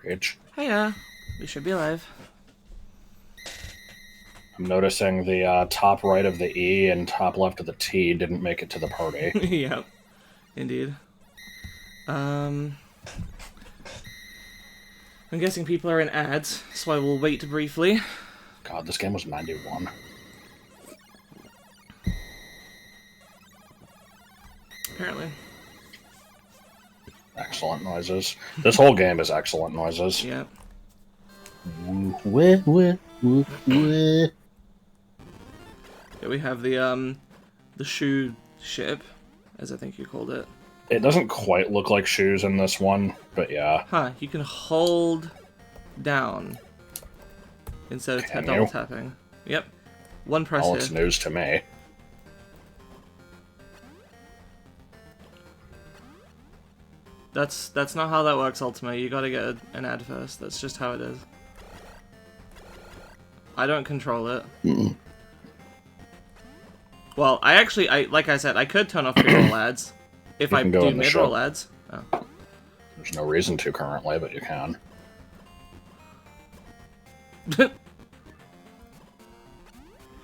reach. Hiya. We should be alive. I'm noticing the top right of the E and top left of the T didn't make it to the party. Yep. Indeed. I'm guessing people are in ads, so I will wait briefly. God, this game was 91. Apparently. Excellent noises. This whole game is excellent noises. Yep. Yeah, we have the shoe ship, as I think you called it. It doesn't quite look like shoes in this one, but yeah. Huh, you can hold down instead of double tapping. Yep. One press Well, here. it's news to me. That's not how that works, Ultima. You gotta get an ad first. That's just how it is. I don't control it. Well, like I said, I could turn off mid-roll ads. If I do mid-roll ads. Oh. There's no reason to currently, but you can.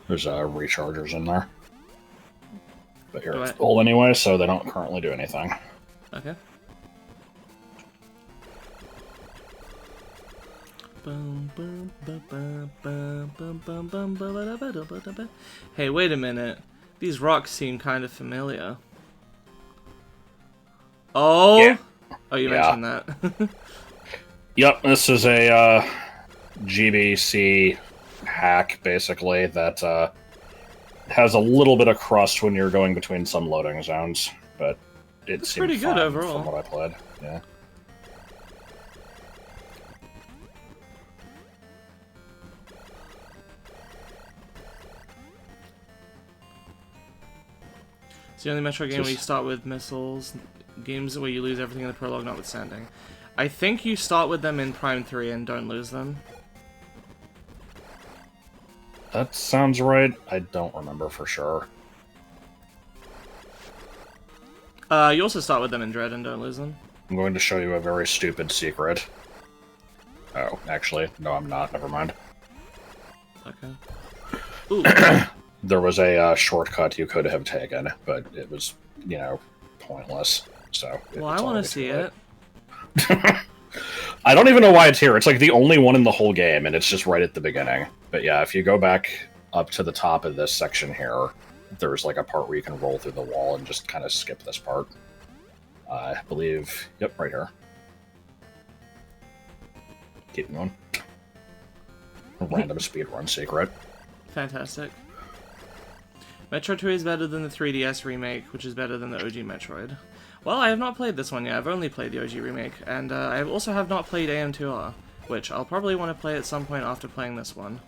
There's rechargers in there. But you're full anyway, so they don't currently do anything. Okay. Hey, wait a minute. These rocks seem kind of familiar. Oh! Yeah. Oh, you mentioned that. Yep, this is a GBC hack, basically, that has a little bit of crust when you're going between some loading zones, but it's pretty good overall from what I played. Yeah. It's the only Metroid game where you start with missiles, games where you lose everything in the prologue notwithstanding. I think you start with them in Prime 3 and don't lose them. That sounds right. I don't remember for sure. You also start with them in Dread and don't lose them. I'm going to show you a very stupid secret. Oh, actually, no I'm not. Never mind. Okay. Ooh. There was a shortcut you could have taken, but it was, you know, pointless. So. Well, I want to see it. I don't even know why it's here. It's like the only one in the whole game, and it's just right at the beginning. But yeah, if you go back up to the top of this section here, there's like a part where you can roll through the wall and just kind of skip this part. I believe, yep, right here. Keep going. A random speedrun secret. Fantastic. Metroid 2 is better than the 3DS remake, which is better than the OG Metroid. Well, I have not played this one yet. I've only played the OG remake, and I also have not played AM2R, which I'll probably want to play at some point after playing this one.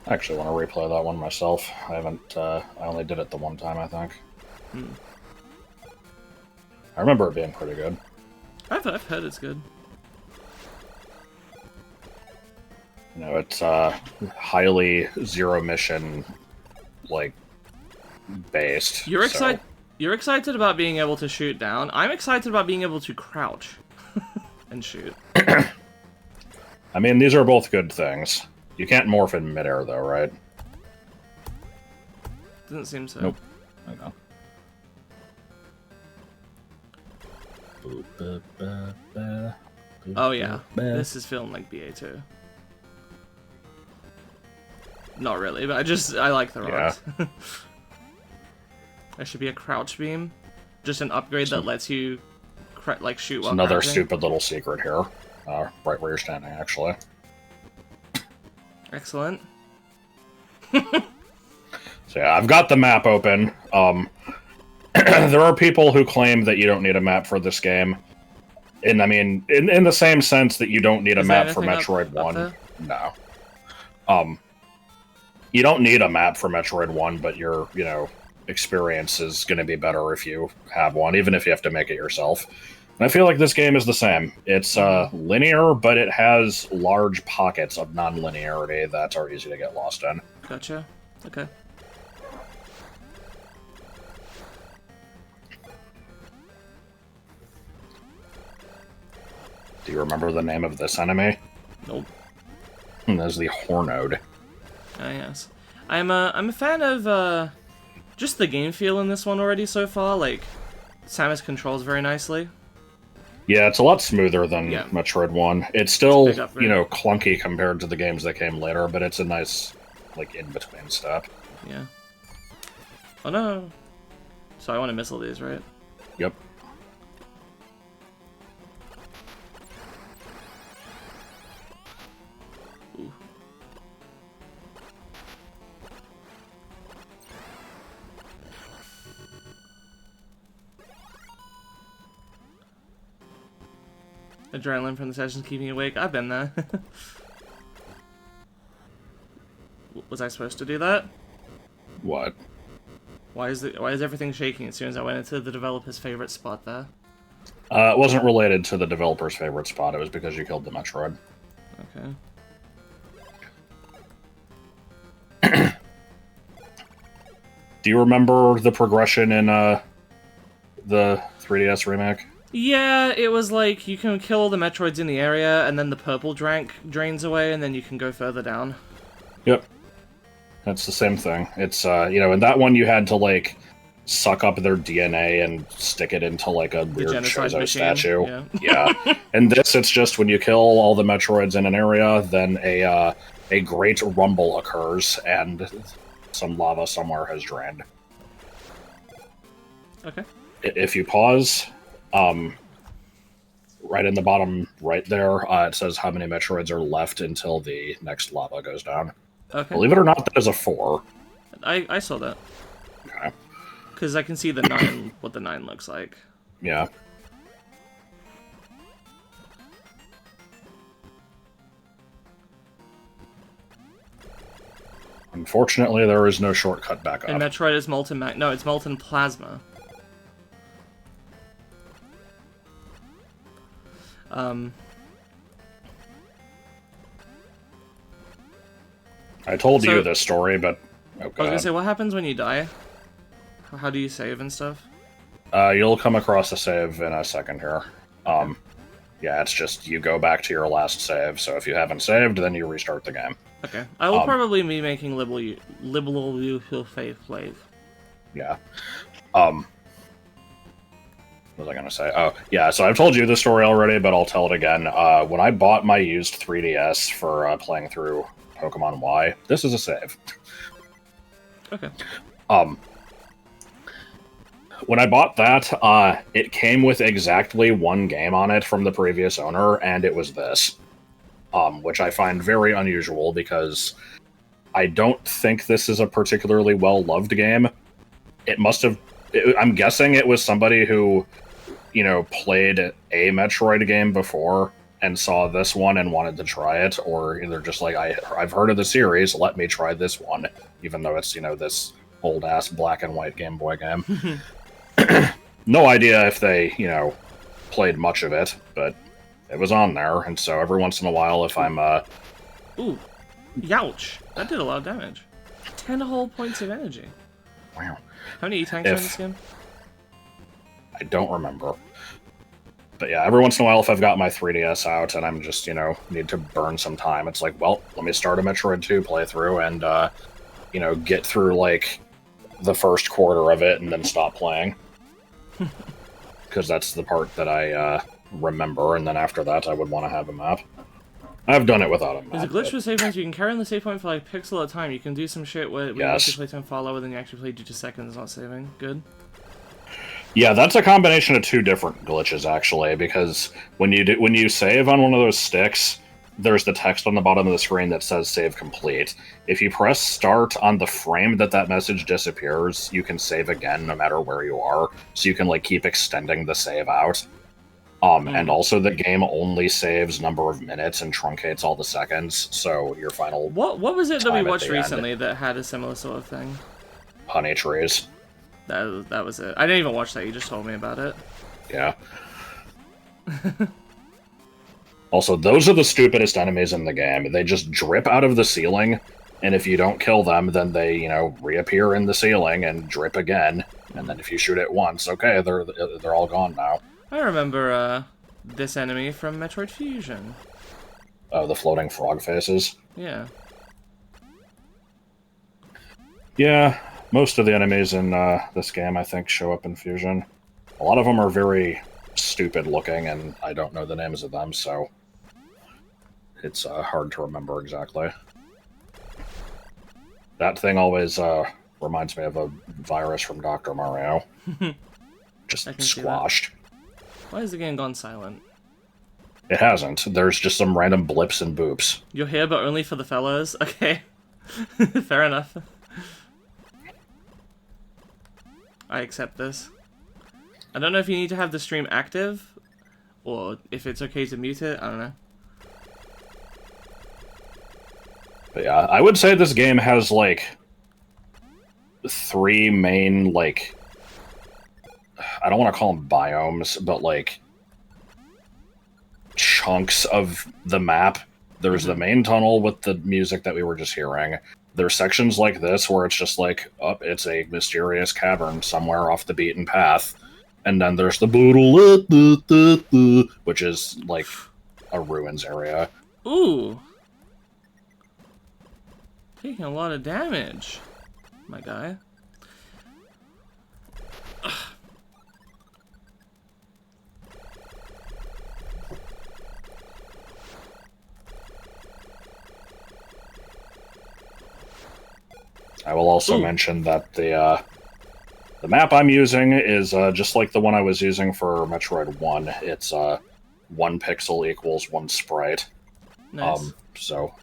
I actually want to replay that one myself. I haven't, I only did it the one time, I think. I remember it being pretty good. I've heard it's good. You know, it's highly zero mission, like, based. You're excited. You're excited about being able to shoot down. I'm excited about being able to crouch and shoot. I mean, these are both good things. You can't morph in midair, though, right? Doesn't seem so. Nope. I know. Oh yeah, this is feeling like BA2. Not really, but I like the rocks. Yeah. There should be a crouch beam, just an upgrade that lets you like shoot while another crouching. Stupid little secret here, right where you're standing, actually. Excellent. So yeah, I've got the map open. There are people who claim that you don't need a map for this game. And I mean, in the same sense that you don't need a map for Metroid 1. No. You don't need a map for Metroid 1, but your, you know, experience is going to be better if you have one, even if you have to make it yourself. And I feel like this game is the same. It's linear, but it has large pockets of non-linearity that are easy to get lost in. Gotcha. Okay. Do you remember the name of this enemy? Nope. That's the Hornode. Ah, yes. I'm a fan of just the game feel in this one already so far. Like, Samus controls very nicely. Yeah, it's a lot smoother than Metroid 1. It's still, clunky compared to the games that came later, but it's a nice, like, in-between step. Yeah. Oh no! So I want to missile these, right? Yep. Ooh. Adrenaline from the sessions keeping you awake. I've been there. Was I supposed to do that? What? Why is everything shaking as soon as I went into the developer's favorite spot there? It wasn't related to the developer's favorite spot. It was because you killed the Metroid. Okay. Do you remember the progression in the 3DS remake? Yeah, it was like you can kill all the Metroids in the area, and then the purple jank drains away, and then you can go further down. Yep. That's the same thing. It's, in that one you had to, like, suck up their DNA and stick it into, like, a weird Chozo statue. Yeah. And this, it's just when you kill all the Metroids in an area, then a great rumble occurs, and some lava somewhere has drained. Okay. If you pause, right in the bottom right there, it says how many Metroids are left until the next lava goes down. Okay. Believe it or not, that is a 4. I saw that. Okay. Because I can see the 9, what the 9 looks like. Yeah. Unfortunately, there is no shortcut back up. And Metroid is molten no, it's molten plasma. I told you this story, but... I was gonna say, what happens when you die? How do you save and stuff? You'll come across a save in a second here. Yeah, it's just you go back to your last save, so if you haven't saved, then you restart the game. Okay. I will probably be making liberal faith plays. Yeah. What was I gonna say? Oh, yeah, so I've told you this story already, but I'll tell it again. When I bought my used 3DS for playing through Pokemon Y, this is a save. Okay. When I bought that, it came with exactly one game on it from the previous owner, and it was this. Which I find very unusual, because I don't think this is a particularly well-loved game. It must have... I'm guessing it was somebody who, played a Metroid game before and saw this one and wanted to try it, or they're just like, I've heard of the series, let me try this one, even though it's, this old-ass black and white Game Boy game. No idea if they, played much of it, but it was on there, and so every once in a while, if I'm, Ooh. Youch. That did a lot of damage. 10 whole points of energy. Wow. How many E-tanks are in this game? I don't remember. But yeah, every once in a while, if I've got my 3DS out and I'm just, need to burn some time, it's like, well, let me start a Metroid 2 playthrough and, get through, like, the first quarter of it and then stop playing. Because that's the part that I remember, and then after that I would want to have a map. I've done it without a map. There's a glitch with save points. You can carry on the save point for like a pixel at a time. You can do some shit where you actually play time far lower than you actually play due to seconds not saving. Good. Yeah, that's a combination of two different glitches, actually, because when you save on one of those sticks, there's the text on the bottom of the screen that says save complete. If you press start on the frame that message disappears, you can save again no matter where you are, so you can like keep extending the save out. And also the game only saves number of minutes and truncates all the seconds, so your final What was it that we watched recently that had a similar sort of thing? Honey Trees. That was it. I didn't even watch that, you just told me about it. Yeah. Also, those are the stupidest enemies in the game. They just drip out of the ceiling, and if you don't kill them, then they, reappear in the ceiling and drip again. And then if you shoot it once, okay, they're all gone now. I remember this enemy from Metroid Fusion. Oh, the floating frog faces? Yeah. Yeah, most of the enemies in this game, I think, show up in Fusion. A lot of them are very stupid looking, and I don't know the names of them, so it's hard to remember exactly. That thing always reminds me of a virus from Dr. Mario. Just squashed. Why has the game gone silent? It hasn't. There's just some random blips and boops. You're here, but only for the fellows? Okay. Fair enough. I accept this. I don't know if you need to have the stream active, or if it's okay to mute it, I don't know. But yeah, I would say this game has, like, 3 main, like, I don't want to call them biomes, but, like, chunks of the map. There's the main tunnel with the music that we were just hearing. There's sections like this where it's just like, oh, it's a mysterious cavern somewhere off the beaten path. And then there's the which is like a ruins area. Ooh! Taking a lot of damage, my guy. Ugh. I will also mention that the map I'm using is just like the one I was using for Metroid 1. It's 1 pixel equals 1 sprite. Nice. So,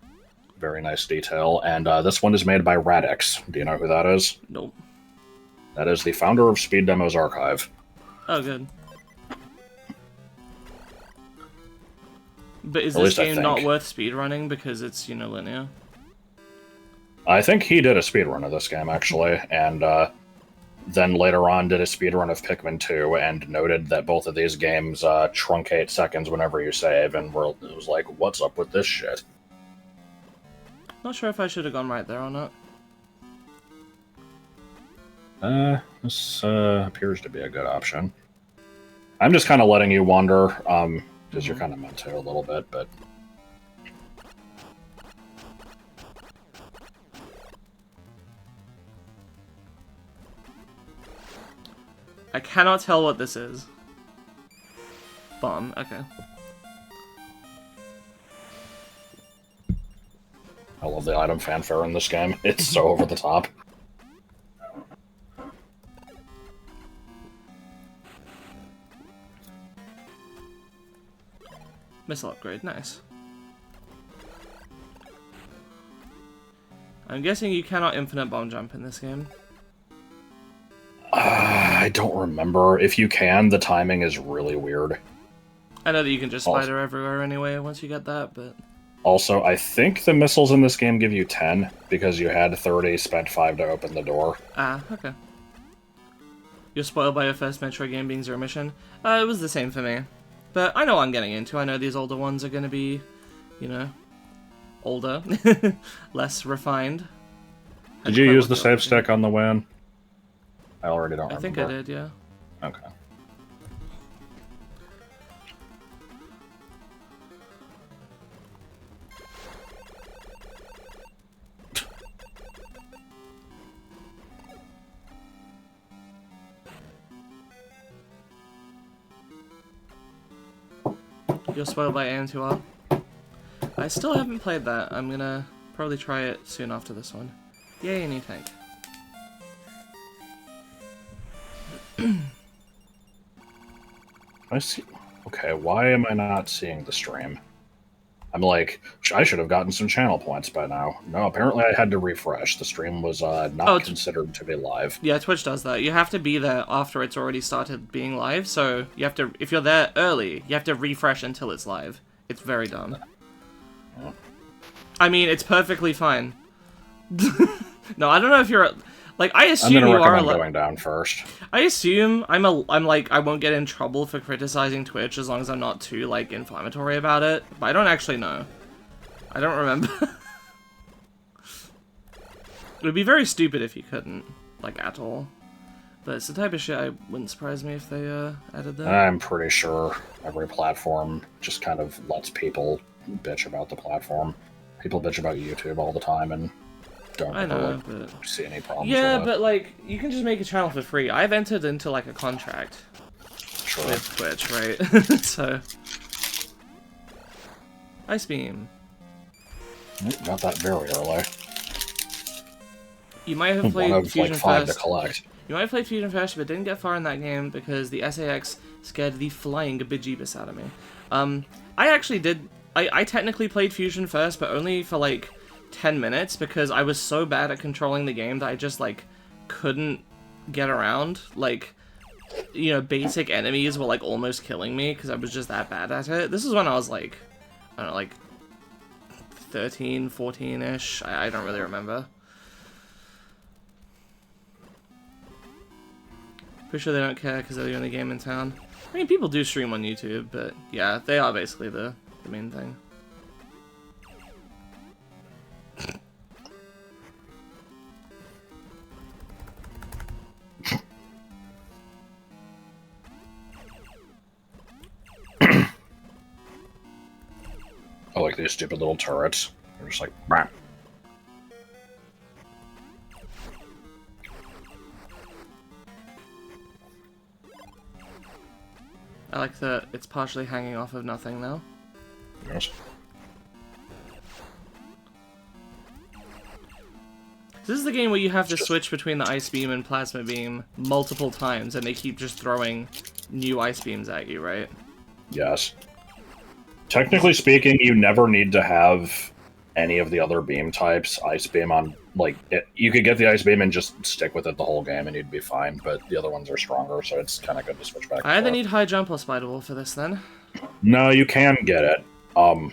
very nice detail. And this one is made by Radix. Do you know who that is? Nope. That is the founder of Speed Demos Archive. Oh, good. But is this game not worth speedrunning because it's, you know, linear? I think he did a speedrun of this game, actually, and then later on did a speedrun of Pikmin 2, and noted that both of these games truncate seconds whenever you save, and it was like, what's up with this shit? Not sure if I should have gone right there or not. This appears to be a good option. I'm just kind of letting you wander, because you're kind of meant to a little bit, but... I cannot tell what this is. Bomb, okay. I love the item fanfare in this game. It's so over the top. Missile upgrade, nice. I'm guessing you cannot infinite bomb jump in this game. I don't remember. If you can, the timing is really weird. I know that you can just spider everywhere anyway once you get that, but... Also, I think the missiles in this game give you 10, because you had 30, spent 5 to open the door. Ah, okay. You're spoiled by your first Metroid game being Zero Mission? It was the same for me. But I know what I'm getting into. I know these older ones are going to be, you know, older. Less refined. Did you use the save stick on the WAN? I already don't remember. I think I did, yeah. Okay. You're spoiled by AM2R. I still haven't played that. I'm gonna probably try it soon after this one. Yay, new tank. I see. Okay, why am I not seeing the stream? I'm like, I should have gotten some channel points by now. No, apparently I had to refresh. The stream was not considered to be live. Yeah, Twitch does that. You have to be there after it's already started being live, so you have to, if you're there early, you have to refresh until it's live. It's very dumb. Oh. I mean, it's perfectly fine. No, I don't know if you're... Like, I assume I'm gonna you are recommend going down first. I assume I'm like, I won't get in trouble for criticizing Twitch as long as I'm not too, like, inflammatory about it. But I don't actually know. I don't remember. It would be very stupid if you couldn't. Like, at all. But it's the type of shit I wouldn't surprise me if they added that. I'm pretty sure every platform just kind of lets people bitch about the platform. People bitch about YouTube all the time and don't ever see any problems with it. But like, you can just make a channel for free. I've entered into like a contract with Twitch, right? So, Ice Beam. Got that very early. You might have played One of Fusion like 5 first. to collect. You might have played Fusion first, but didn't get far in that game because the SAX scared the flying bejeebus out of me. I actually did. I technically played Fusion first, but only for like 10 minutes because I was so bad at controlling the game that I just like couldn't get around. Like, you know, basic enemies were like almost killing me because I was just that bad at it. This is when I was like, I don't know, like 13, 14-ish. I don't really remember. Pretty sure they don't care because they're the only game in town. I mean, people do stream on YouTube, but yeah, they are basically the main thing. I like these stupid little turrets. They're just like, bah. I like that it's partially hanging off of nothing now. Yes. This is the game where you have to switch between the Ice Beam and Plasma Beam multiple times, and they keep just throwing new Ice Beams at you, right? Yes. Technically speaking, you never need to have any of the other beam types. Ice Beam on, like, you could get the Ice Beam and just stick with it the whole game and you'd be fine, but the other ones are stronger, so it's kind of good to switch back. I either need High Jump or Spider Wolf for this, then. No, you can get it. I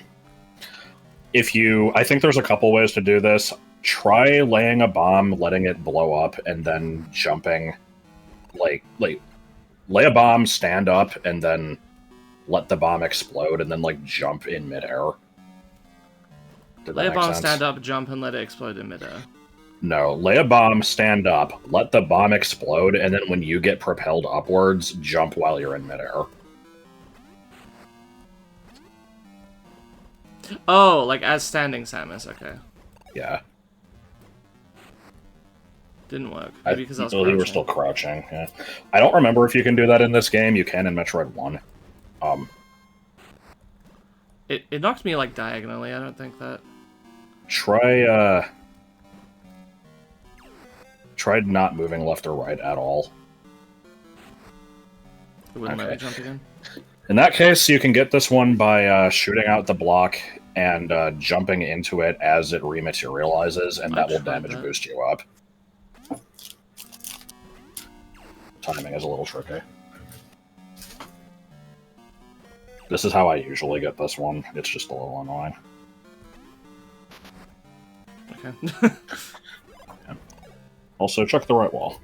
think there's a couple ways to do this. Try laying a bomb, letting it blow up, and then jumping. Like, lay a bomb, stand up, and then let the bomb explode, and then, like, jump in midair. Lay a bomb, stand up, jump, and let it explode in midair. No, lay a bomb, stand up, let the bomb explode, and then when you get propelled upwards, jump while you're in midair. Oh, like as standing Samus, okay. Yeah. Didn't work. Maybe because I was crouching. You were still crouching, yeah. I don't remember if you can do that in this game. You can in Metroid 1. It knocked me, like, diagonally. I don't think that... Try not moving left or right at all. It wouldn't let me jump again? In that case, you can get this one by shooting out the block and jumping into it as it rematerializes, and that will damage boost you up. Timing is a little tricky. This is how I usually get this one. It's just a little annoying. Okay. Yeah. Also, check the right wall.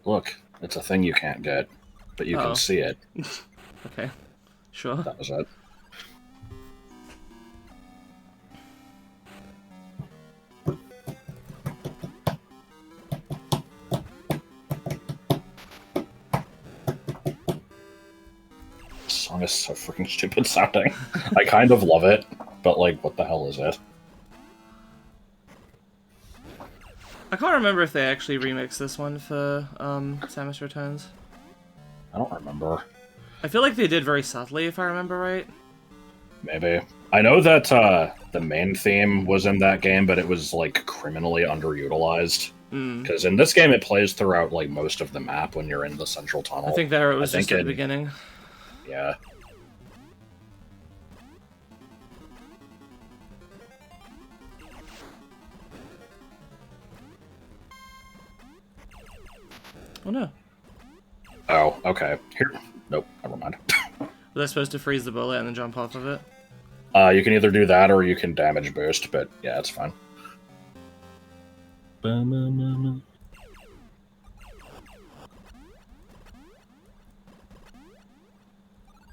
Look, it's a thing you can't get, but you can see it. Okay, sure. That was it. This song is so freaking stupid sounding. I kind of love it, but like, what the hell is it? I can't remember if they actually remixed this one for Samus Returns. I don't remember. I feel like they did very subtly, if I remember right. Maybe. I know that the main theme was in that game, but it was like criminally underutilized. Because in this game, it plays throughout like most of the map when you're in the central tunnel. I think there it was just at the beginning. Yeah. Oh no. Oh, okay. Here. Nope, never mind. Was I supposed to freeze the bullet and then jump off of it? You can either do that or you can damage boost, but yeah, it's fine.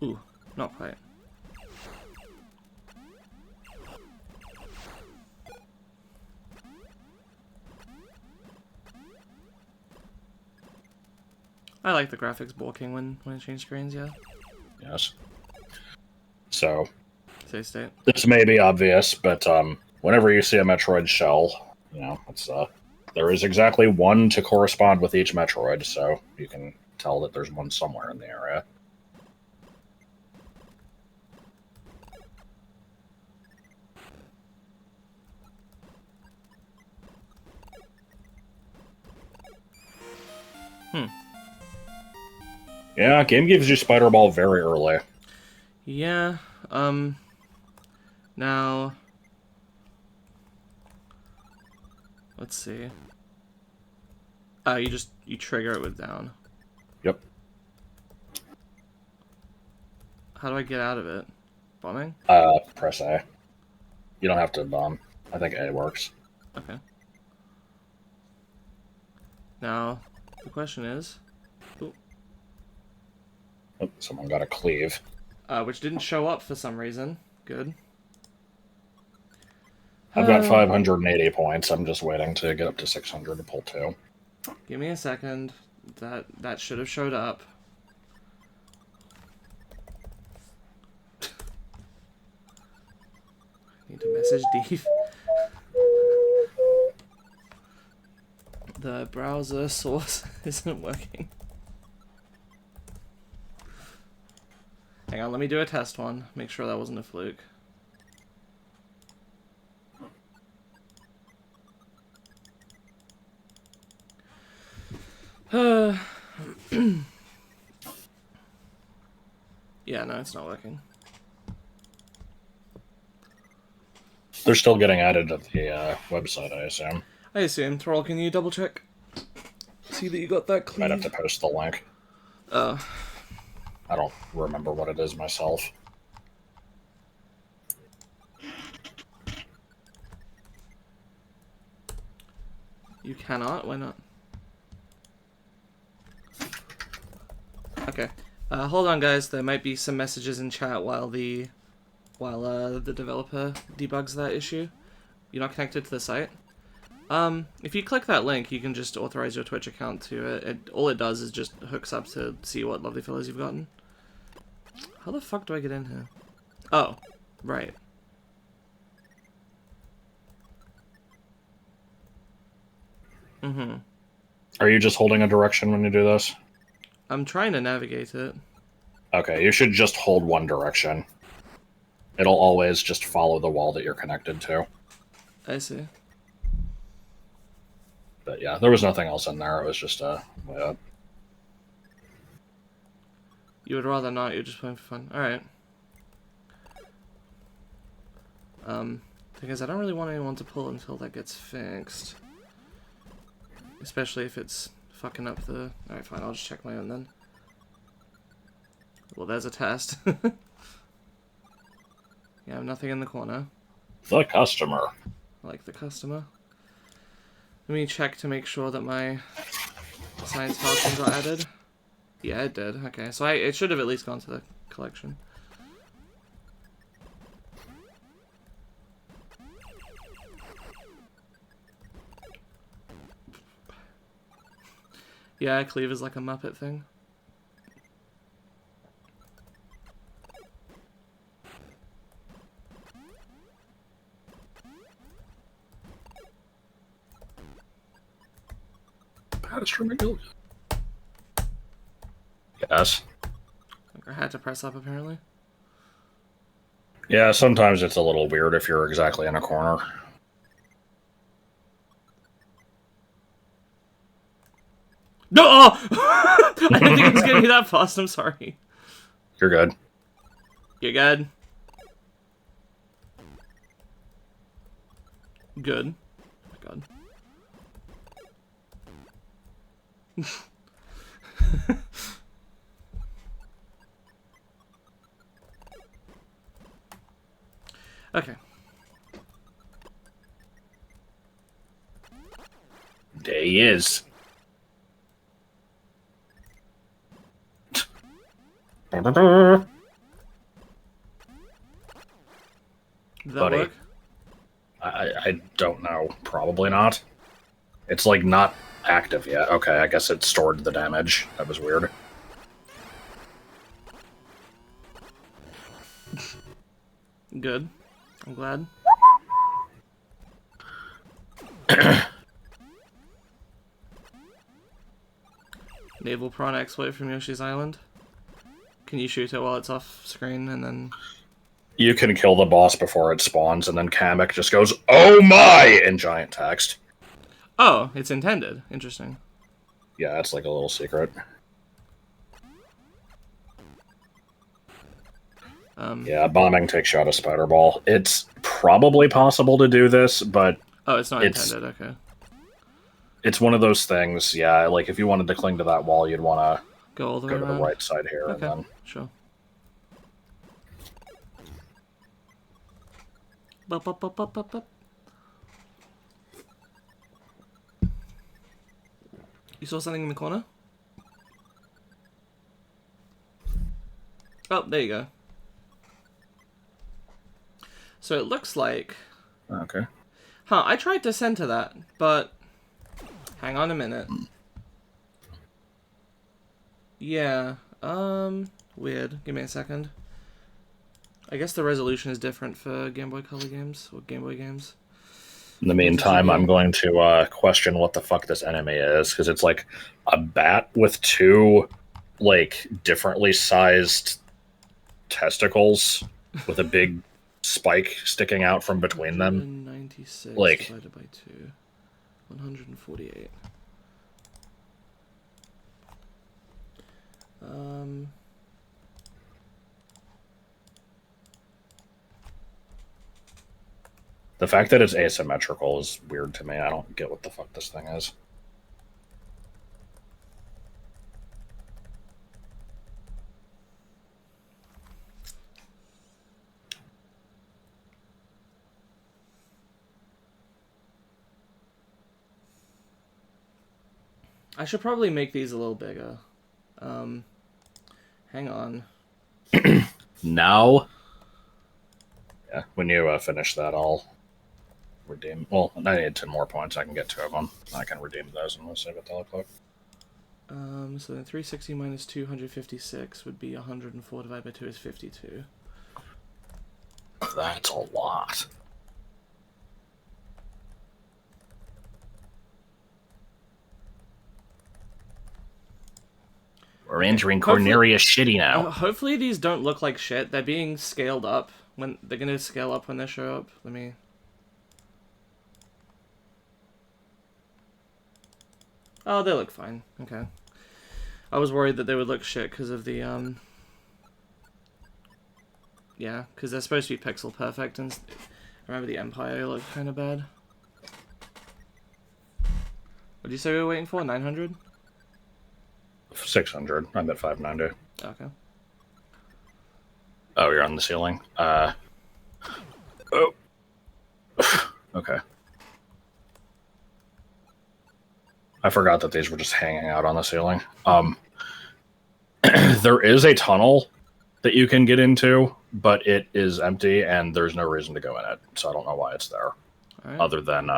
Ooh, not quite. I like the graphics bulking when it changed screens, yeah. Yes. So, Save state. this may be obvious, but whenever you see a Metroid shell, you know, it's there is exactly one to correspond with each Metroid, so you can tell that there's one somewhere in the area. Yeah, game gives you Spider Ball very early. Yeah, now... Let's see. You trigger it with down. Yep. How do I get out of it? Bombing? Press A. You don't have to bomb. I think A works. Okay. Now, the question is... Ooh, Oh, someone got a cleave. which didn't show up for some reason. Good. I've got 580 points. I'm just waiting to get up to 600 to pull 2. Give me a second. That should have showed up. Need to message Deef. The browser source isn't working. Hang on, let me do a test one. Make sure that wasn't a fluke. Yeah, no, it's not working. They're still getting added to the website, I assume. I assume. Troll, can you double check? See that you got that clean. Might have to post the link. I don't remember what it is myself. You cannot? Why not? Okay. Hold on, guys. There might be some messages in chat while the developer debugs that issue. You're not connected to the site. If you click that link, you can just authorize your Twitch account to it. All it does is just hooks up to see what lovely fellas you've gotten. How the fuck do I get in here? Oh, right. Mm-hmm. Are you just holding a direction when you do this? I'm trying to navigate it. Okay, you should just hold one direction. It'll always just follow the wall that you're connected to. I see. But yeah, there was nothing else in there. It was just a way up. You would rather not, you're just playing for fun. Alright. Thing is, I don't really want anyone to pull until that gets fixed. Especially if it's fucking up the... Alright, fine, I'll just check my own then. Well, there's a test. Yeah, I have nothing in the corner. The customer. I like the customer. Let me check to make sure that my science falcon got added. Yeah, it did. Okay, so it should have at least gone to the collection. Yeah, cleave is like a Muppet thing. Yes. I had to press up apparently. Yeah, sometimes it's a little weird if you're exactly in a corner. No! Oh! I didn't think it was gonna be that fast, I'm sorry. You're good. You good? Good. Oh my god. Okay. There he is. Did that buddy. work? I don't know. Probably not. It's like not active yet. Okay, I guess it stored the damage. That was weird. Good. I'm glad. Naval prawn exploit from Yoshi's Island. Can you shoot it while it's off screen and then... You can kill the boss before it spawns, and then Kamek just goes, "Oh my!" in giant text. Oh, it's intended. Interesting. Yeah, it's like a little secret. Yeah, bombing takes you out of Spider Ball. It's probably possible to do this, but... Oh, it's not intended, okay. It's one of those things, yeah, like if you wanted to cling to that wall, you'd want to go all the way to the around? right side here, Okay, and then... sure. Bup, bup, bup, bup, bup, bup. You saw something in the corner? Oh, there you go. So it looks like... Okay. Huh, I tried to center that, but... Hang on a minute. Yeah, weird. Give me a second. I guess the resolution is different for Game Boy Color games, or Game Boy games. In the meantime, I'm going to question what the fuck this enemy is, because it's like a bat with two, like, differently sized testicles with a big spike sticking out from between them. 196 like, divided by 2. 148. The fact that it's asymmetrical is weird to me. I don't get what the fuck this thing is. I should probably make these a little bigger. Hang on. Now? Yeah, when you finish that, I'll redeem... Well, I need 10 more points. I can get 2 of them. I can redeem those and we'll see what they look like. So then 360 minus 256 would be 104 divided by 2 is 52. That's a lot. We're entering Corneria shitty now. Hopefully these don't look like shit. They're being scaled up. When they're gonna scale up when they show up. Let me... Oh, they look fine. Okay. I was worried that they would look shit because of the, Yeah, because they're supposed to be pixel perfect, and I remember the Empire looked kind of bad. What did you say we were waiting for? 900? 600. I'm at 590. Okay. Oh, you're on the ceiling. Oh. Okay. I forgot that these were just hanging out on the ceiling. There is a tunnel that you can get into, but it is empty and there's no reason to go in it. So I don't know why it's there. Right. Other than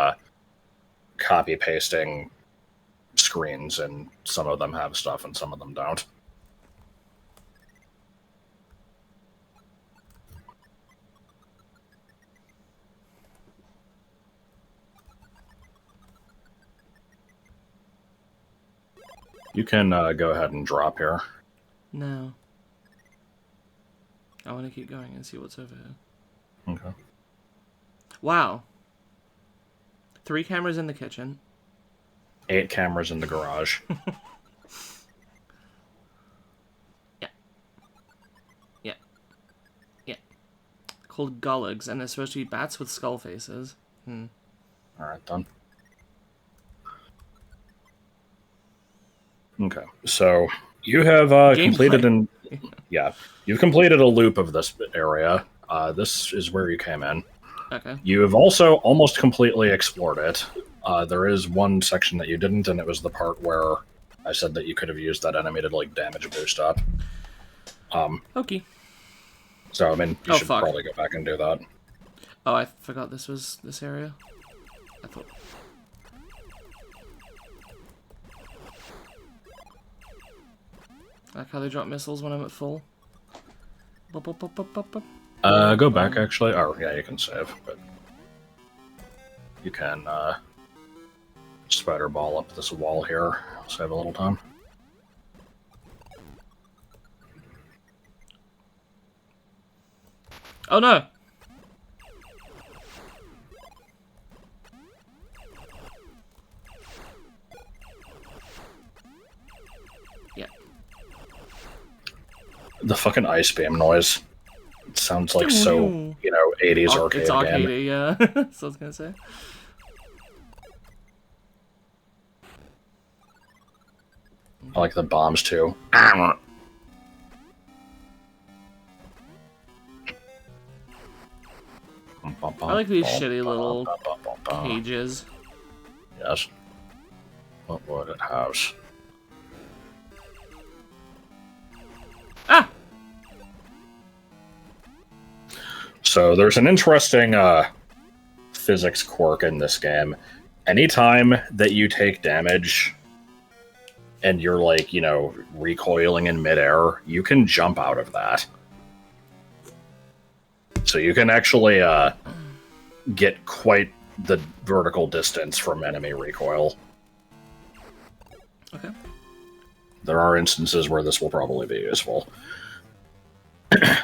copy pasting screens, and some of them have stuff and some of them don't. You can go ahead and drop here. No. I want to keep going and see what's over here. Okay. Wow. 3 cameras in the kitchen. 8 cameras in the garage. Yeah. Yeah. Yeah. Called gulligs, and they're supposed to be bats with skull faces. Alright, done. Okay, so you have completed an... Yeah, you've completed a loop of this area. This is where you came in. Okay. You have also almost completely explored it. There is one section that you didn't, and it was the part where I said that you could have used that enemy to, like, damage boost up. Okay. So, I mean, you should probably go back and do that. Oh, I forgot this was this area. I thought... I like how they drop missiles when I'm at full. Bup, bup, bup, bup, bup, bup. Go back, actually. Oh, yeah, you can save, but... You can, spider ball up this wall here. Save a little time. Oh no! Yeah. The fucking ice beam noise. It sounds like so, 80s arcade It's arcade, game. yeah. That's what I was gonna say. I like the bombs, too. I like these shitty little cages. Yes. What would it have? Ah! So there's an interesting physics quirk in this game. Anytime that you take damage and you're like, recoiling in midair, you can jump out of that. So you can actually get quite the vertical distance from enemy recoil. Okay. There are instances where this will probably be useful. Alright.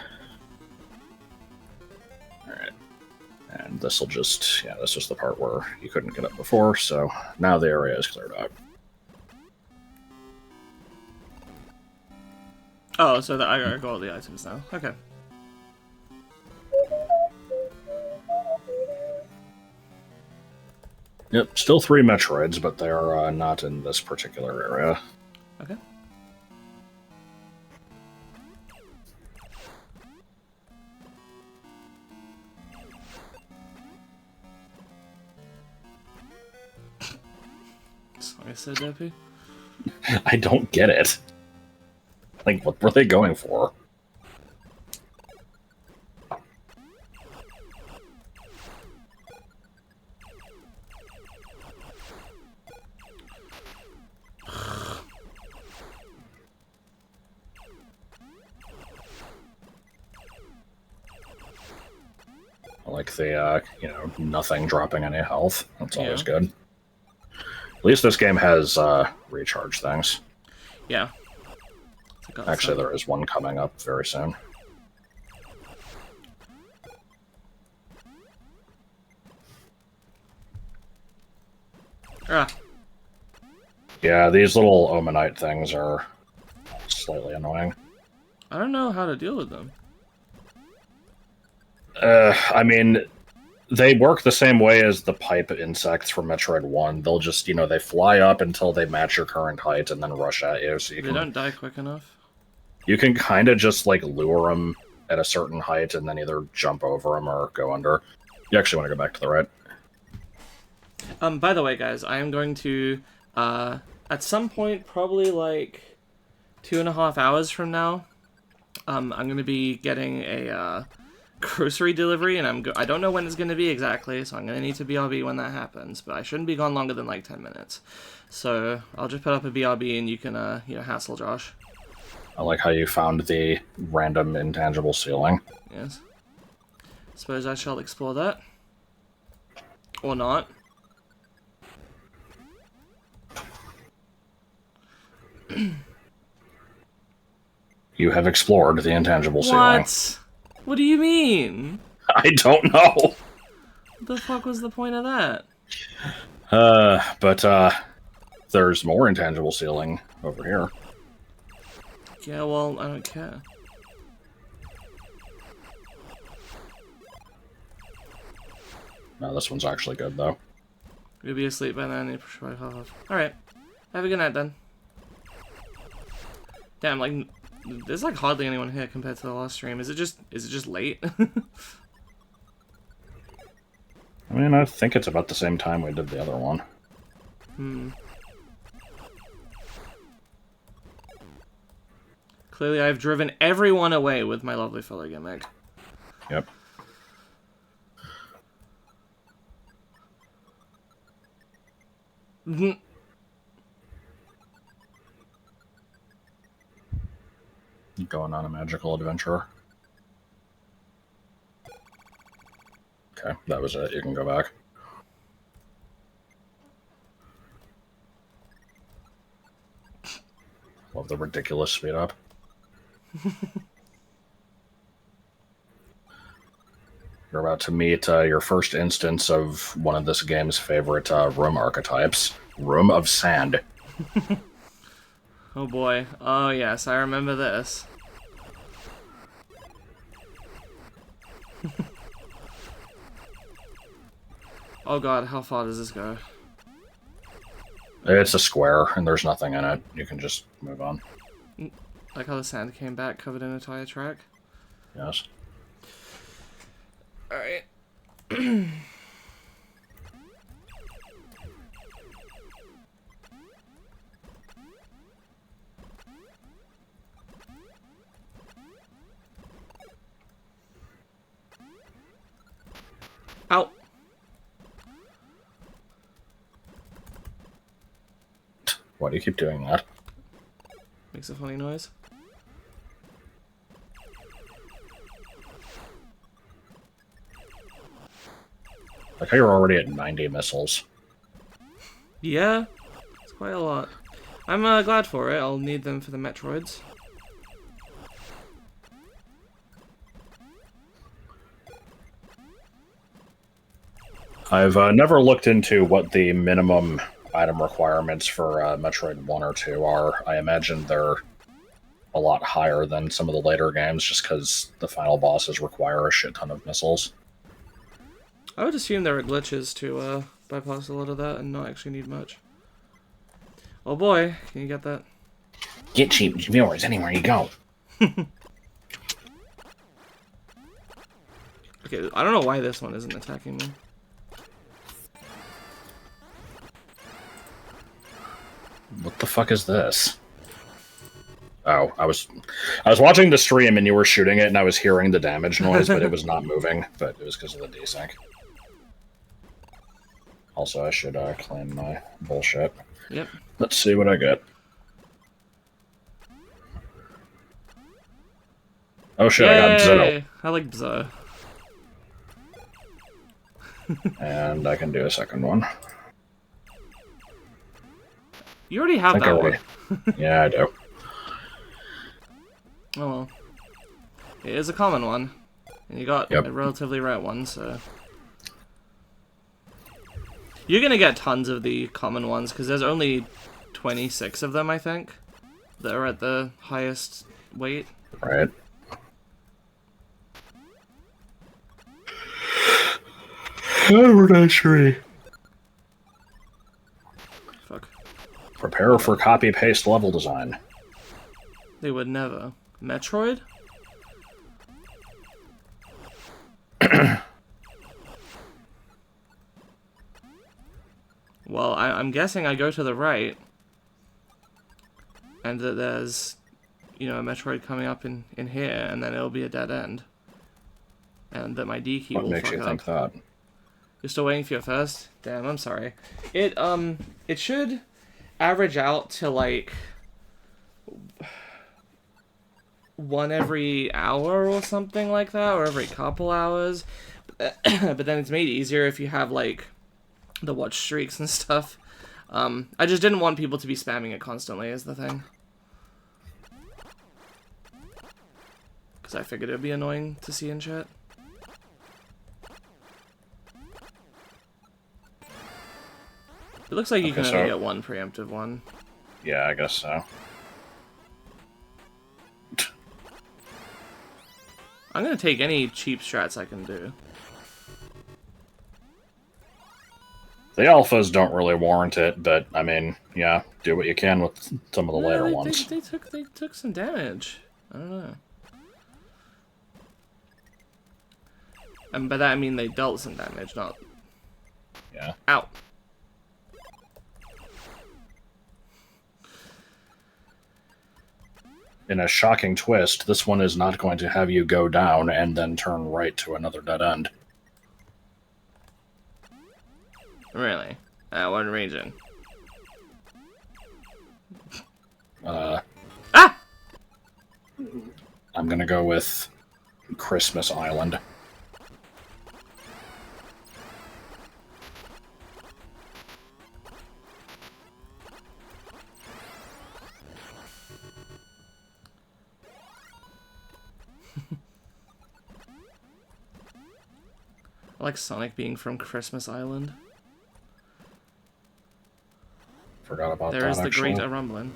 And this will just, this is the part where you couldn't get it before, so now the area is cleared out. Oh, so I got all the items now. Okay. Yep, still 3 Metroids, but they're not in this particular area. Okay. Sorry, so dopey. I don't get it. Like, what were they going for? I like the, nothing dropping any health. That's always good. At least this game has, recharge things. Yeah. Actually, there is one coming up very soon. Ah. Yeah, these little Omanite things are slightly annoying. I don't know how to deal with them. I mean, they work the same way as the pipe insects from Metroid 1. They'll just, they fly up until they match your current height and then rush at you. So They don't die quick enough. You can kind of just, lure them at a certain height and then either jump over them or go under. You actually want to go back to the right. By the way, guys, I am going to, at some point, probably 2.5 hours from now, I'm going to be getting a, grocery delivery, and I don't know when it's going to be exactly, so I'm going to need to BRB when that happens, but I shouldn't be gone longer than 10 minutes. So I'll just put up a BRB and you can, hassle Josh. I like how you found the random intangible ceiling. Yes. Suppose I shall explore that. Or not. You have explored the intangible ceiling. What? What do you mean? I don't know. What the fuck was the point of that? But there's more intangible ceiling over here. Yeah, well, I don't care. No, this one's actually good, though. You'll be asleep by then. Alright. Have a good night, then. Damn, there's hardly anyone here compared to the last stream. Is it just late? I mean, I think it's about the same time we did the other one. Clearly, I've driven everyone away with my lovely filler gimmick. Yep. Going on a magical adventure. Okay, that was it. You can go back. Love the ridiculous speed up. You're about to meet your first instance of one of this game's favorite room archetypes. Room of Sand. Oh boy. Oh yes, I remember this. Oh god, how far does this go? It's a square, and there's nothing in it. You can just move on. Like how the sand came back covered in a tire track? Yes. Alright. Ow! Why do you keep doing that? Makes a funny noise. Like how you're already at 90 missiles. Yeah, it's quite a lot. I'm glad for it. I'll need them for the Metroids. I've never looked into what the minimum item requirements for Metroid 1 or 2 are. I imagine they're a lot higher than some of the later games just because the final bosses require a shit ton of missiles. I would assume there are glitches to bypass a lot of that and not actually need much. Oh boy, can you get that? Get cheap viewers anywhere you go. Okay, I don't know why this one isn't attacking me. What the fuck is this? Oh, I was watching the stream and you were shooting it and I was hearing the damage noise, but it was not moving, but it was because of the desync. Also, I should claim my bullshit. Yep. Let's see what I get. Oh shit, Yay! I got Zeno. I like Bzo. And I can do a second one. You already have that one. Yeah, I do. Oh well. It is a common one. And you got Yep. a relatively rare one, so... You're gonna get tons of the common ones, because there's only 26 of them, I think, that are at the highest weight. Right. Anniversary. Fuck. Prepare for copy-paste level design. They would never. Metroid? Well, I'm guessing I go to the right, and that there's, you know, a Metroid coming up in here, and then it'll be a dead end. And that my D key What will makes fuck you up. think that? You're still waiting for your first? Damn, I'm sorry. It should average out to, like, one every hour or something like that, or every couple hours. But then it's made easier if you have, like, the watch streaks and stuff. I just didn't want people to be spamming it constantly, is the thing. Because I figured it would be annoying to see in chat. It looks like you can only get one preemptive one. Yeah, I guess so. I'm gonna take any cheap strats I can do. The alphas don't really warrant it, but I mean, yeah, do what you can with some of the later ones. They took some damage. I don't know. And by that I mean they dealt some damage, not... Yeah. Ow. In a shocking twist, this one is not going to have you go down and then turn right to another dead end. Really? One region. Uh, Ah! I'm gonna go with Christmas Island. I like Sonic being from Christmas Island. Forgot about that, There is the actually. Great A-Rumblin'.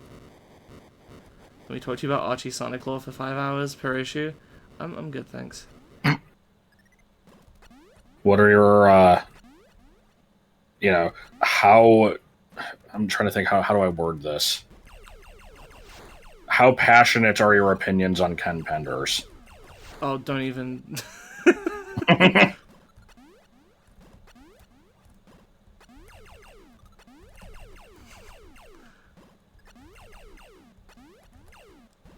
Can we talk to you about Archie Sonic lore for 5 hours per issue? I'm good, thanks. What are your, you know, how... I'm trying to think, how do I word this? How passionate are your opinions on Ken Penders? Oh, don't even...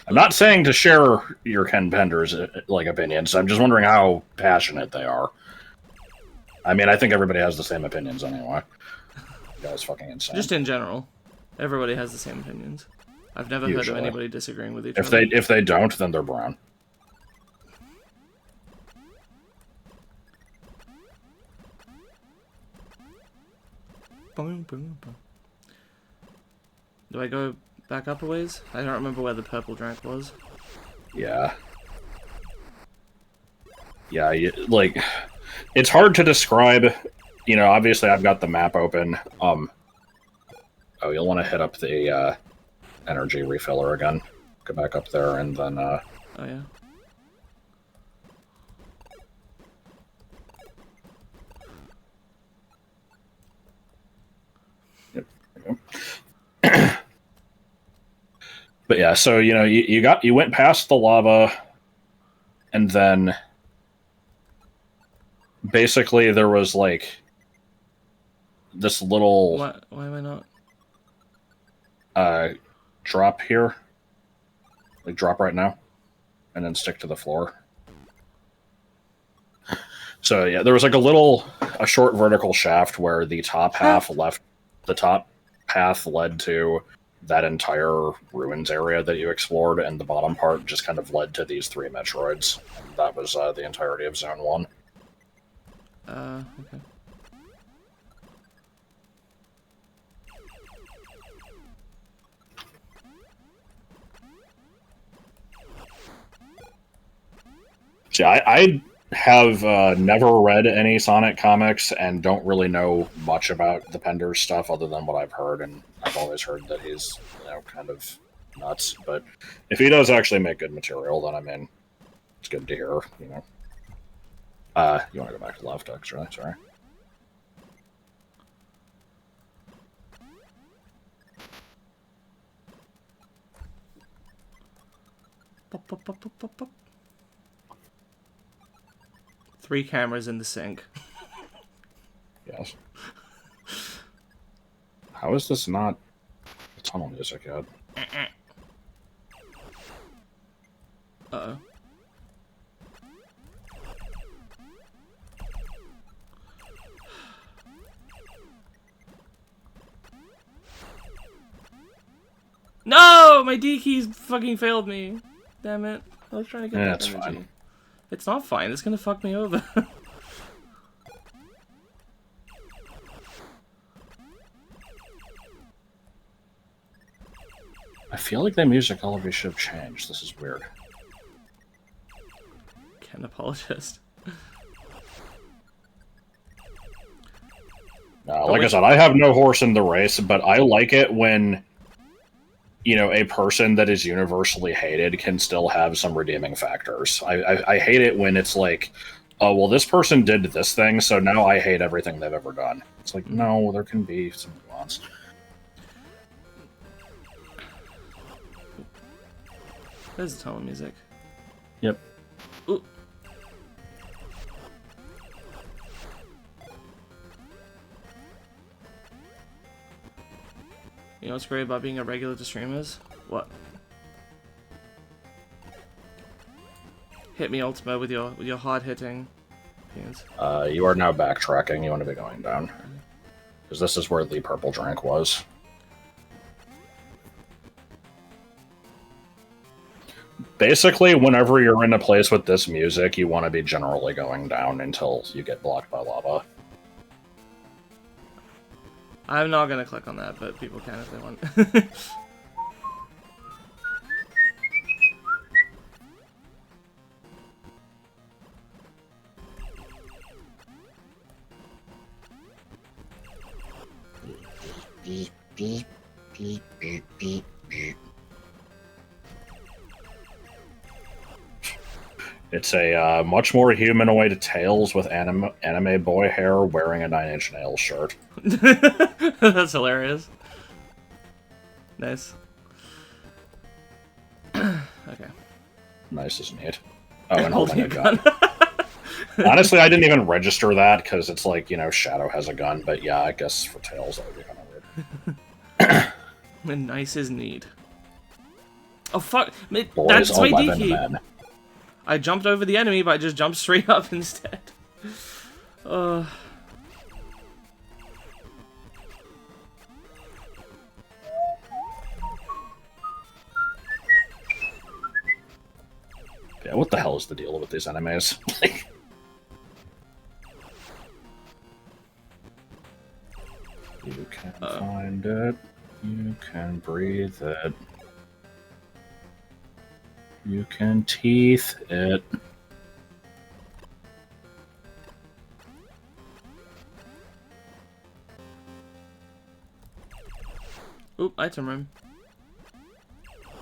I'm not saying to share your Ken Penders, like, opinions. I'm just wondering how passionate they are. I mean, I think everybody has the same opinions anyway. You guys fucking insane. Just in general. Everybody has the same opinions. I've never heard of anybody disagreeing with each If other. if they don't, then they're brown. Boom, boom, boom. Do I go back up a ways? I don't remember where the purple drank was. Yeah. Yeah, like, it's hard to describe. You know, obviously I've got the map open. Oh, you'll want to hit up the energy refiller again. Go back up there, and then... Oh, yeah. Yep. But yeah, so, you know, you went past the lava, and then basically there was, like, this little... Why am I not? Drop here. Like, drop right now. And then stick to the floor. So, yeah, there was, like, a short vertical shaft where the top half the top path led to that entire ruins area that you explored, and the bottom part just kind of led to these 3 Metroids. And that was the entirety of Zone 1. Okay. See, I have never read any Sonic comics and don't really know much about the Penders stuff other than what I've heard, and I've always heard that he's, you know, kind of nuts. But if he does actually make good material, then I mean, it's good to hear, you know. You want to go back to left, actually? Sorry. Pop, pop, pop, pop, pop, pop. 3 cameras in the sink. Yes. How is this not tunnel music yet? Uh-oh. No! My D keys fucking failed me. Damn it. I was trying to get Yeah, that it's energy. fine. It's not fine. It's gonna fuck me over. I feel like the music already should have changed. This is weird. Ken apologist. Like I said, I have no horse in the race, but I like it when, you know, a person that is universally hated can still have some redeeming factors. I hate it when it's like, oh, well, this person did this thing, so now I hate everything they've ever done. It's like, no, there can be some nuance. There's the tunnel music. Yep. Ooh. You know what's great about being a regular to streamers? What? Hit me, Ultima, with your hard hitting pins. You are now backtracking. You want to be going down. Because this is where the purple drink was. Basically, whenever you're in a place with this music, you want to be generally going down until you get blocked by lava. I'm not gonna click on that, but people can if they want. Beep, beep, beep, beep, beep, beep. It's a much more humanoid Tails with anime boy hair wearing a 9 Inch Nails shirt. That's hilarious. Nice. Okay. Nice as neat. Oh, and holding a gun. Honestly, I didn't even register that because it's like, you know, Shadow has a gun, but yeah, I guess for Tails that would be kind of weird. And nice as neat. Oh fuck! Boys, That's my 11 DK. men. I jumped over the enemy, but I just jumped straight up instead. Yeah, what the hell is the deal with these enemies? You can find it. You can breathe it. You can teeth it. Oop, item room.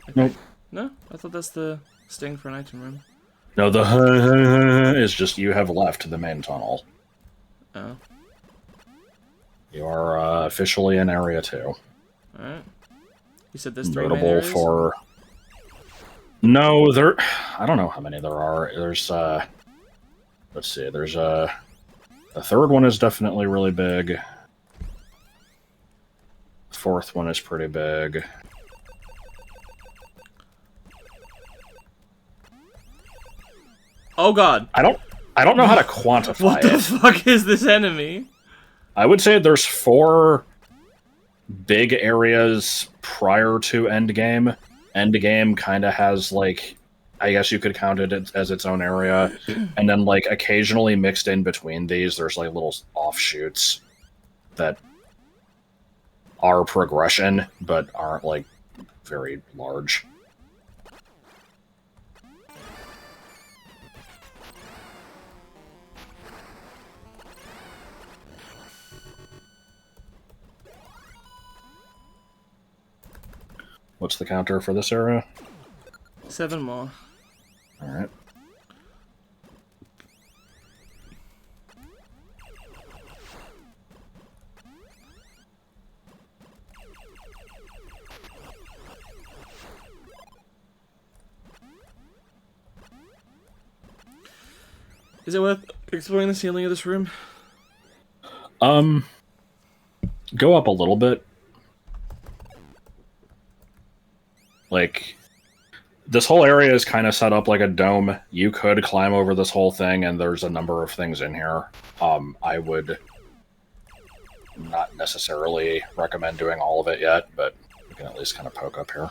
Okay. Nope. No? I thought that's the sting for an item room. No, the is just you have left the main tunnel. Oh. You are officially in Area 2. Alright. You said there's 3 main Notable areas? for... No, there... I don't know how many there are. There's, let's see, there's, the third one is definitely really big. The fourth one is pretty big. Oh god! I don't know how to quantify What the fuck is this enemy? I would say there's 4 big areas prior to Endgame. Endgame kind of has, like, I guess you could count it as its own area. And then, like, occasionally mixed in between these, there's, like, little offshoots that are progression, but aren't, like, very large. What's the counter for this area? 7 more. Alright. Is it worth exploring the ceiling of this room? Go up a little bit. Like, this whole area is kind of set up like a dome. You could climb over this whole thing, and there's a number of things in here. I would not necessarily recommend doing all of it yet, but we can at least kind of poke up here.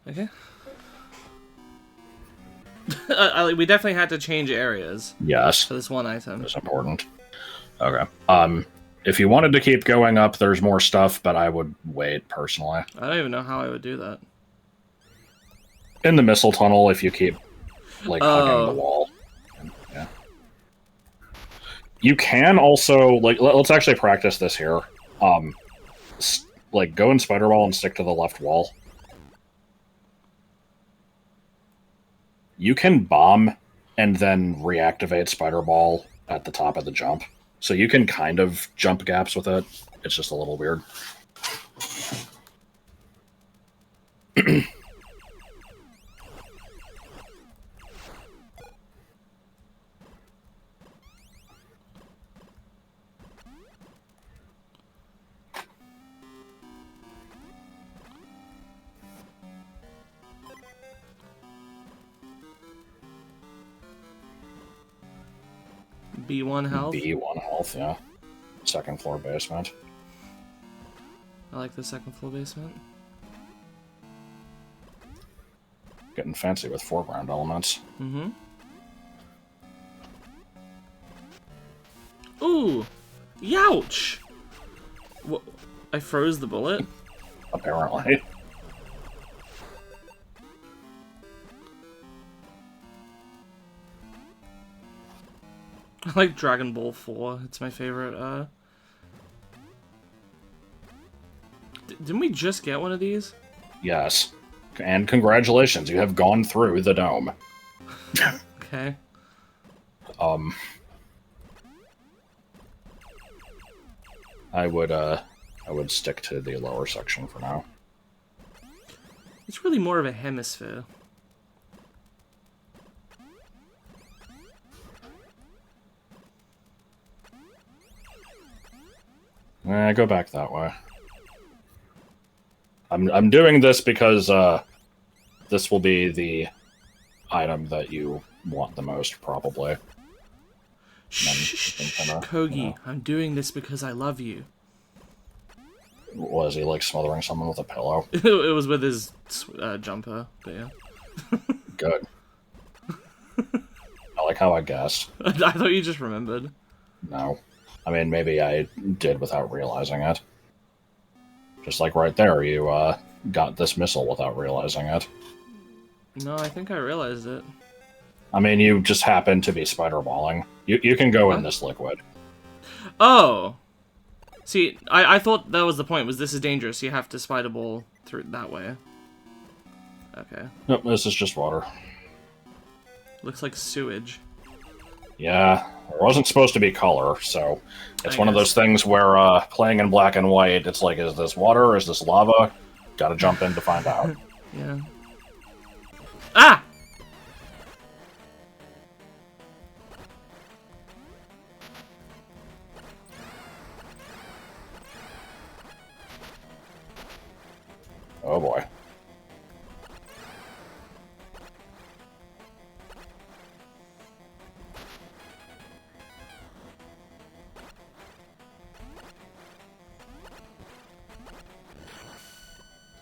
Okay. We definitely had to change areas Yes, for this one item. that's important. Okay. If you wanted to keep going up, there's more stuff, but I would wait, personally. I don't even know how I would do that. In the missile tunnel, if you keep, like, hugging the wall. Yeah. You can also, like, let's actually practice this here. Like, go in Spider Ball and stick to the left wall. You can bomb and then reactivate Spider Ball at the top of the jump. So you can kind of jump gaps with it. It's just a little weird. B1 health. B1 health, yeah. Second floor basement. I like the second floor basement. Getting fancy with foreground elements. Mm-hmm. Ooh! Youch! What? I froze the bullet? Apparently. I like Dragon Ball 4. It's my favorite, Didn't we just get one of these? Yes. And congratulations, you have gone through the dome. Okay. I would stick to the lower section for now. It's really more of a hemisphere. Go back that way. I'm doing this because this will be the item that you want the most, probably. Shh, kinda, Kogi, you know. I'm doing this because I love you. Was he like smothering someone with a pillow? It was with his jumper, but yeah. Good. I like how I guessed. I thought you just remembered. No. I mean, maybe I did without realizing it. Just like right there, you got this missile without realizing it. No, I think I realized it. I mean, you just happen to be spider-balling. You can go in this liquid. Oh! See, I thought that was the point, was this is dangerous, you have to spider ball through that way. Okay. Nope, this is just water. Looks like sewage. Yeah, there wasn't supposed to be color, so it's I one of those guess. things where playing in black and white, it's like, is this water? Is this lava? Gotta jump in to find out. Yeah. Ah! Oh boy.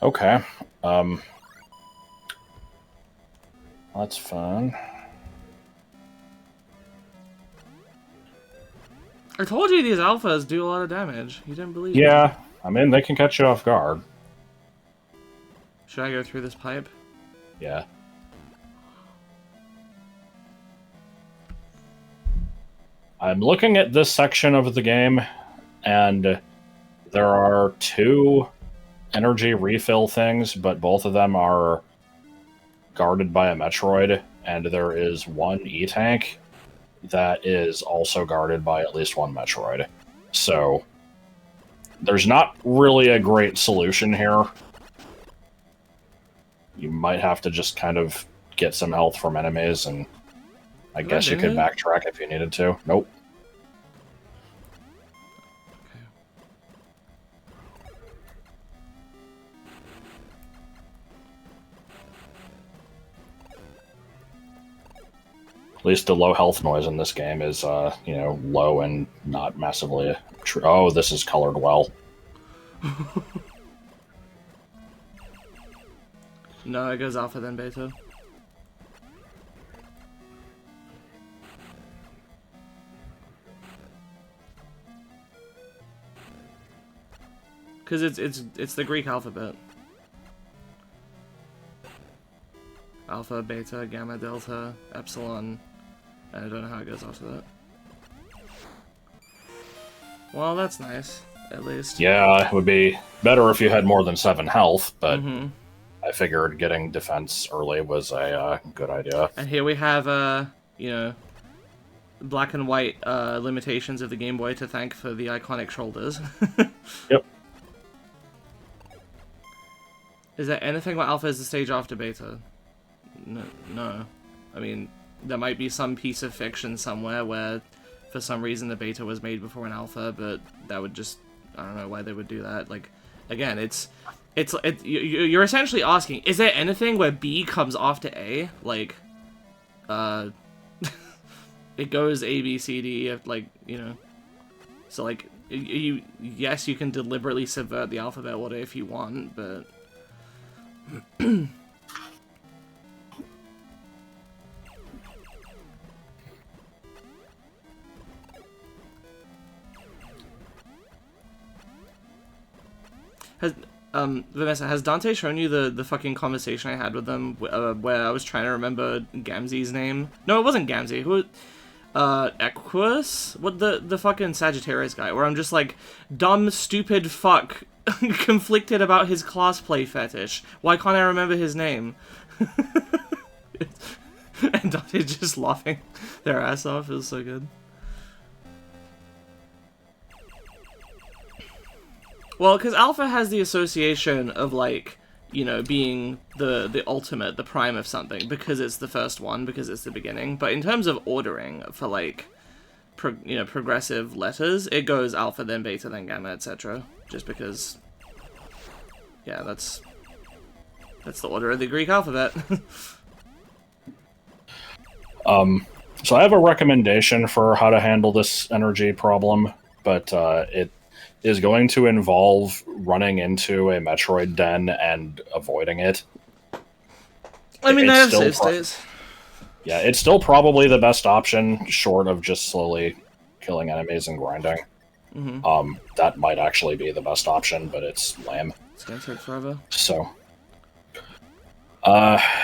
Okay. That's fun. I told you these alphas do a lot of damage. You didn't believe me. Yeah, I mean, they can catch you off guard. Should I go through this pipe? Yeah. I'm looking at this section of the game, and there are two energy refill things, but both of them are guarded by a Metroid, and there is one E-Tank that is also guarded by at least one Metroid. So, there's not really a great solution here. You might have to just kind of get some health from enemies, and I guess you could backtrack if you needed to. Nope. At least the low health noise in this game is, you know, low and not massively... Oh, this is colored well. No, it goes alpha then beta. Because it's the Greek alphabet. Alpha, beta, gamma, delta, epsilon. I don't know how it goes after that. Well, that's nice, at least. Yeah, it would be better if you had more than 7 health, but Mm-hmm. I figured getting defense early was a good idea. And here we have, you know, black and white limitations of the Game Boy to thank for the iconic shoulders. Yep. Is there anything where alpha is the stage after beta? No. I mean, there might be some piece of fiction somewhere where, for some reason, the beta was made before an alpha, but that would just... I don't know why they would do that. Like, again, you're essentially asking, is there anything where B comes after A? Like, it goes A, B, C, D, like, you know. So, like, yes, you can deliberately subvert the alphabet order if you want, but... Vanessa, has Dante shown you the fucking conversation I had with them where I was trying to remember Gamzee's name? No, it wasn't Gamzee. Who? Equus? What, the fucking Sagittarius guy, where I'm just like, dumb, stupid fuck, conflicted about his class-play fetish. Why can't I remember his name? And Dante's just laughing their ass off. It was so good. Well, because Alpha has the association of, like, you know, being the ultimate, the prime of something, because it's the first one, because it's the beginning. But in terms of ordering for, like, progressive letters, it goes Alpha, then Beta, then Gamma, etc. Just because, yeah, that's the order of the Greek alphabet. So I have a recommendation for how to handle this energy problem, but it is going to involve running into a Metroid den and avoiding it. I mean, they have save states. Yeah, it's still probably the best option, short of just slowly killing enemies and grinding. Mm-hmm. That might actually be the best option, but it's lame. It's gonna take forever. So,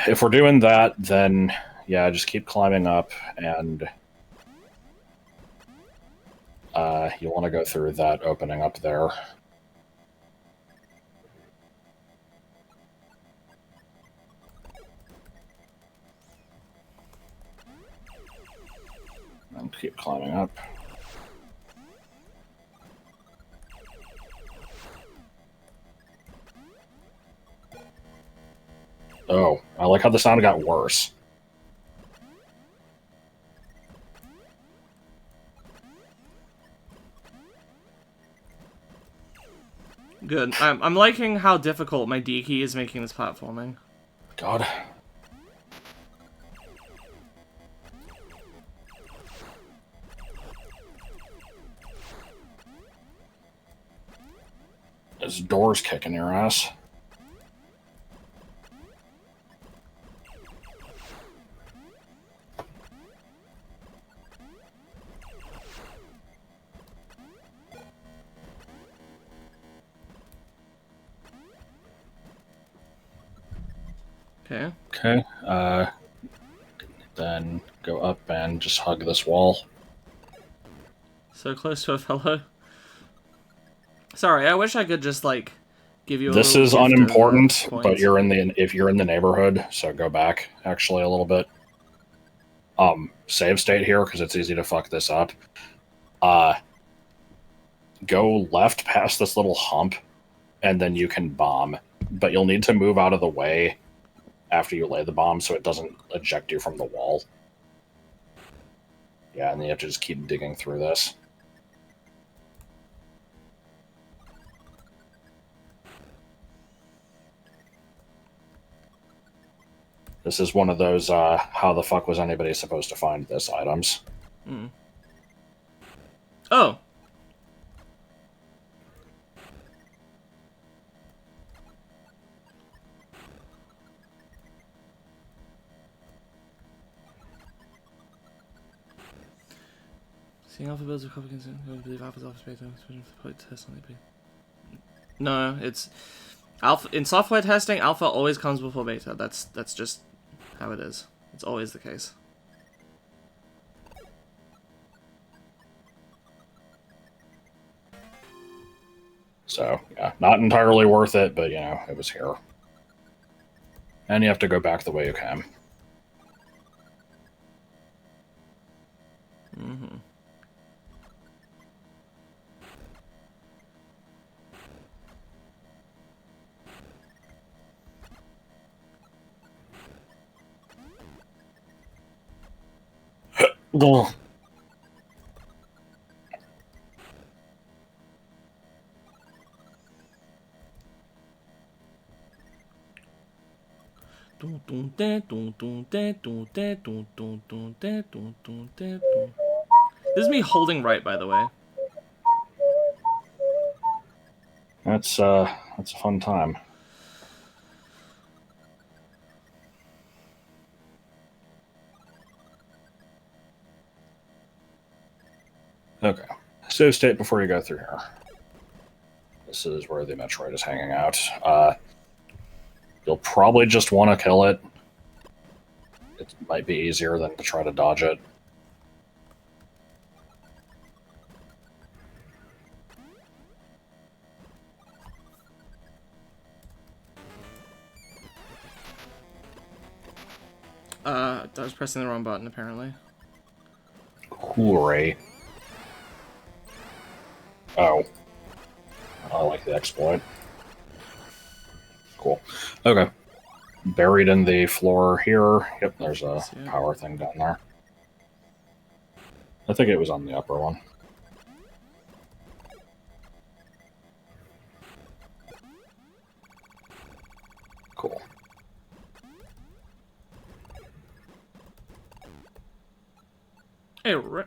if we're doing that, then yeah, just keep climbing up, and you want to go through that opening up there. And keep climbing up. Oh, I like how the sound got worse. Good. I'm liking how difficult my D key is making this platforming. God. This door's kicking your ass. Okay. Okay. Then go up and just hug this wall. So close to a fellow. Sorry, I wish I could just, like, give you a This little is gift of, unimportant, points. but if you're in the neighborhood, so go back actually a little bit. Save state here because it's easy to fuck this up. Go left past this little hump, and then you can bomb. But you'll need to move out of the way after you lay the bomb so it doesn't eject you from the wall. Yeah, and then you have to just keep digging through this. This is one of those, how the fuck was anybody supposed to find this items? Mm. Oh! Seeing alpha builds a couple of I believe alpha's alpha beta, especially for the test on AP. No, it's alpha in software testing. Alpha always comes before beta. That's just how it is. It's always the case. So yeah, not entirely worth it, but you know it was here, and you have to go back the way you came. Mm-hmm. Ugh. This is me holding right, by the way. That's a fun time. Okay. Save state before you go through here. This is where the Metroid is hanging out. You'll probably just want to kill it. It might be easier than to try to dodge it. I was pressing the wrong button, apparently. Hooray. Oh. I like the exploit. Cool. Okay. Buried in the floor here. Yep, there's a power thing down there. I think it was on the upper one. Cool. Hey, oh,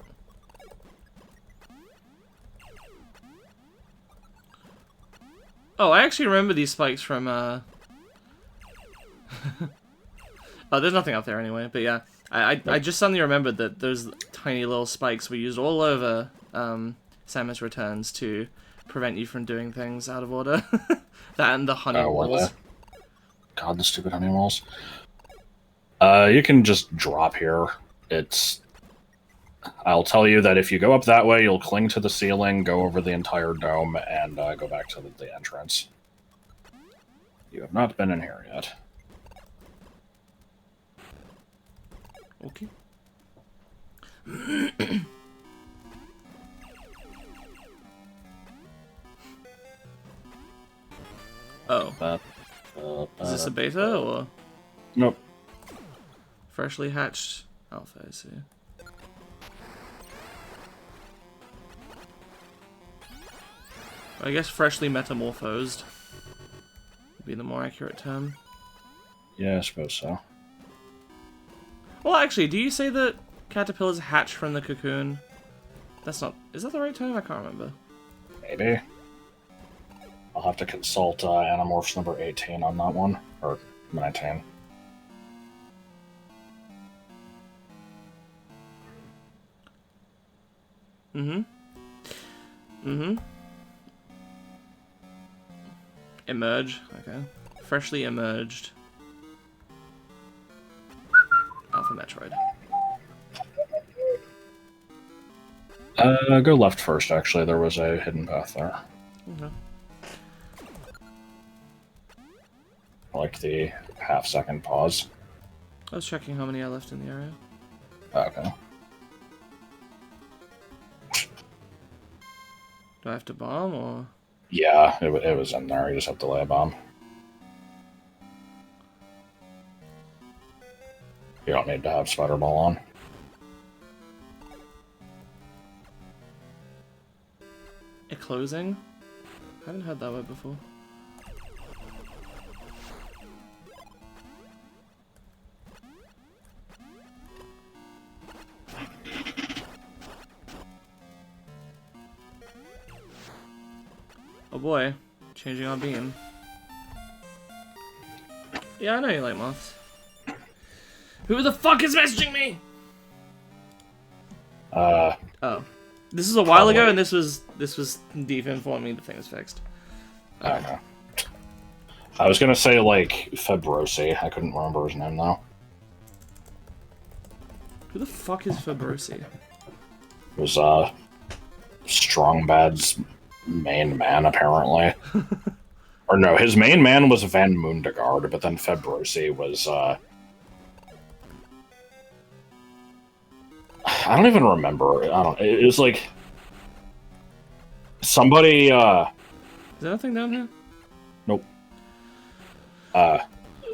I actually remember these spikes from, Oh, there's nothing up there anyway, but yeah. I just suddenly remembered that those tiny little spikes were used all over, Samus Returns to prevent you from doing things out of order. That and the honey walls. God, the stupid honey walls. You can just drop here. I'll tell you that if you go up that way, you'll cling to the ceiling, go over the entire dome, and go back to the entrance. You have not been in here yet. Okay. Oh. Is this a beta, or...? Nope. Freshly hatched alpha, I see. I guess freshly metamorphosed would be the more accurate term. Yeah, I suppose so. Well, actually, do you say that caterpillars hatch from the cocoon? That's not... Is that the right term? I can't remember. Maybe. I'll have to consult Animorphs number 18 on that one. Or 19. Emerge. Okay. Freshly emerged. Alpha Metroid. Go left first, actually. There was a hidden path there. Okay. I like the half-second pause. I was checking how many I left in the area. Okay. Do I have to bomb, or...? Yeah, it was in there. You just have to lay a bomb. You don't need to have Spider Ball on. A closing? I haven't heard that word before. Oh boy, changing our beam. Yeah, I know you like moths. Who the fuck is messaging me? Oh. This is a while ago, and this was Deep informing me the thing is fixed. I don't know. I was gonna say, like, Febrosi. I couldn't remember his name, though. Who the fuck is Febrosi? It was, Strong Bad's main man, apparently. Or no, his main man was Van Mundegard, but then Febrosi was, I don't even remember. It was like... Somebody, Is there nothing down here? Nope.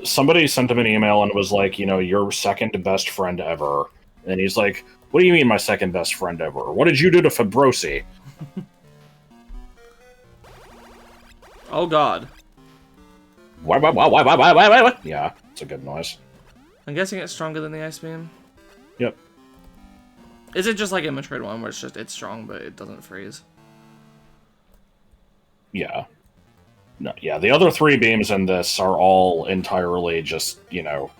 Somebody sent him an email and was like, you know, your second best friend ever. And he's like, what do you mean my second best friend ever? What did you do to Febrosi? Oh god. Yeah, it's a good noise. I'm guessing it's stronger than the Ice Beam. Yep. Is it just like in Metroid 1 where it's strong but it doesn't freeze? Yeah. No, yeah, the other 3 beams in this are all entirely just, you know,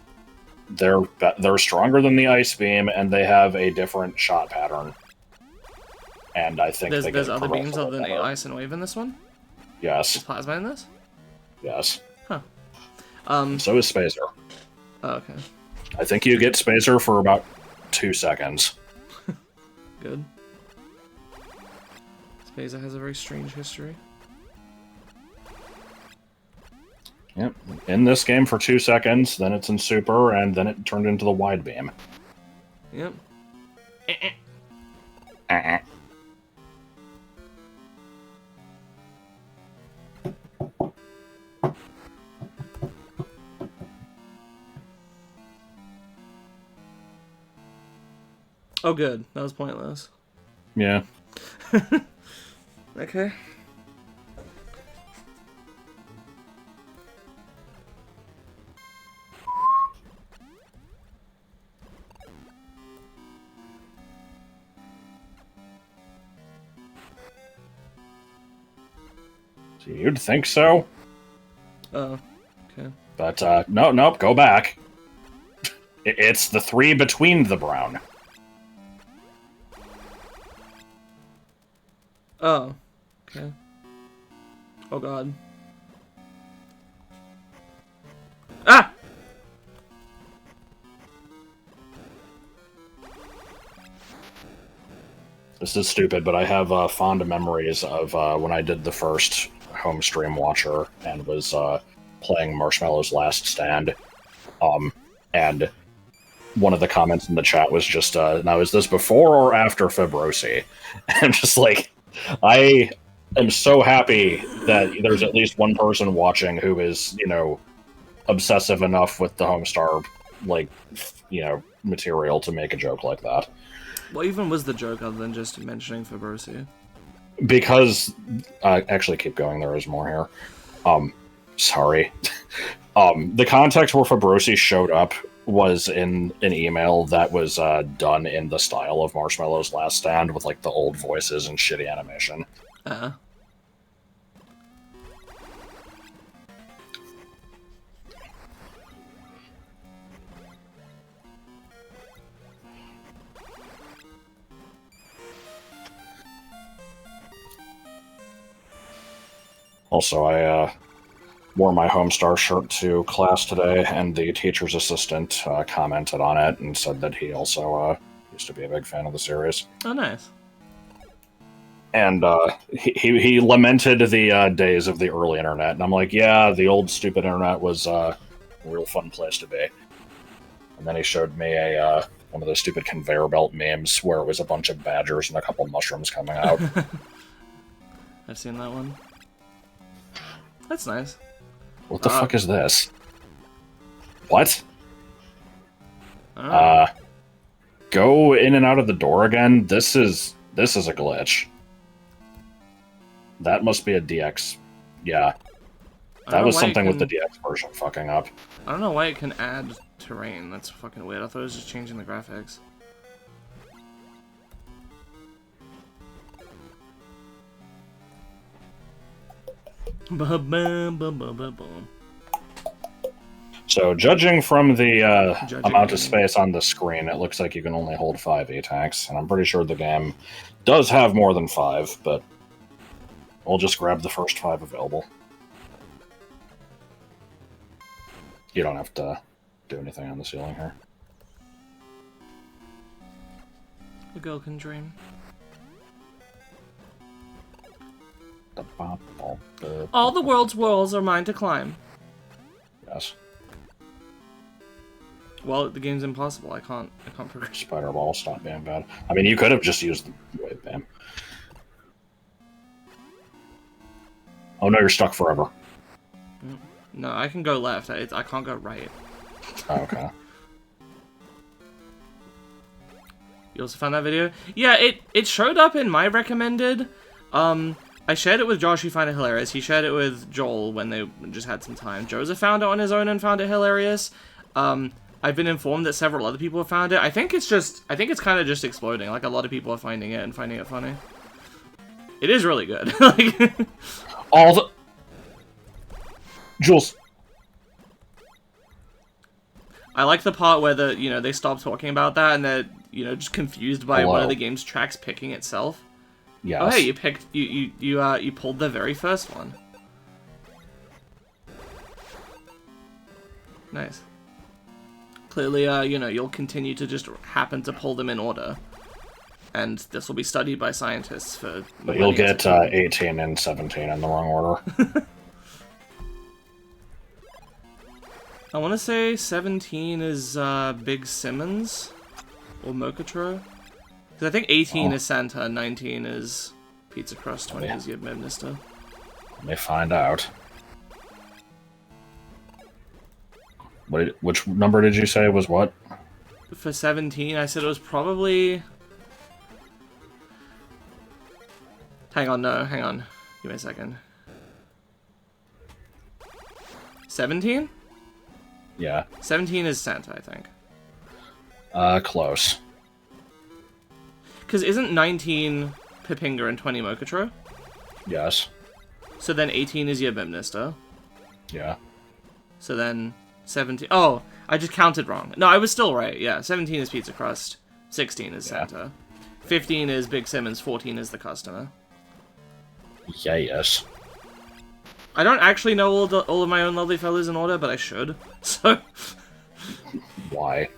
they're stronger than the Ice Beam, and they have a different shot pattern. And I think there's other beams other than Ice and Wave in this one? Yes. Is Plasma in this? Yes. Huh. So is Spacer. Oh, okay. I think you get Spacer for about 2 seconds. Good. Spacer has a very strange history. Yep. In this game for 2 seconds, then it's in Super, and then it turned into the Wide Beam. Yep. Oh, good. That was pointless. Yeah. Okay. You'd think so. Oh, okay. But, nope, go back. It's the 3 between the brown. Oh, okay. Oh god. Ah! This is stupid, but I have fond memories of when I did the first home stream watcher and was playing Marshmallow's Last Stand. And one of the comments in the chat was just, now is this before or after Fibrosi? I'm just like, I am so happy that there's at least one person watching who is, you know, obsessive enough with the Homestar, like, you know, material to make a joke like that. What even was the joke other than just mentioning Fibrosi? Because, actually keep going, there is more here. Sorry. The context where Fibrosi showed up was in an email that was done in the style of Marshmallow's Last Stand with, like, the old voices and shitty animation. Also, I wore my Homestar shirt to class today, and the teacher's assistant commented on it and said that he also used to be a big fan of the series. Oh, nice. And he lamented the days of the early internet, and I'm like, yeah, the old stupid internet was a real fun place to be. And then he showed me a one of those stupid conveyor belt memes where it was a bunch of badgers and a couple mushrooms coming out. I've seen that one. That's nice. What the fuck is this? What? Go in and out of the door again? This is a glitch. That must be a DX. Yeah. That was something with the DX version fucking up. I don't know why it can add terrain. That's fucking weird. I thought it was just changing the graphics. So, judging from the amount of space on the screen, it looks like you can only hold 5 attacks, and I'm pretty sure the game does have more than 5, but we'll just grab the first 5 available. You don't have to do anything on the ceiling here. A girl can dream. All the world's walls are mine to climb. Yes. Well, the game's impossible. I can't progress. Spider ball, stop being bad. I mean, you could have just used the wave bam. Oh no, you're stuck forever. No, I can go left. I can't go right. Oh, okay. You also found that video? Yeah, it showed up in my recommended. I shared it with Josh, who found it hilarious. He shared it with Joel when they just had some time. Joseph found it on his own and found it hilarious. I've been informed that several other people have found it. I think it's kind of just exploding. Like, a lot of people are finding it and finding it funny. It is really good. Like, all the... Jules. I like the part where they stop talking about that and they're, just confused by one of the game's tracks picking itself. Yes. Oh, hey, you picked, you pulled the very first one. Nice. Clearly, you'll continue to just happen to pull them in order. And this will be studied by scientists for... But you'll get 18 and 17 in the wrong order. I want to say 17 is Big Simmons or Mokotro. Because I think 18 is Santa, 19 is Pizza Crust, 20 is your Minister. Let me find out. Which number did you say was what? For 17, I said it was probably... Hang on. Give me a second. 17? Yeah. 17 is Santa, I think. Close. Because isn't 19 Pipinga and 20 Mokotro? Yes. So then 18 is your Bimnister. Yeah. So then 17... Oh, I just counted wrong. No, I was still right. Yeah, 17 is Pizza Crust. 16 is Santa. 15 is Big Simmons. 14 is the customer. Yeah, yes. I don't actually know all of my own lovely fellows in order, but I should. So... Why?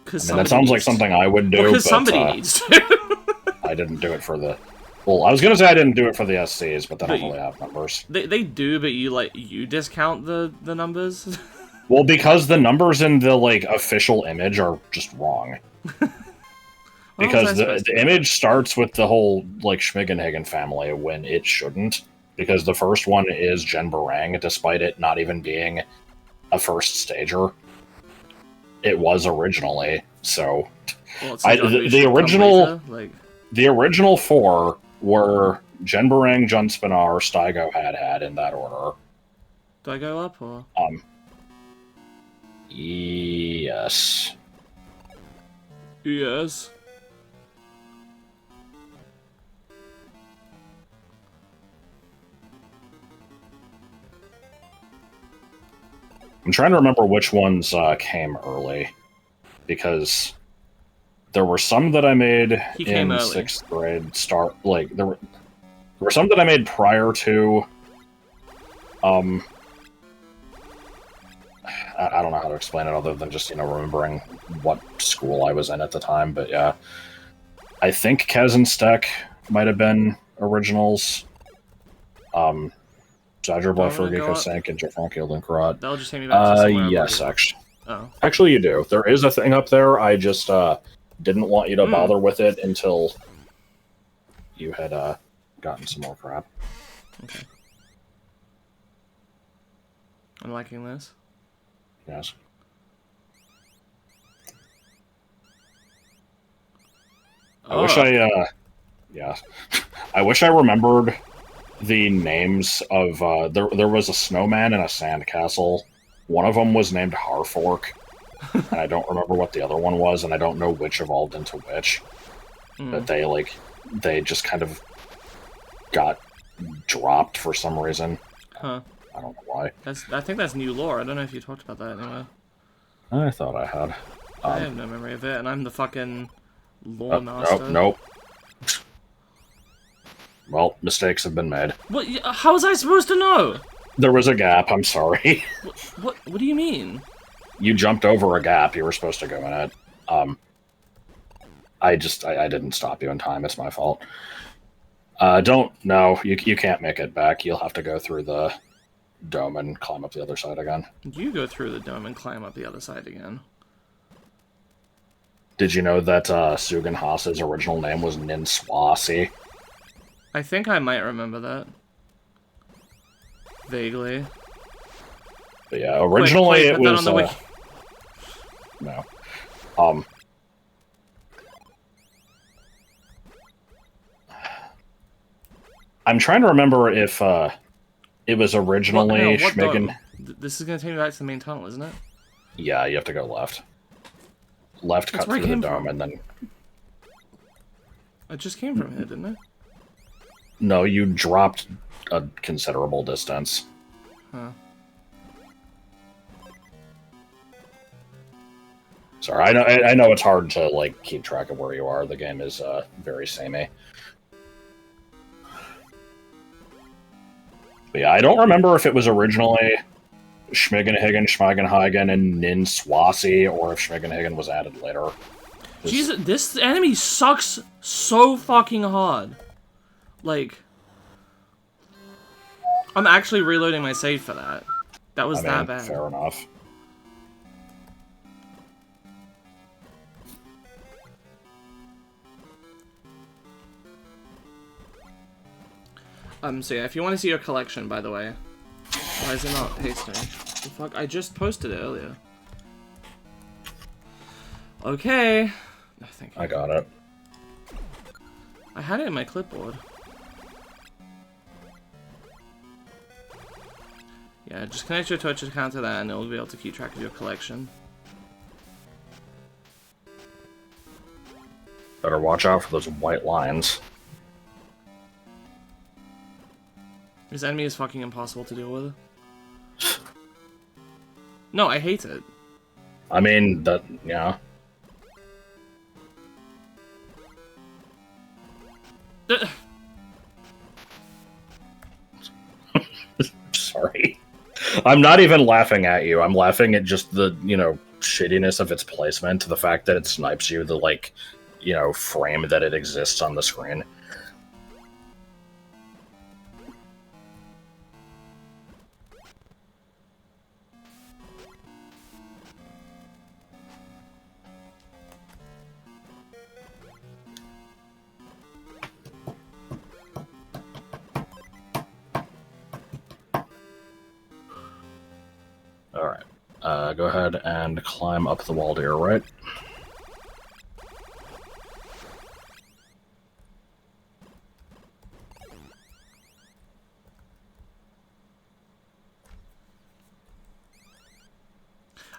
Because that sounds like something I would do, because but somebody needs to. I didn't do it for the... Well, I was gonna say I didn't do it for the SCs, but they don't really have numbers. They do, but you discount the numbers? Well, because the numbers in the, official image are just wrong. Because the image starts with the whole, Schmigenhagen family when it shouldn't. Because the first one is Jen Barang, despite it not even being a first stager. It was originally, so... Well, the original 4 were Jen Barang, Jun Spinar, Steigo had in that order. Do I go up, or...? Yes. Yes. I'm trying to remember which ones came early, because there were some that I made in 6th grade. There were some that I made prior to. I don't know how to explain it other than just remembering what school I was in at the time. But yeah, I think Kez and Steck might have been originals. Zadrobla for Giko Sank and Jafron Kildenkrot. That'll just take me back to somewhere. Yes, actually. Oh. Actually, you do. There is a thing up there. I just didn't want you to bother with it until you had gotten some more crap. Okay. I'm liking this. Yes. I wish yeah. I wish I remembered the names of, there was a snowman and a sandcastle. One of them was named Harfork, and I don't remember what the other one was, and I don't know which evolved into which. But they just kind of got dropped for some reason. Huh. I don't know why. I think that's new lore. I don't know if you talked about that anywhere. I thought I had. I have no memory of it, and I'm the fucking lore master. Nope. Well, mistakes have been made. What? How was I supposed to know? There was a gap, I'm sorry. What do you mean? You jumped over a gap, you were supposed to go in it. I didn't stop you in time, it's my fault. You can't make it back. You'll have to go through the dome and climb up the other side again. You go through the dome and climb up the other side again. Did you know that Sugan Haas's original name was Ninswasi? I think I might remember that. Vaguely. But yeah, originally it was... No. I'm trying to remember if it was What, originally hang on, what Schmigen. dome? This is gonna take me back to the main tunnel, isn't it? Yeah, you have to go left. Left, That's cut where I through the came dome, from. and then... I just came from here, didn't I? No, you dropped a considerable distance. Huh. Sorry, I know it's hard to like keep track of where you are. The game is very samey. But yeah, I don't remember if it was originally Schmigenhagen, Schmagenhagen, and Nin Swasi, or if Schmigenhagen was added later. Jesus, this enemy sucks so fucking hard. Like, I'm actually reloading my save for that. That was that bad. Fair enough. So yeah, if you want to see your collection, by the way, why is it not pasting? The fuck, I just posted it earlier. Okay. Oh, thank you. I got it. I had it in my clipboard. Yeah, just connect your Twitch account to that and it'll be able to keep track of your collection. Better watch out for those white lines. This enemy is fucking impossible to deal with. No, I hate it. I mean, that, yeah. Sorry. I'm not even laughing at you. I'm laughing at just the, shittiness of its placement, the fact that it snipes you, the, like, frame that it exists on the screen. Alright. Go ahead and climb up the wall to your right.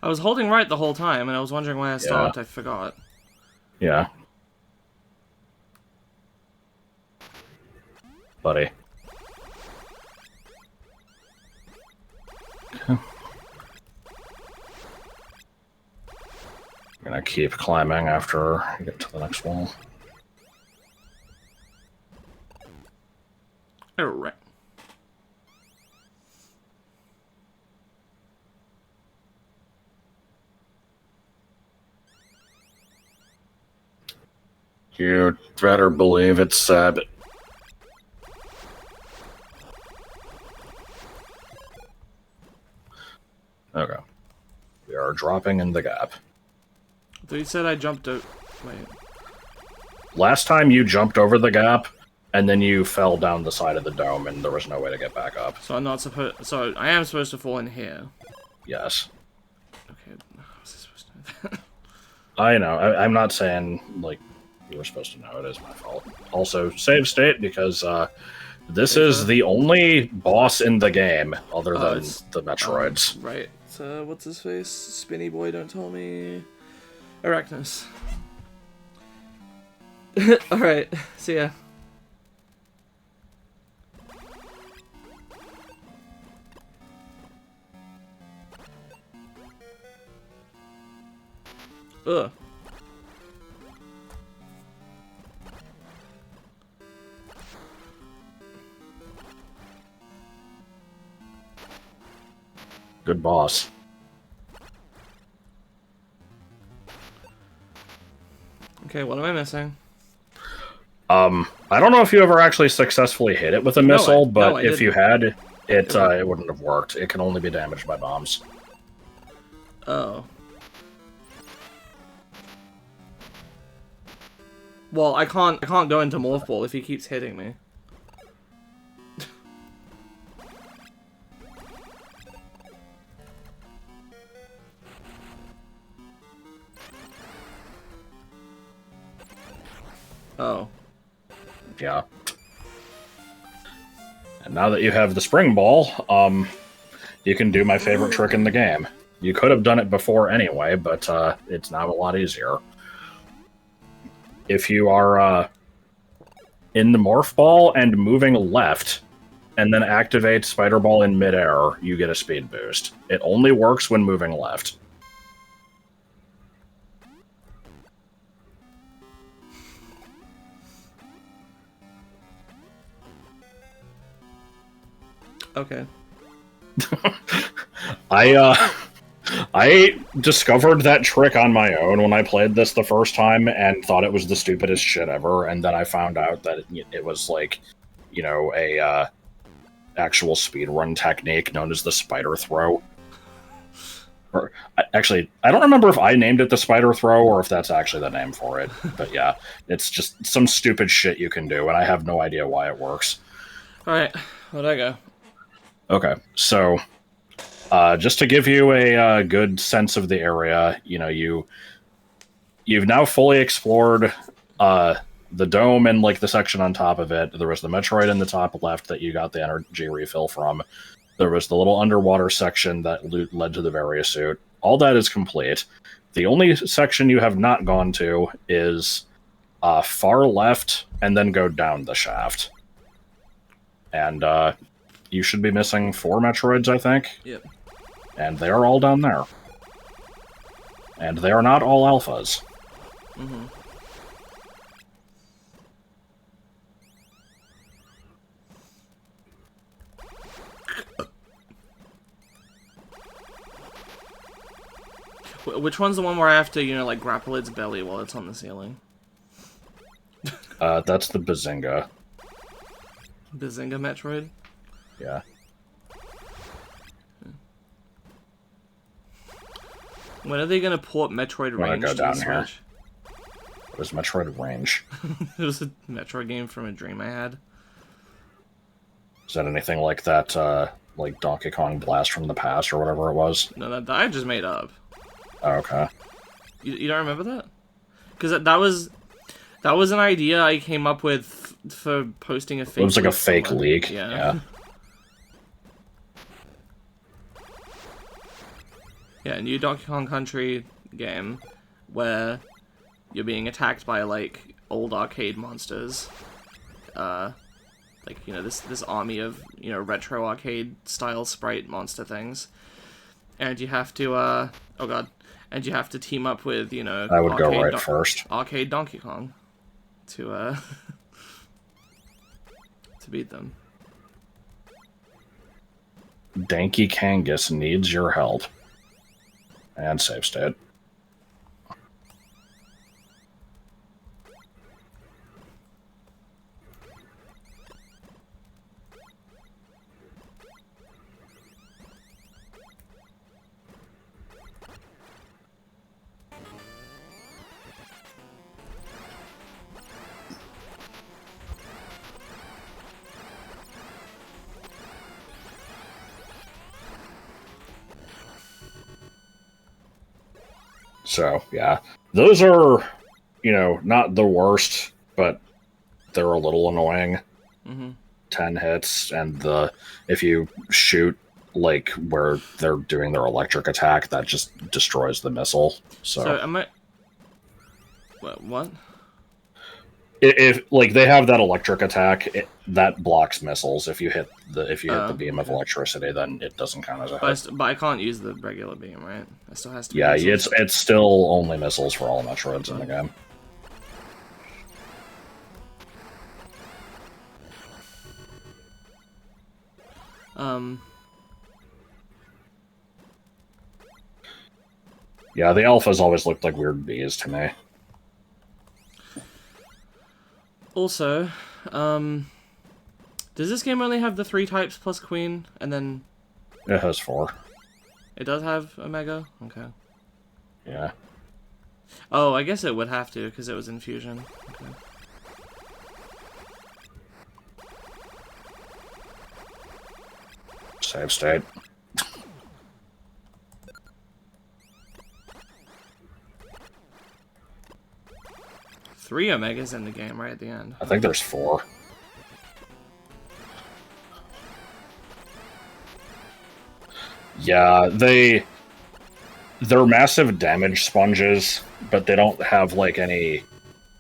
I was holding right the whole time, and I was wondering why I stopped. I forgot. Yeah. Buddy. Okay. I'm gonna keep climbing after I get to the next wall. Alright. You better believe it's sad. Okay. We are dropping in the gap. So you said I jumped out. Wait. Last time you jumped over the gap, and then you fell down the side of the dome, and there was no way to get back up. So I'm not supposed. So I am supposed to fall in here. Yes. Okay. How was I supposed to know that? I know. I'm not saying, like, you were supposed to know. It is my fault. Also, save state, because this is the only boss in the game, other than the Metroids. Right. So, what's his face? Spinny boy, don't tell me. Arachnus. Alright, see ya. Ugh. Good boss. Okay, what am I missing? I don't know if you ever actually successfully hit it with a missile, but if you had, it wouldn't have worked. It can only be damaged by bombs. Oh. Well, I can't go into Morph Ball if he keeps hitting me. Oh. Yeah. now that you have the spring ball, you can do my favorite trick in the game. You could have done it before anyway, but it's now a lot easier. If you are in the morph ball and moving left, and then activate Spider Ball in midair, you get a speed boost. It only works when moving left. Okay. I discovered that trick on my own when I played this the first time and thought it was the stupidest shit ever, and then I found out that it was like, you know, a actual speedrun technique known as the spider throw. Or, actually, I don't remember if I named it the spider throw or if that's actually the name for it, but yeah, it's just some stupid shit you can do, and I have no idea why it works. Alright, where'd I go? Okay, so just to give you a good sense of the area, you know, you've now fully explored the dome and like the section on top of it. There was the Metroid in the top left that you got the energy refill from. There was the little underwater section that led to the Variasuit. All that is complete. The only section you have not gone to is far left and then go down the shaft. And you should be missing 4 Metroids, I think. Yep. And they are all down there. And they are not all alphas. Mm-hmm. Which one's the one where I have to, you know, like, grapple its belly while it's on the ceiling? That's the Bazinga. Bazinga Metroid? Yeah. When are they gonna port Metroid Range go to down the here. Switch? It was Metroid Range. It was a Metroid game from a dream I had. Is that anything like that, like Donkey Kong Blast from the Past or whatever it was? No, that I just made up. Oh, okay. You don't remember that? Because that was an idea I came up with for posting a fake. It was like a leak fake somewhere. leak. Yeah. Yeah, a new Donkey Kong Country game where you're being attacked by like old arcade monsters. Like, you know, this army of, you know, retro arcade style sprite monster things. And you have to oh god. And you have to team up with, you know, I would go right first. Arcade Donkey Kong to to beat them. Danky Kangas needs your help. And save state. So, yeah. Those are, you know, not the worst, but they're a little annoying. Mm-hmm. 10 hits, and if you shoot, like, where they're doing their electric attack, that just destroys the missile. So am I... What? If like, they have that electric attack, that blocks missiles. If you hit the beam of electricity, then it doesn't count as a hit. But I can't use the regular beam, right? It still has to be Yeah, missiles. it's still only missiles for all Metroids in the game. Yeah, the alphas always looked like weird bees to me. Also, does this game only have the 3 types plus Queen, and then... It has 4. It does have Omega? Okay. Yeah. Oh, I guess it would have to, because it was in Fusion. Okay. Save state. Three Omegas in the game right at the end. I think there's 4. Yeah, they're massive damage sponges, but they don't have like any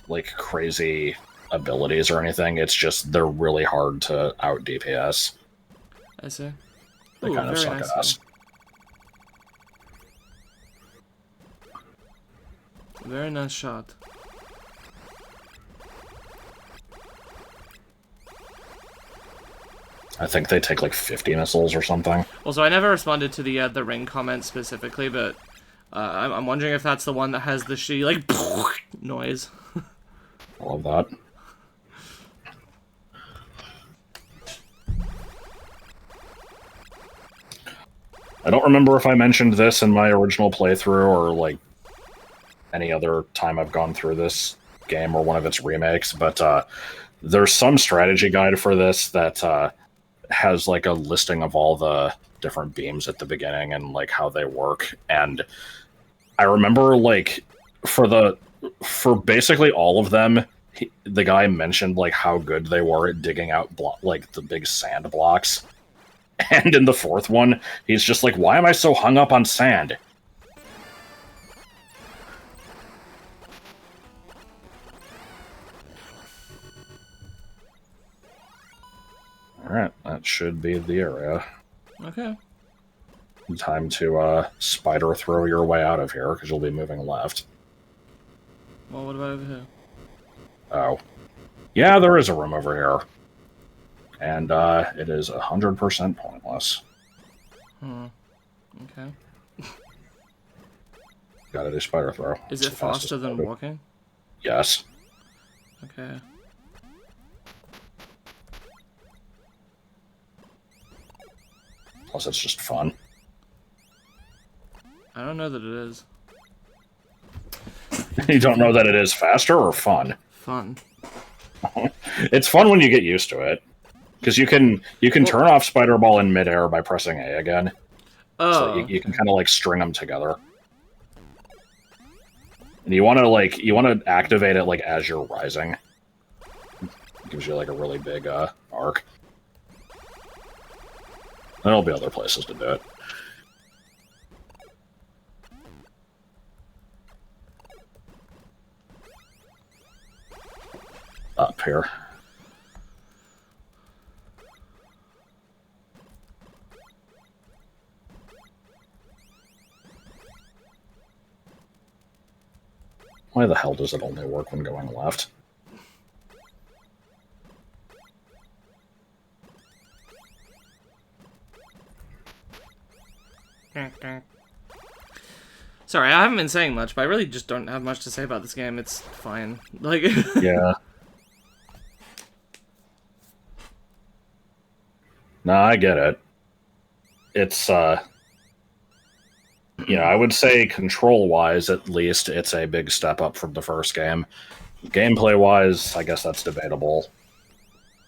like crazy abilities or anything. It's just they're really hard to out DPS. I see. They Ooh, kind of very suck nice ass. Very nice shot. I think they take like 50 missiles or something. Also, I never responded to the ring comment specifically, but I'm wondering if that's the one that has the shitty like noise. I love that. I don't remember if I mentioned this in my original playthrough or like any other time I've gone through this game or one of its remakes, but there's some strategy guide for this that has like a listing of all the different beams at the beginning and like how they work. And I remember like for basically all of them, the guy mentioned like how good they were at digging out like the big sand blocks. And in the fourth one, he's just like, "Why am I so hung up on sand?" Alright, that should be the area. Okay. Time to spider throw your way out of here, because you'll be moving left. Well, what about over here? Oh. Yeah, there is a room over here. And it is 100% pointless. Okay. Gotta do spider throw. Is it faster than walking? Yes. Okay. Plus, it's just fun. I don't know that it is. You don't know that it is faster or fun? Fun. It's fun when you get used to it. Because you can turn off Spider Ball in midair by pressing A again. Oh. So you can kind of like string them together. And you want to activate it like as you're rising. It gives you like a really big arc. There'll be other places to do it. Up here. Why the hell does it only work when going left? Sorry, I haven't been saying much, but I really just don't have much to say about this game. It's fine. Like, Yeah. No, I get it. It's, you know, I would say control-wise, at least, it's a big step up from the first game. Gameplay-wise, I guess that's debatable.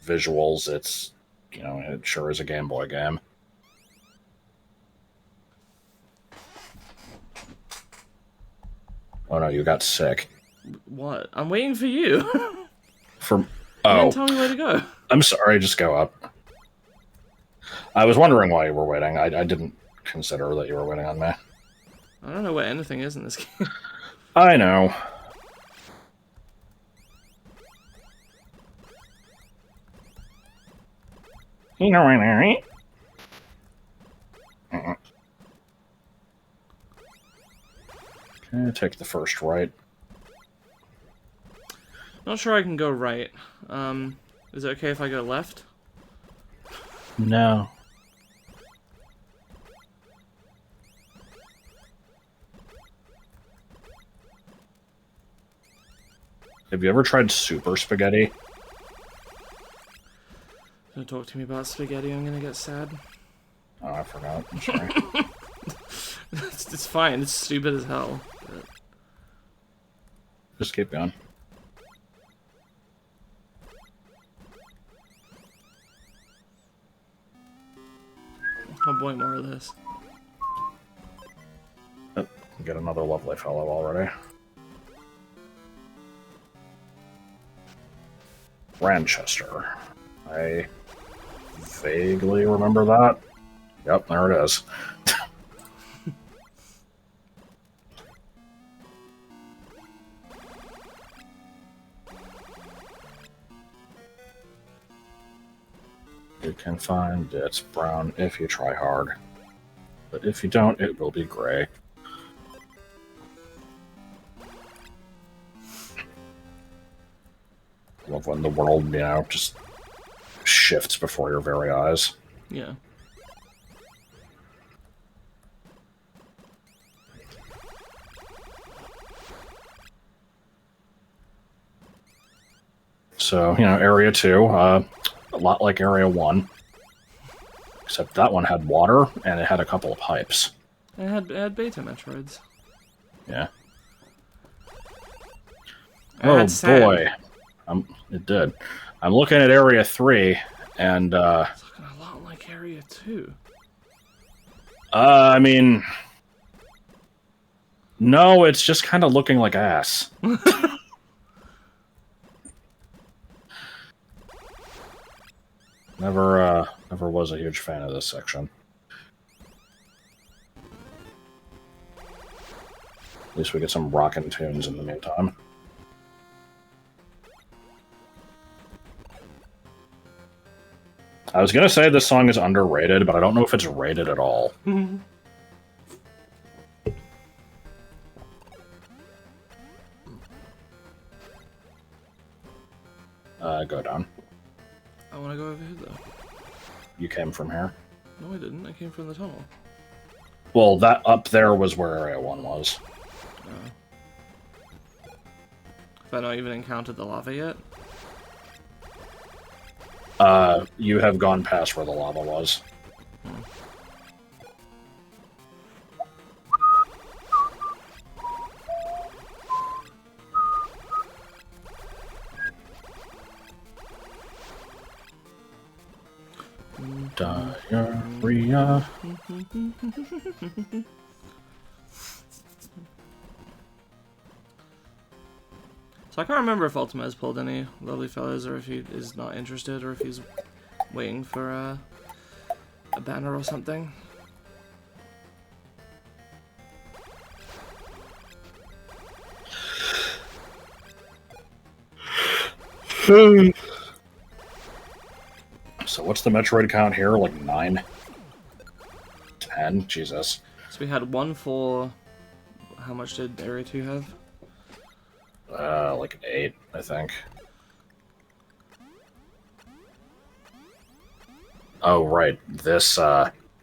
Visuals, it's, you know, it sure is a Game Boy game. Oh no, you got sick. what? I'm waiting for you. From You didn't tell me where to go. I'm sorry, just go up. I was wondering why you were waiting. I didn't consider that you were waiting on me. I don't know where anything is in this game. I know. You know right now, right? Okay, take the first right. Not sure I can go right. Is it okay if I go left? No. Have you ever tried super spaghetti? Don't talk to me about spaghetti, I'm gonna get sad. Oh, I forgot. I'm sorry. It's fine, it's stupid as hell. But... Just keep going. Oh boy, more of this. Oh, get another lovely fellow already. Ranchester. I vaguely remember that. Yep, there it is. You can find it's brown if you try hard. But if you don't, it will be gray. I love when the world, just shifts before your very eyes. Yeah. So, Area 2, a lot like Area 1. Except that one had water, and it had a couple of pipes. It had beta Metroids. Yeah. It had boy. It did. I'm looking at Area 3, and, It's looking a lot like Area 2. I mean... No, it's just kind of looking like ass. Never was a huge fan of this section. At least we get some rockin' tunes in the meantime. I was gonna say this song is underrated, but I don't know if it's rated at all. Go down. I want to go over here, though. You came from here? No, I didn't. I came from the tunnel. Well, that up there was where Area 1 was. Have I not even encountered the lava yet? You have gone past where the lava was. Diarrhea. So I can't remember if Ultima has pulled any lovely fellows, or if he is not interested, or if he's waiting for a banner or something. So what's the Metroid count here? Like 9? 10? Jesus. So we had 1 for... How much did Area 2 have? Like 8, I think. Oh, right. This,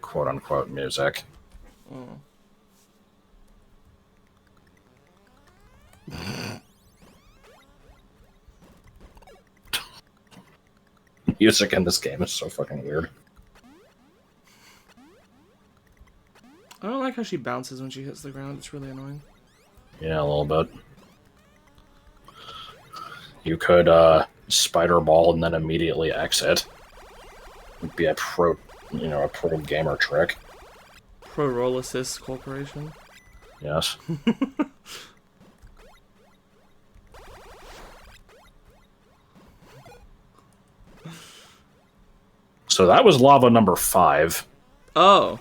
quote-unquote music. Music in this game is so fucking weird. I don't like how she bounces when she hits the ground. It's really annoying. Yeah, a little bit. You could, spider ball and then immediately exit. It'd be a pro gamer trick. Pro Roll Assist Corporation. Yes. So that was lava number 5. Oh.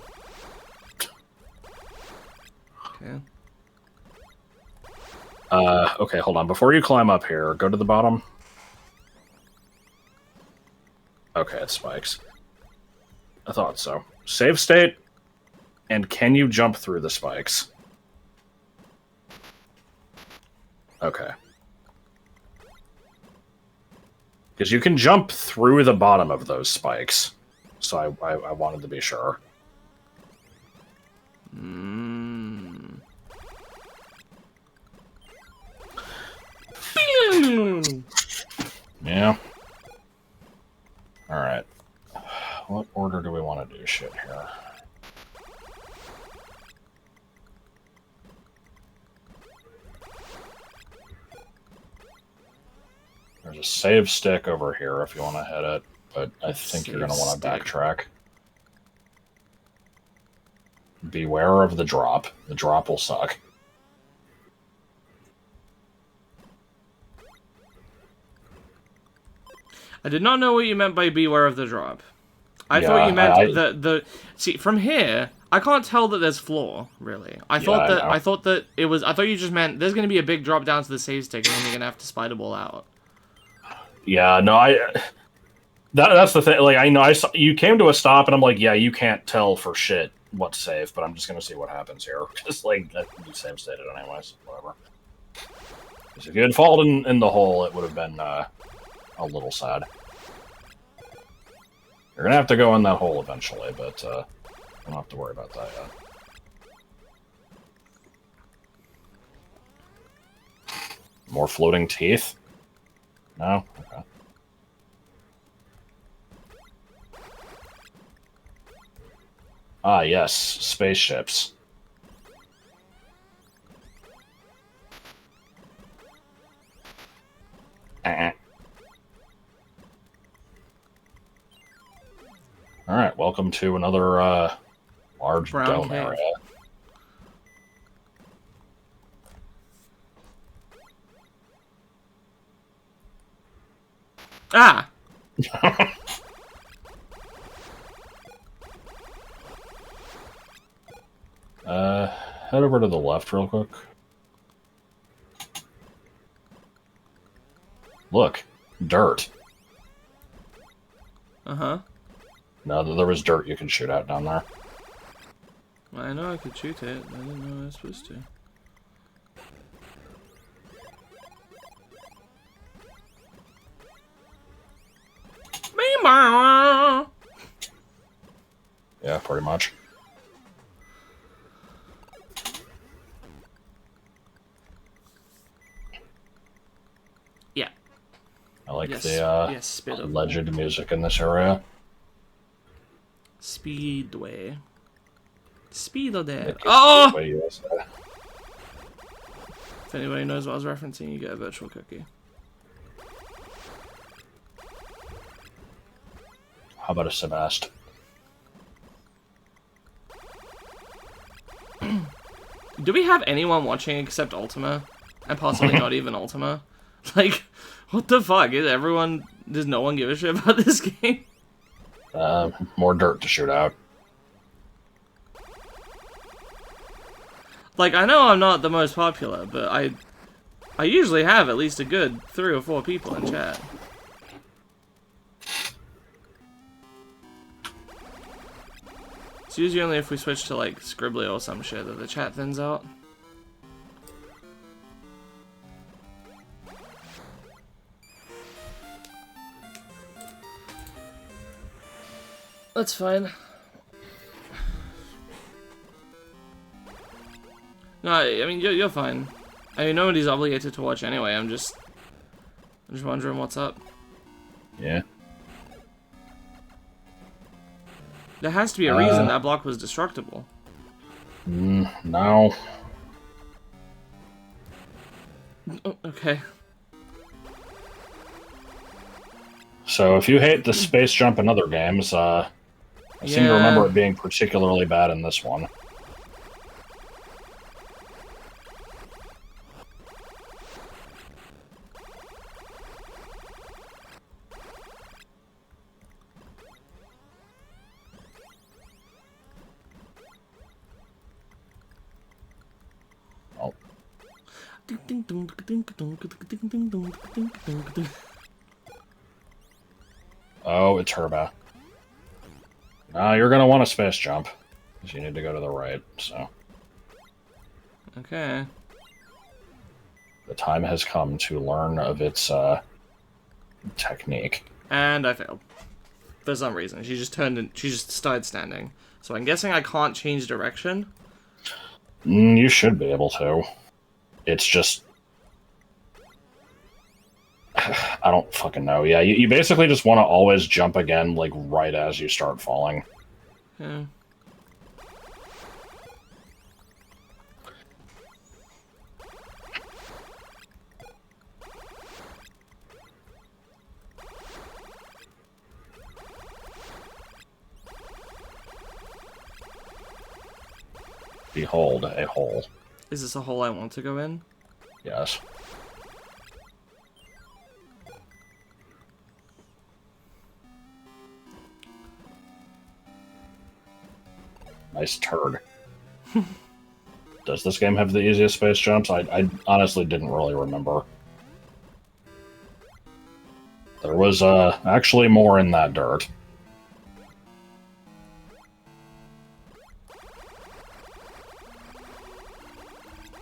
Okay. Okay, hold on. Before you climb up here, go to the bottom. Okay, it spikes. I thought so. Save state, and can you jump through the spikes? Okay. Because you can jump through the bottom of those spikes. So I wanted to be sure. Yeah. Alright. What order do we want to do shit here? There's a save stick over here if you want to hit it, but I think you're going to want to backtrack. Beware of the drop. The drop will suck. I did not know what you meant by beware of the drop. I thought you meant the see from here. I can't tell that there's floor really. I thought that it was. I thought you just meant there's going to be a big drop down to the save stick, and then you're going to have to spider ball out. Yeah, no, That's the thing. Like, I know I saw, you came to a stop, and I'm like, yeah, you can't tell for shit what's safe, but I'm just gonna see what happens here. Just like you same stated, anyways. Whatever. Because if you had fallen in the hole, it would have been a little sad. You're gonna have to go in that hole eventually, but you don't have to worry about that yet. More floating teeth? No? Okay. Ah, yes. Spaceships. Alright, welcome to another, large Brown dome cave. area. Ah! Head over to the left real quick. Look. Dirt. Uh-huh. No, there was dirt you could shoot at down there. I know I could shoot it. I didn't know I was supposed to. Yeah, pretty much. Yeah. I like Yes. the Yes, spit up. alleged music in this area. Speedway. Speedo there. It Oh! Speedway USA. If anybody knows what I was referencing, you get a virtual cookie. How about a Sebast? Do we have anyone watching except Ultima? And possibly not even Ultima? Like, what the fuck? Does no one give a shit about this game? More dirt to shoot out. Like, I know I'm not the most popular, but I usually have at least a good 3 or 4 people in chat. It's usually only if we switch to, like, Scribbly or some shit that the chat thins out. That's fine. No, I mean, you're fine. I mean, nobody's obligated to watch anyway, I'm just wondering what's up. Yeah. There has to be a reason that block was destructible. No. Oh, okay. So if you hate the space jump in other games, I seem to remember it being particularly bad in this one. Oh, it's Herba. No, you're gonna want a space jump. Because you need to go to the right, so. Okay. The time has come to learn of its, technique. And I failed. For some reason. She just started standing. So I'm guessing I can't change direction? You should be able to. It's just... I don't fucking know. Yeah, you basically just want to always jump again, like, right as you start falling. Yeah. Behold, a hole. Is this a hole I want to go in? Yes. Nice turd. Does this game have the easiest space jumps? I honestly didn't really remember. There was actually more in that dirt.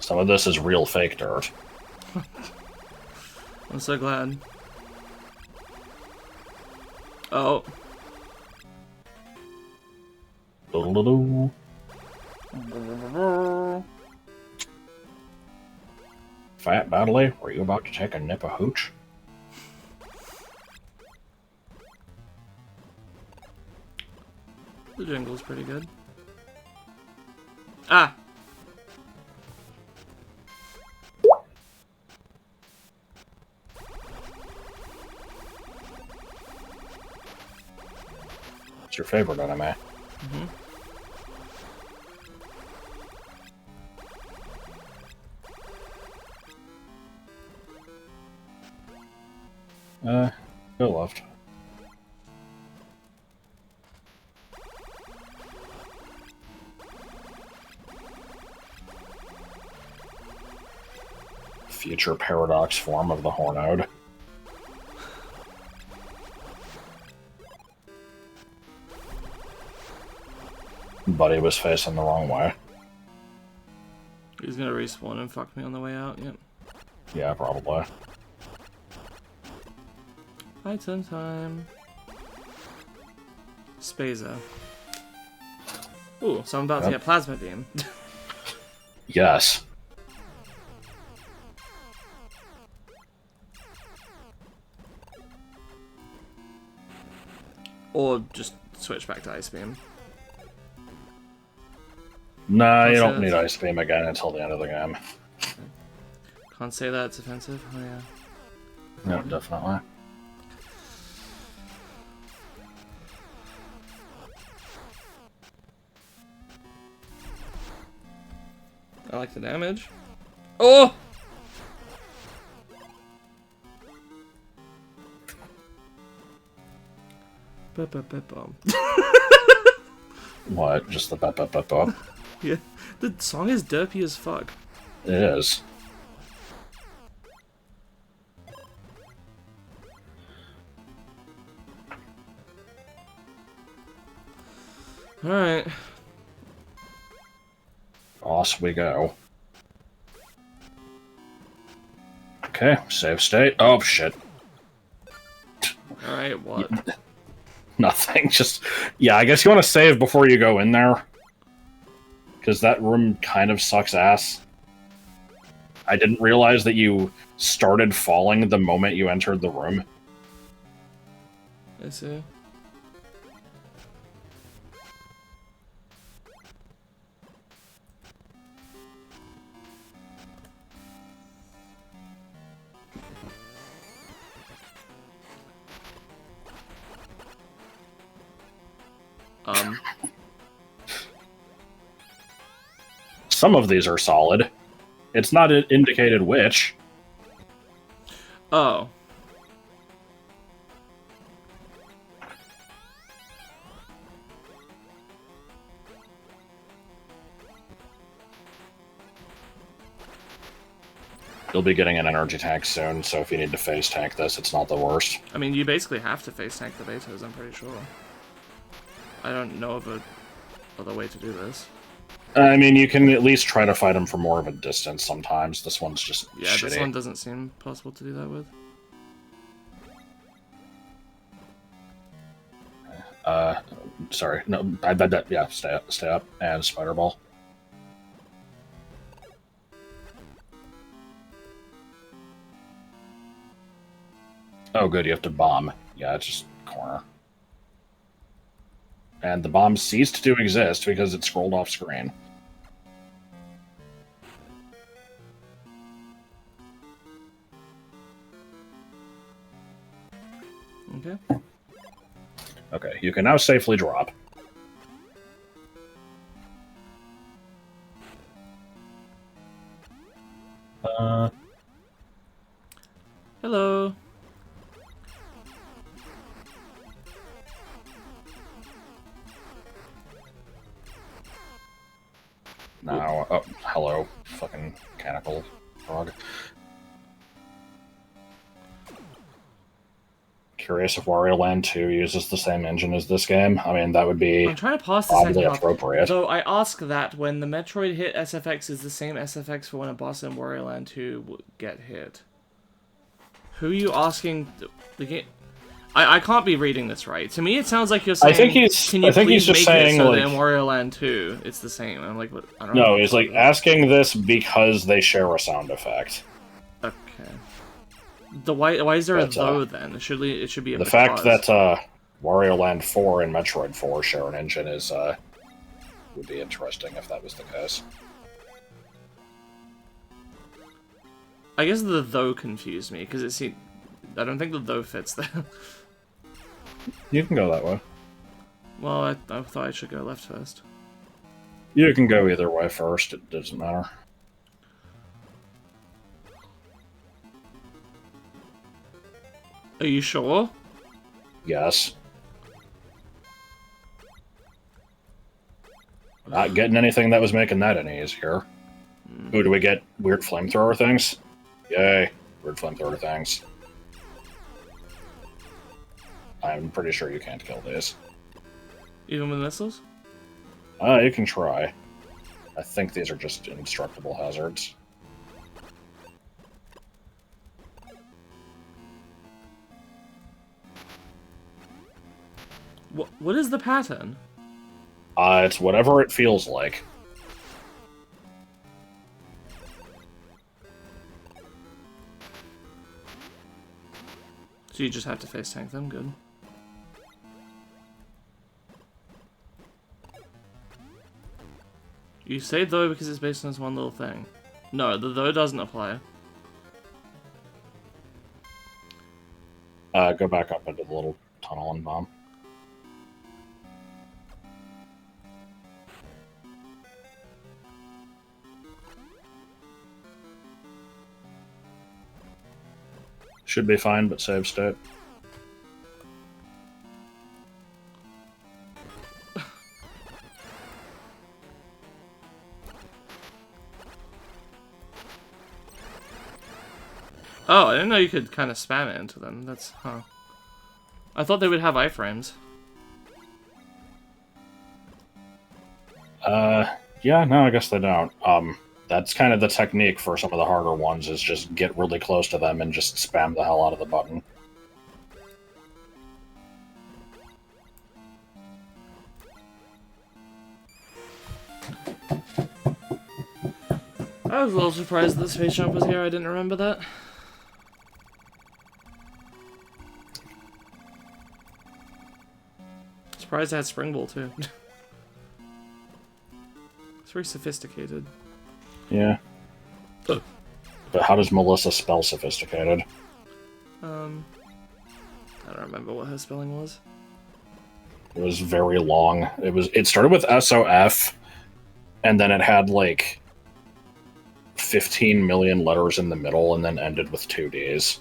Some of this is real fake dirt. I'm so glad. Oh. Doodle-doo. Fat Badley, were you about to take a nip of hooch? The jingle's pretty good. Ah! What's your favorite anime? Mm-hmm. Go left. Future paradox form of the Hornode. Buddy was facing the wrong way. He's gonna respawn and fuck me on the way out, yep. Yeah, probably. Item time. Spaza. Ooh, so I'm about to get Plasma Beam. Yes. Or just switch back to Ice Beam. Nah, you Can't say don't need that's- Ice Beam again until the end of the game. Can't say that it's offensive. Oh yeah. No, definitely. I like the damage. Oh! Ba-ba-ba-bum. What? Just the bop. Yeah, the song is derpy as fuck. It is. Alright. Off we go. Okay, save state. Oh, shit. Alright, what? Nothing, just... Yeah, I guess you want to save before you go in there. Because that room kind of sucks ass. I didn't realize that you started falling the moment you entered the room. I see. Some of these are solid. It's not indicated which. Oh. You'll be getting an energy tank soon, so if you need to phase tank this, it's not the worst. I mean, you basically have to face tank the betas, I'm pretty sure. I don't know of a other way to do this. I mean, you can at least try to fight them from more of a distance sometimes. This one's just Yeah, shitty. this one doesn't seem possible to do that with. Sorry. No, yeah, stay up, and Spider Ball. Oh, good, you have to bomb. Yeah, it's just corner. And the bomb ceased to exist because it scrolled off screen. Okay. Okay, you can now safely drop. Hello. Now, oh, hello, fucking mechanical frog. curious if Wario Land 2 uses the same engine as this game. I mean, that would be I'm trying to pass the oddly second half. appropriate. Though I ask that when the Metroid hit SFX is the same SFX for when a boss in Wario Land 2 would get hit. Who are you asking? The game? I can't be reading this right. To me, it sounds like you're saying, can you please just make saying, it so like, that in Wario Land 2 it's the same? I'm like, what? I don't know. No, he's like asking this because they share a sound effect. Okay. Why is there a though then? It should be a the because. fact that Wario Land 4 and Metroid 4 share an engine is would be interesting if that was the case. I guess the though confused me because I don't think the though fits there. You can go that way. Well, I thought I should go left first. You can go either way first. It doesn't matter. Are you sure? Yes. Not getting anything that was making that any easier. Ooh, do we get weird flamethrower things? Yay. Weird flamethrower things. I'm pretty sure you can't kill these. Even with missiles? You can try. I think these are just indestructible hazards. What is the pattern? It's whatever it feels like. So you just have to face tank them, good. You say though because it's based on this one little thing. No, the though doesn't apply. Go back up into the little tunnel and bomb. Should be fine, but save state. Oh, I didn't know you could kind of spam it into them. That's, huh. I thought they would have iframes. Yeah, no, I guess they don't. That's kind of the technique for some of the harder ones, is just get really close to them and just spam the hell out of the button. I was a little surprised that the space jump was here. I didn't remember that. Surprised I had Spring Ball too. It's very sophisticated. Yeah. But how does Melissa spell sophisticated? I don't remember what her spelling was. It was very long. It started with SOF, and then it had like 15 million letters in the middle, and then ended with 2 Ds.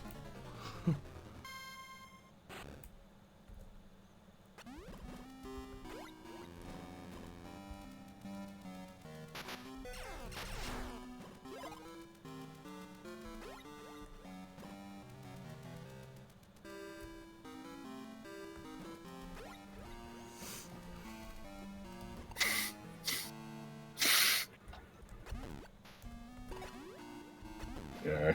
Yeah.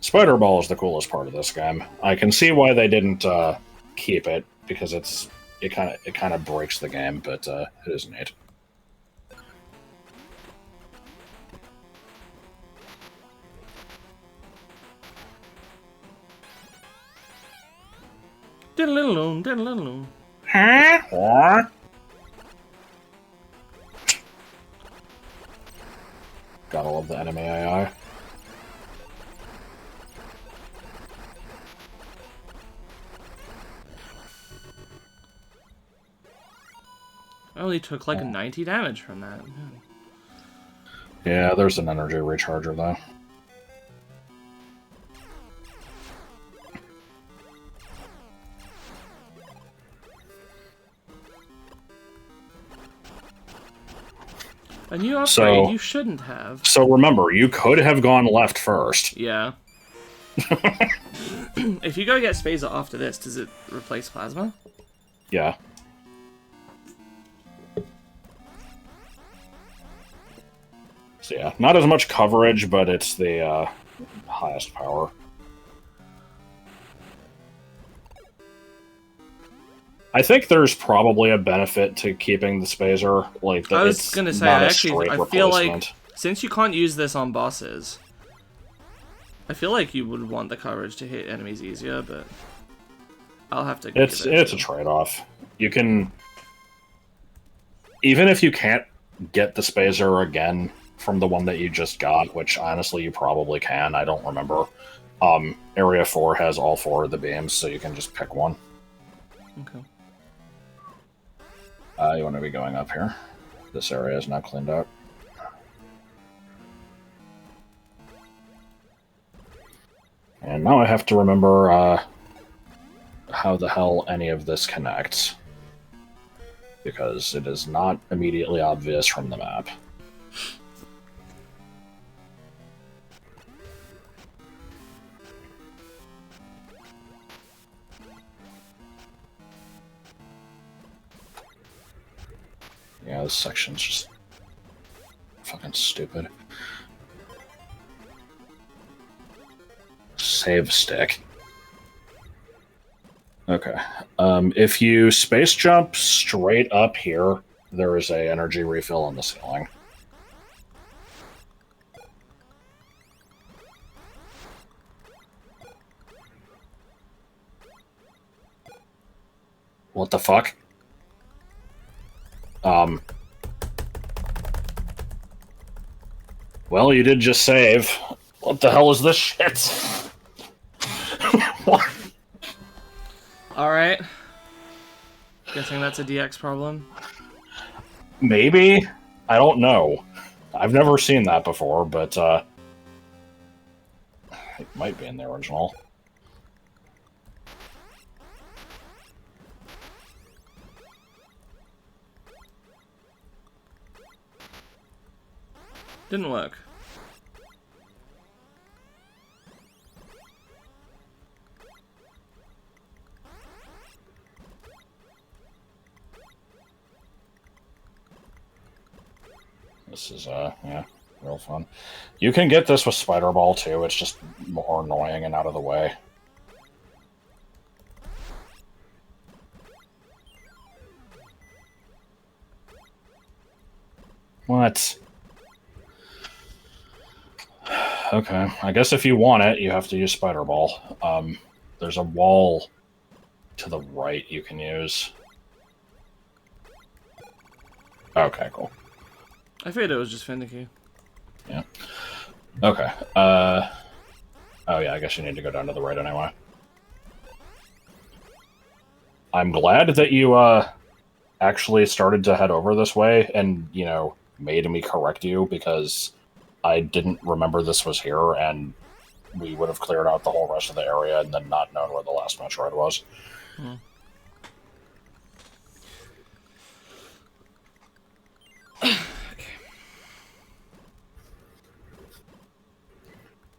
Spider Ball is the coolest part of this game. I can see why they didn't keep it, because it kind of breaks the game, but it is neat. Diddle-diddle-loom, diddle-diddle-loom. Huh? Gotta love the enemy AI. I only took like 90 damage from that. Yeah, there's an energy recharger though. A new upgrade? So, you shouldn't have. So remember, you could have gone left first. Yeah. If you go get Spazer after this, does it replace Plasma? Yeah. So yeah, not as much coverage, but it's the highest power. I think there's probably a benefit to keeping the Spazer. Like, I was gonna say, I feel like since you can't use this on bosses, I feel like you would want the coverage to hit enemies easier, but I'll have to. It's a trade-off. You can, even if you can't get the Spazer again from the one that you just got, which honestly you probably can. I don't remember. Area 4 has all 4 of the beams, so you can just pick one. Okay. You want to be going up here. This area is now cleaned up. And now I have to remember how the hell any of this connects. Because it is not immediately obvious from the map. Yeah, this section's just fucking stupid. Save stick. Okay. If you space jump straight up here, there is a energy refill on the ceiling. What the fuck? Well, you did just save. What the hell is this shit? What? Alright. Guessing that's a DX problem. Maybe? I don't know. I've never seen that before, but, it might be in the original. Didn't work. This is, yeah, real fun. You can get this with Spider Ball, too. It's just more annoying and out of the way. What? Okay, I guess if you want it, you have to use Spider Ball. There's a wall to the right you can use. Okay, cool. I figured it was just finicky. Yeah. Okay. Oh yeah, I guess you need to go down to the right anyway. I'm glad that you, actually started to head over this way and, you know, made me correct you, because I didn't remember this was here, and we would have cleared out the whole rest of the area and then not known where the last Metroid was. Hmm.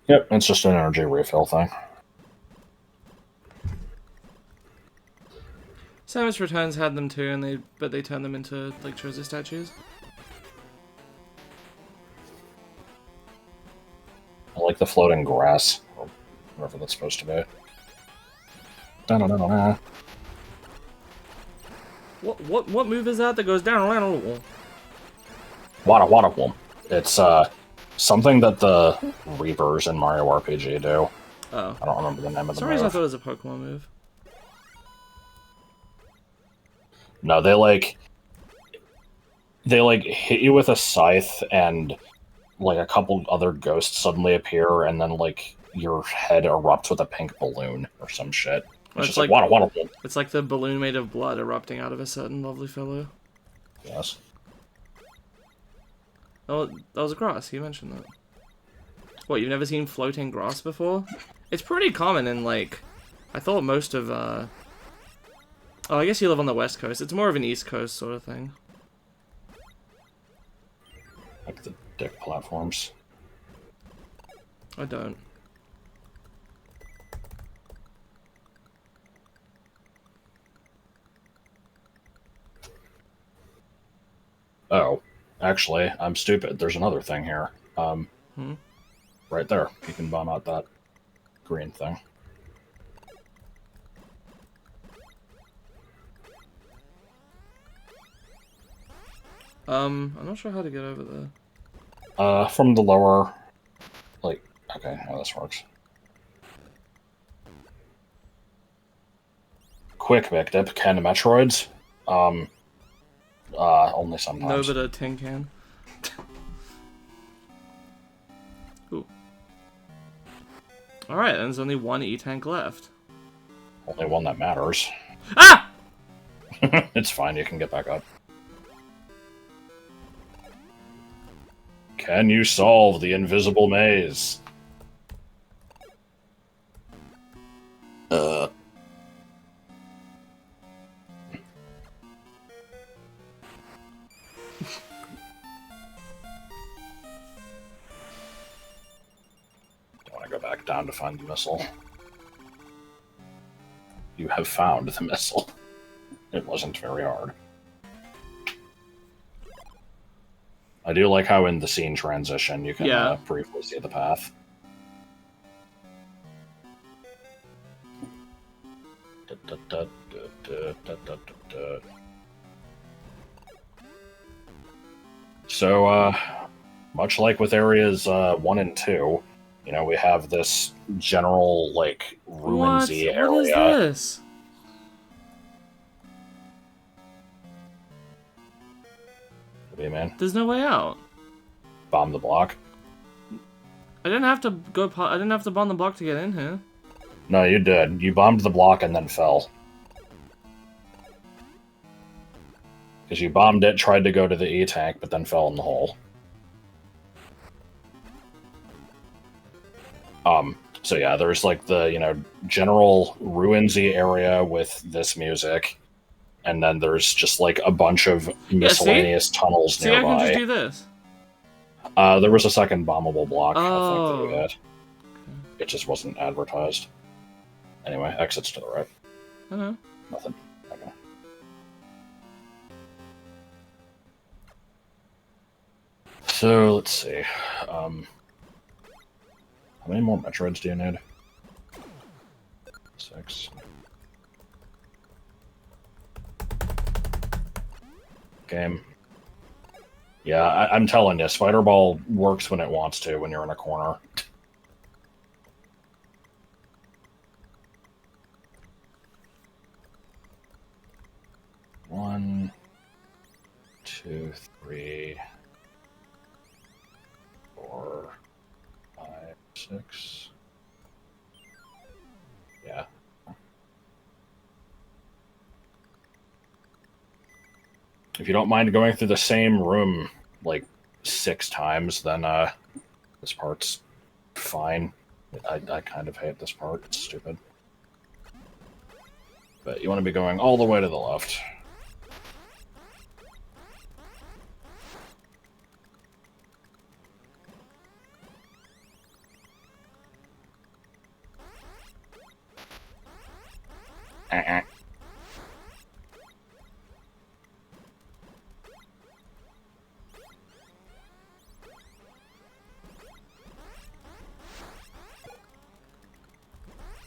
Yep, it's just an energy refill thing. Samus Returns had them too, and but they turned them into like treasure statues. I like the floating grass, or whatever that's supposed to be. Da-da-da-da-da. What move is that goes down around a wall? Wada wada wum. It's something that the Reapers in Mario RPG do. Oh. I don't remember the name of the For some move. reason I thought it was a Pokemon move. No, they hit you with a scythe, and like a couple other ghosts suddenly appear, and then like your head erupts with a pink balloon or some shit. It's just like wada wada wum. It's like the balloon made of blood erupting out of a certain lovely fellow. Yes. Oh, that was grass. You mentioned that. What, you've never seen floating grass before? It's pretty common in, like... I thought most of, Oh, I guess you live on the West Coast. It's more of an East Coast sort of thing. Like the dick platforms. I don't. Oh, actually, I'm stupid. There's another thing here. Right there. You can bomb out that green thing. I'm not sure how to get over there. From the lower... Like, okay, how this works. Quick, Bikdip. Can Metroids? Only sometimes. No, but a tin can. Ooh. Alright, and there's only one E-tank left. Only one that matters. Ah! It's fine, you can get back up. Can you solve the invisible maze? Don't want to go back down to find the missile. You have found the missile. It wasn't very hard. I do like how in the scene transition you can briefly see the path. So, much like with areas 1 and 2, you know, we have this general, like, ruinsy area. What is this? What do you mean? There's no way out. Bomb the block? I didn't have to go. I didn't have to bomb the block to get in here. No, you did. You bombed the block and then fell. Because you bombed it, tried to go to the E-tank, but then fell in the hole. So yeah, there's like the, you know, general ruinsy area with this music, and then there's just like a bunch of miscellaneous tunnels nearby. See, I can just do this. There was a second bombable block, I think, that we had. Okay. It just wasn't advertised. Anyway, exits to the right. I know. Nothing. Okay. So, let's see. How many more Metroids do you need? 6. Game. Yeah, I'm telling you, Spider Ball works when it wants to when you're in a corner. One, 2, 3, 4, 5, 6. Yeah. If you don't mind going through the same room like 6 times, then this part's fine. I kind of hate this part. It's stupid. But you want to be going all the way to the left.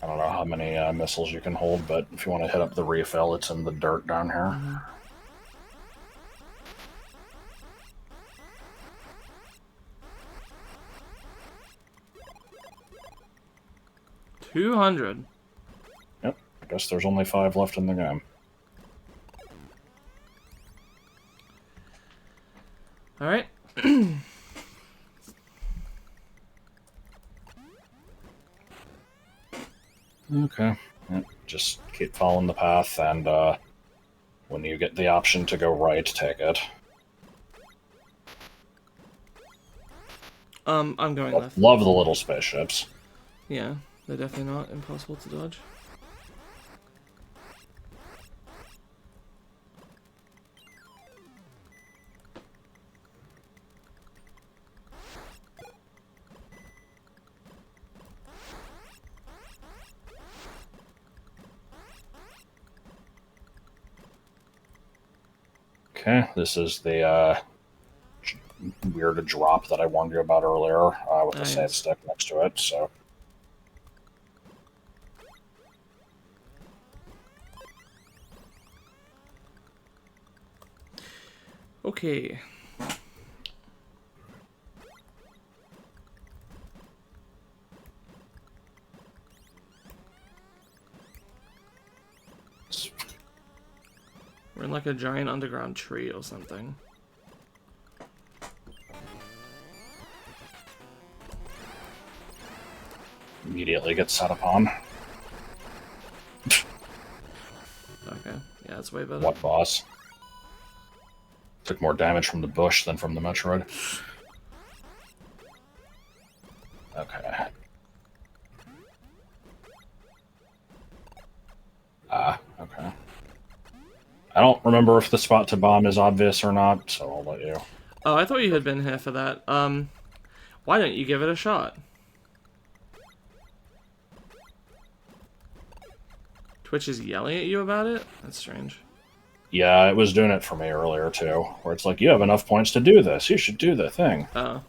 I don't know how many missiles you can hold, but if you want to hit up the refill, it's in the dirt down here. Mm-hmm. 200. Yep, I guess there's only 5 left in the game. Alright. Okay. Yep. Just keep following the path, and when you get the option to go right, take it. I'm going left. Love the little spaceships. Yeah, they're definitely not impossible to dodge. Okay, this is the weird drop that I warned you about earlier with the save stick next to it, so... Okay. We're in like a giant underground tree or something. Immediately gets set upon. Okay, yeah, that's way better. What boss? Took more damage from the bush than from the Metroid. Okay. Okay. I don't remember if the spot to bomb is obvious or not, so I'll let you. Oh, I thought you had been here for that. Why don't you give it a shot? Twitch is yelling at you about it? That's strange. Yeah, it was doing it for me earlier, too. Where it's like, you have enough points to do this. You should do the thing. Oh.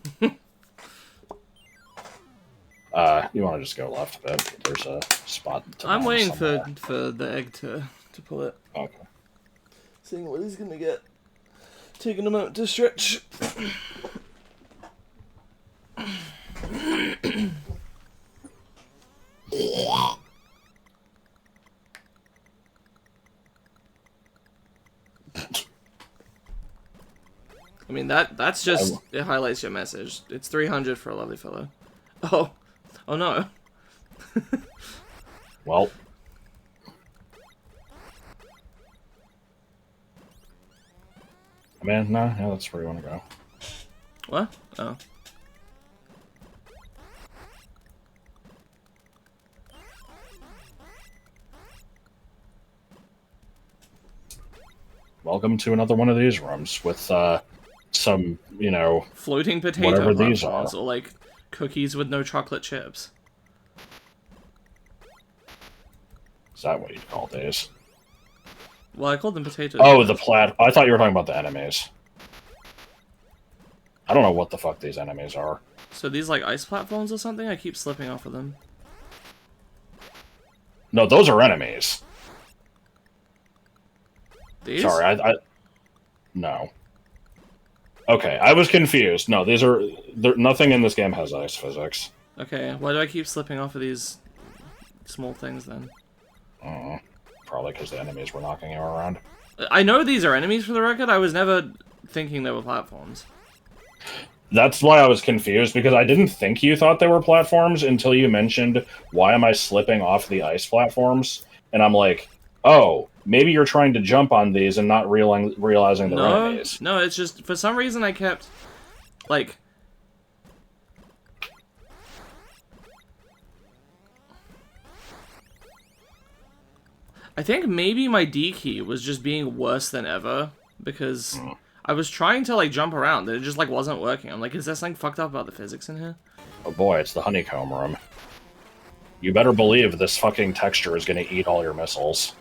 You want to just go left a bit. There's a spot to I'm bomb waiting somewhere. for the egg to pull it. Okay. Seeing what he's gonna get. Taking a moment to stretch. I mean, that's just... It highlights your message. It's 300 for a lovely fellow. Oh. Oh no. Well. Man, no, yeah, that's where you want to go. What? Oh. Welcome to another one of these rooms with some, you know, Floating potato whatever these platforms, are. or like cookies with no chocolate chips. Is that what you'd call these? Well, I called them potatoes. Oh, the plat. I thought you were talking about the enemies. I don't know what the fuck these enemies are. So these like ice platforms or something? I keep slipping off of them. No, those are enemies. These? Sorry, I no. Okay, I was confused. No, these are... Nothing in this game has ice physics. Okay, why do I keep slipping off of these small things then? Probably because the enemies were knocking you around. I know these are enemies for the record, I was never thinking they were platforms. That's why I was confused, because I didn't think you thought they were platforms until you mentioned, why am I slipping off the ice platforms? And I'm like, oh, maybe you're trying to jump on these and not realizing they're enemies. No, it's just, for some reason I kept, like... I think maybe my D key was just being worse than ever, because I was trying to, like, jump around, and it just, like, wasn't working. I'm like, is there something fucked up about the physics in here? Oh boy, it's the honeycomb room. You better believe this fucking texture is gonna eat all your missiles.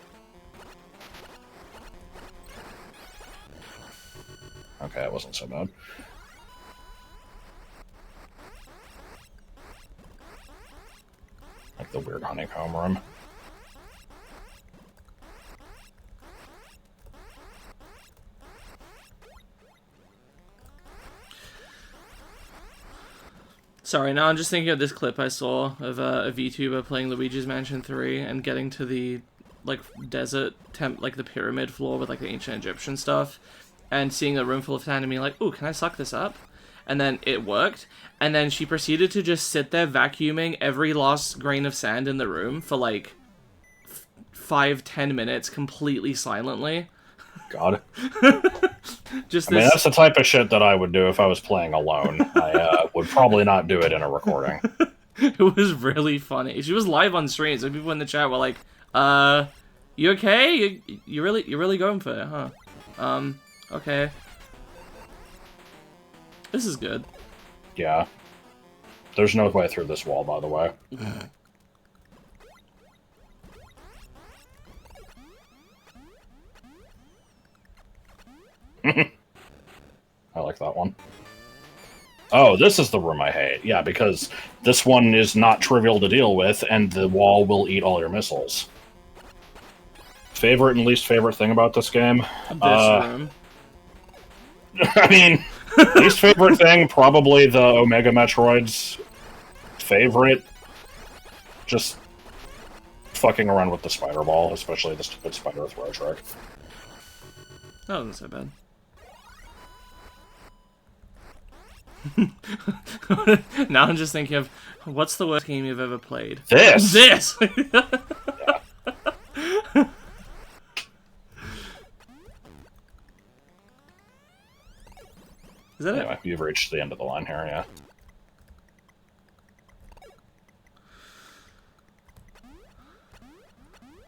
Okay, it wasn't so bad. Like the weird honeycomb room. Sorry, now I'm just thinking of this clip I saw of a VTuber playing Luigi's Mansion 3 and getting to the, like, desert like the pyramid floor with, like, the ancient Egyptian stuff, and seeing a room full of sand and being like, ooh, can I suck this up? And then it worked, and then she proceeded to just sit there vacuuming every last grain of sand in the room for, like, 5-10 minutes completely silently. God. Just I mean, that's the type of shit that I would do if I was playing alone. I would probably not do it in a recording. It was really funny. She was live on stream, so people in the chat were like, you okay? You really going for it, huh? Okay. This is good. Yeah. There's no way through this wall, by the way. I like that one. Oh, this is the room I hate. Yeah, because this one is not trivial to deal with, and the wall will eat all your missiles. Favorite and least favorite thing about this game? This room. I mean, least favorite thing, probably the Omega Metroids. Favorite, just fucking around with the spider ball, especially the stupid spider throw trick. That wasn't so bad. Now I'm just thinking of, what's the worst game you've ever played? This! This! Yeah. Is that Anyway, it? you've reached the end of the line here, yeah.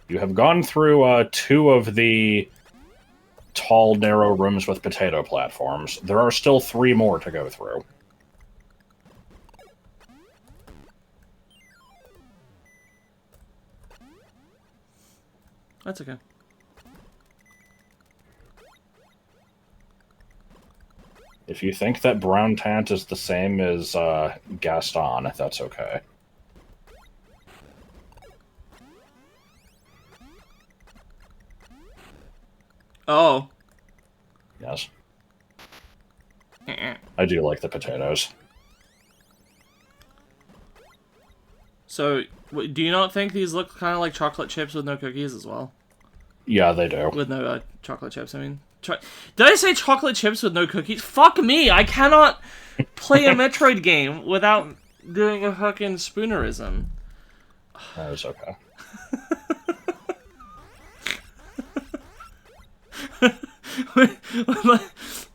You have gone through 2 of the tall, narrow rooms with potato platforms. There are still 3 more to go through. That's okay. If you think that Brown Tant is the same as Gaston, that's okay. Oh. Yes. I do like the potatoes. So, do you not think these look kind of like chocolate chips with no cookies as well? Yeah, they do. With no chocolate chips, I mean. Did I say chocolate chips with no cookies? Fuck me! I cannot play a Metroid game without doing a fucking spoonerism. That is okay.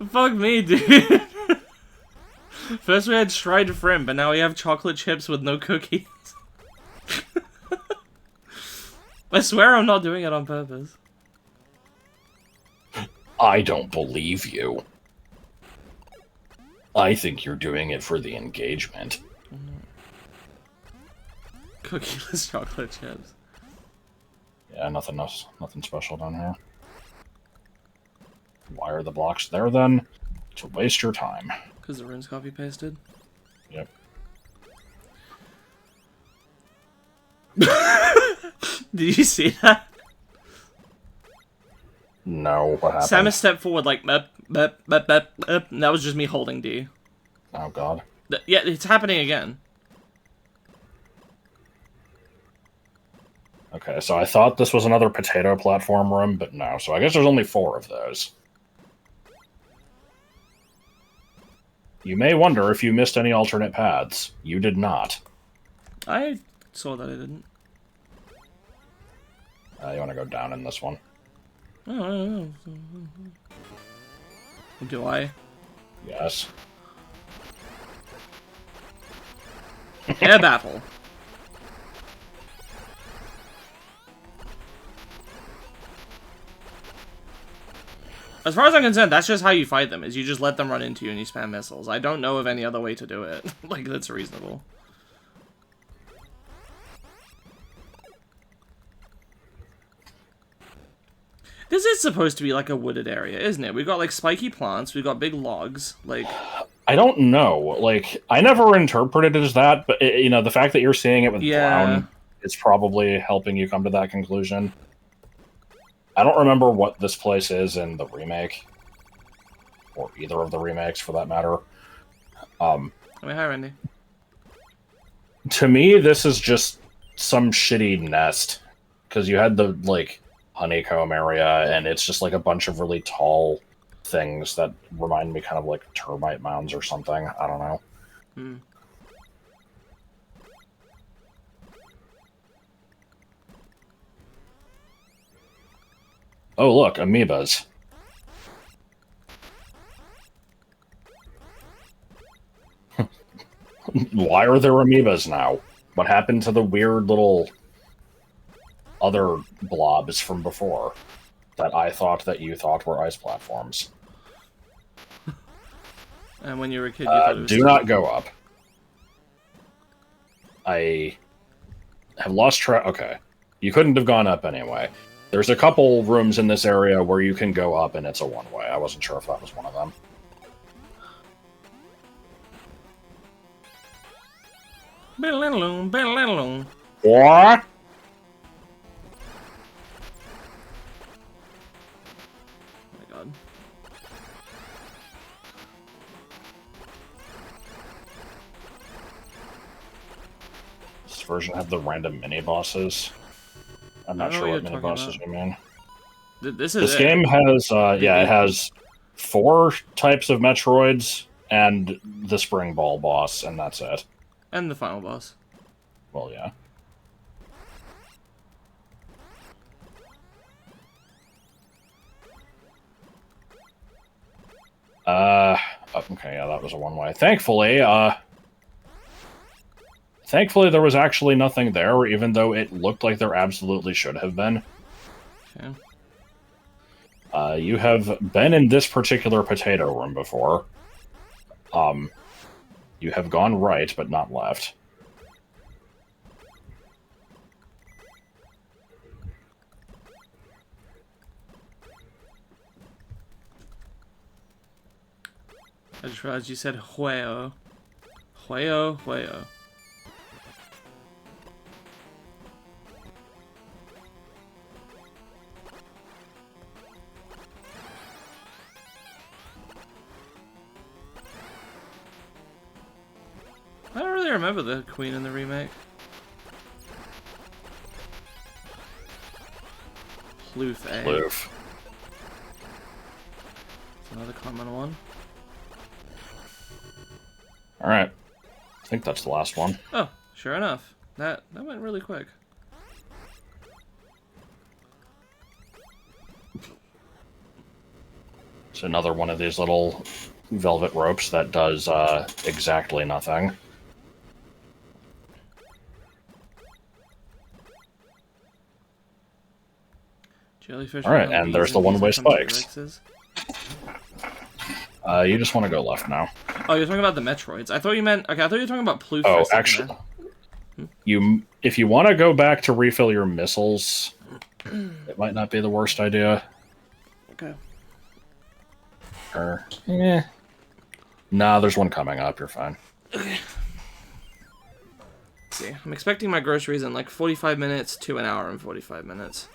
Fuck me, dude. First we had Stride Frim, but now we have chocolate chips with no cookies. I swear I'm not doing it on purpose. I don't believe you. I think you're doing it for the engagement. Cookieless chocolate chips. Yeah, nothing else. Nothing special down here. Why are the blocks there, then? To waste your time. Because the rune's copy-pasted? Yep. Did you see that? No, what happened? Samus stepped forward like, mep, mep, mep, mep, mep, and that was just me holding D. Oh, God. Yeah, it's happening again. Okay, so I thought this was another potato platform room, but no. So I guess there's only 4 of those. You may wonder if you missed any alternate paths. You did not. I saw that I didn't. You want to go down in this one? Oh, do I? Yes. Air battle. As far as I'm concerned, that's just how you fight them, is you just let them run into you and you spam missiles. I don't know of any other way to do it. Like, that's reasonable. This is supposed to be like a wooded area, isn't it? We've got, like, spiky plants, we've got big logs, like... I don't know. Like, I never interpreted it as that, but, you know, the fact that you're seeing it with brown is probably helping you come to that conclusion. I don't remember what this place is in the remake. Or either of the remakes, for that matter. I mean, hi, Randy. To me, this is just some shitty nest. Because you had the, like, honeycomb area, and it's just, like, a bunch of really tall things that remind me kind of like termite mounds or something. I don't know. Hmm. Oh, look, amoebas. Why are there amoebas now? What happened to the weird little other blobs from before that I thought that you thought were ice platforms? And when you were a kid, you thought it was... Do not go up. I have lost track. Okay. You couldn't have gone up anyway. There's a couple rooms in this area where you can go up and it's a one-way. I wasn't sure if that was one of them. What? Oh my god. This version have the random mini-bosses. I'm not sure what mini-bosses you mean. This game has, yeah, it has 4 types of Metroids and the Spring Ball boss, and that's it. And the final boss. Well, yeah. Okay, yeah, that was a one-way. Thankfully, there was actually nothing there, even though it looked like there absolutely should have been. Okay. You have been in this particular potato room before. You have gone right, but not left. I just realized you said Hueo. Hueo, Hueo. I don't really remember the Queen in the remake. Ploof, eh? Ploof. Another common one. Alright. I think that's the last one. Oh, sure enough. That went really quick. It's another one of these little velvet ropes that does exactly nothing. Jellyfish. Alright, and there's the one-way spikes. You just want to go left now. Oh, you're talking about the Metroids. I thought you meant... Okay, I thought you were talking about Ploof. Oh, actually... If you want to go back to refill your missiles, it might not be the worst idea. Okay. Or... Eh. Nah, there's one coming up. You're fine. Okay. Let's see. I'm expecting my groceries in like 45 minutes to an hour and 45 minutes.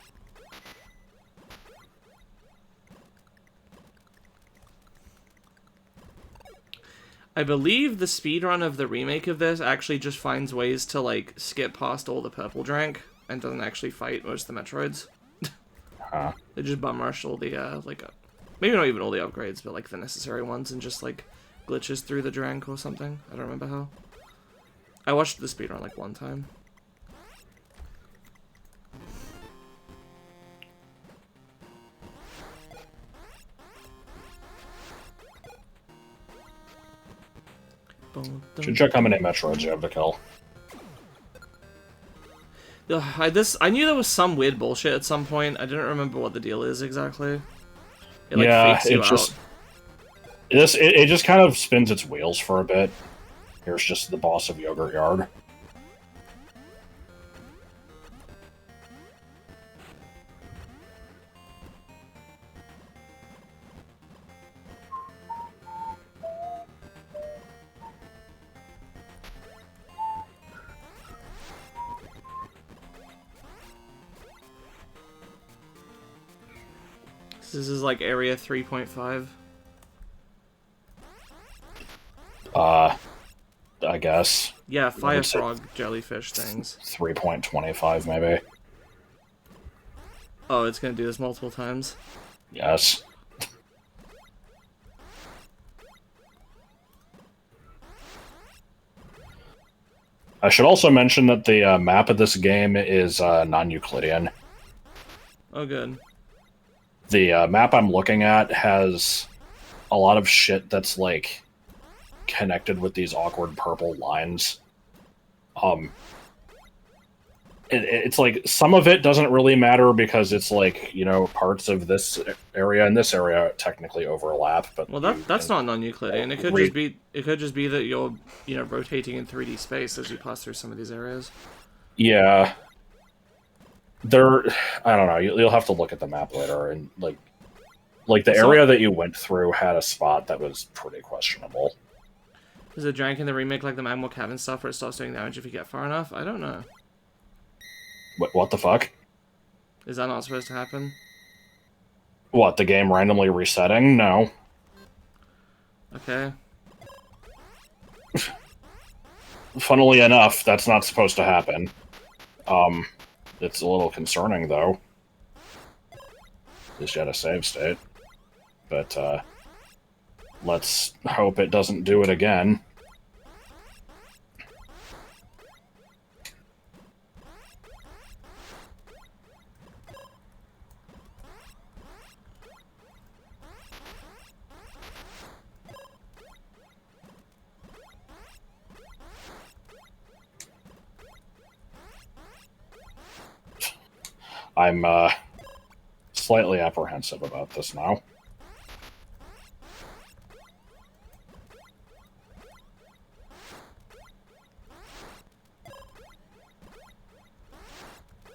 I believe the speedrun of the remake of this actually just finds ways to, like, skip past all the purple drank and doesn't actually fight most of the Metroids. Huh. They just bum rush all the, maybe not even all the upgrades, but, like, the necessary ones and just, like, glitches through the drank or something. I don't remember how. I watched the speedrun, like, one time. Should check how many Metroids you have to kill. I knew there was some weird bullshit at some point. I didn't remember what the deal is exactly. It, like, yeah, fakes you out. It just kind of spins its wheels for a bit. Here's just the boss of Yogurt Yard. This is like area 3.5. I guess. Yeah, fire frog jellyfish things. 3.25 maybe. Oh, it's gonna do this multiple times. Yes. I should also mention that the map of this game is non-Euclidean. Oh, good. The map I'm looking at has a lot of shit that's, like, connected with these awkward purple lines. It's like, some of it doesn't really matter because it's like, you know, parts of this area and this area technically overlap, but... Well, that's not non-Euclidean. It could just be that you're, you know, rotating in 3D space as you pass through some of these areas. Yeah. There, I don't know. You'll have to look at the map later, and like the So, area that you went through had a spot that was pretty questionable. is it jank in the remake like the Magma Cavern stuff where it starts doing damage if you get far enough? I don't know. What the fuck? Is that not supposed to happen? What, the game randomly resetting? No. Okay. Funnily enough, that's not supposed to happen. It's a little concerning, though. At least you had a save state. But, let's hope it doesn't do it again. I'm, slightly apprehensive about this now.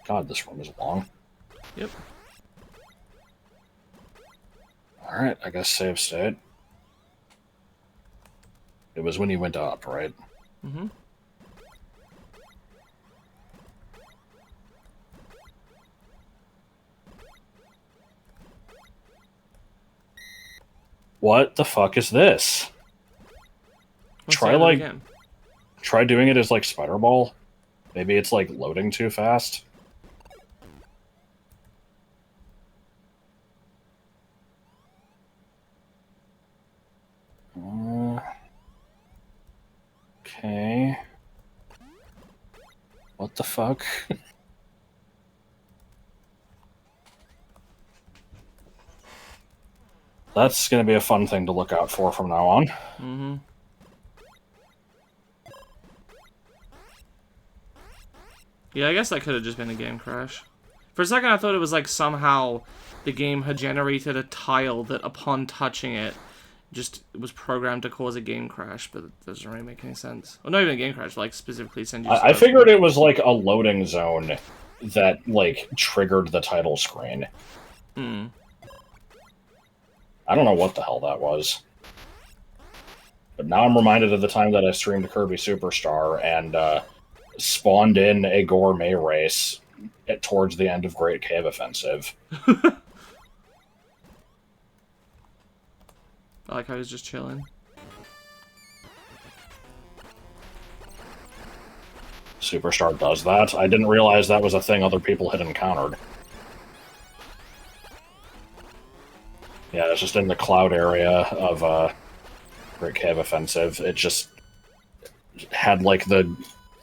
God, this room is long. Yep. Alright, I guess save state. It was when you went up, right? Mm-hmm. What the fuck is this? What's Try, the end of the like, game? try doing it as, like, Spider Ball. Maybe it's, like, loading too fast. Okay. What the fuck? That's gonna be a fun thing to look out for from now on. Mm-hmm. Yeah, I guess that could have just been a game crash. For a second, I thought it was like somehow the game had generated a tile that, upon touching it, just was programmed to cause a game crash, but it doesn't really make any sense. Well, not even a game crash, like specifically send you. I figured it was like a loading zone that like triggered the title screen. Hmm. I don't know what the hell that was. But now I'm reminded of the time that I streamed Kirby Superstar and spawned in a gourmet race towards the end of Great Cave Offensive. I like how he was just chilling. Superstar does that? I didn't realize that was a thing other people had encountered. Yeah, it's just in the cloud area of Great Cave Offensive. It just had like the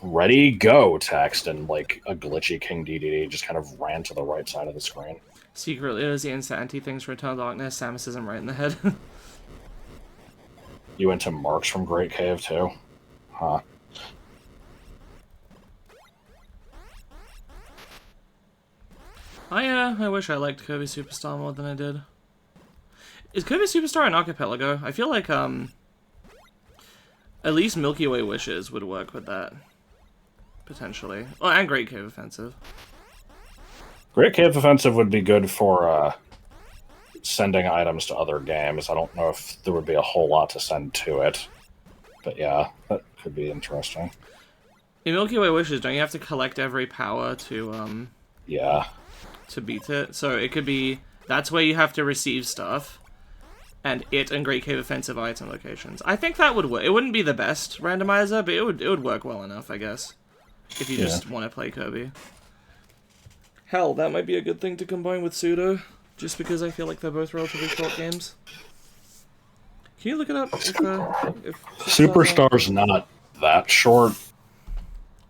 ready go text and like a glitchy King DDD just kind of ran to the right side of the screen. Secretly, as the insanity things for Eternal Darkness, Samus isn't right in the head. You went to Marks from Great Cave too? Huh. I wish I liked Kirby Superstar more than I did. Is Kirby Superstar an archipelago? I feel like, at least Milky Way Wishes would work with that. Potentially. Oh, and Great Cave Offensive. Great Cave Offensive would be good for, sending items to other games. I don't know if there would be a whole lot to send to it. But yeah, that could be interesting. In Milky Way Wishes, don't you have to collect every power to, Yeah. to beat it? So it could be, that's where you have to receive stuff. And it and Great Cave Offensive item locations. I think that would work. It wouldn't be the best randomizer, but it would work well enough, I guess. If you just want to play Kirby. Hell, that might be a good thing to combine with Pseudo, just because I feel like they're both relatively short games. Can you look it up? If Superstar's not that short.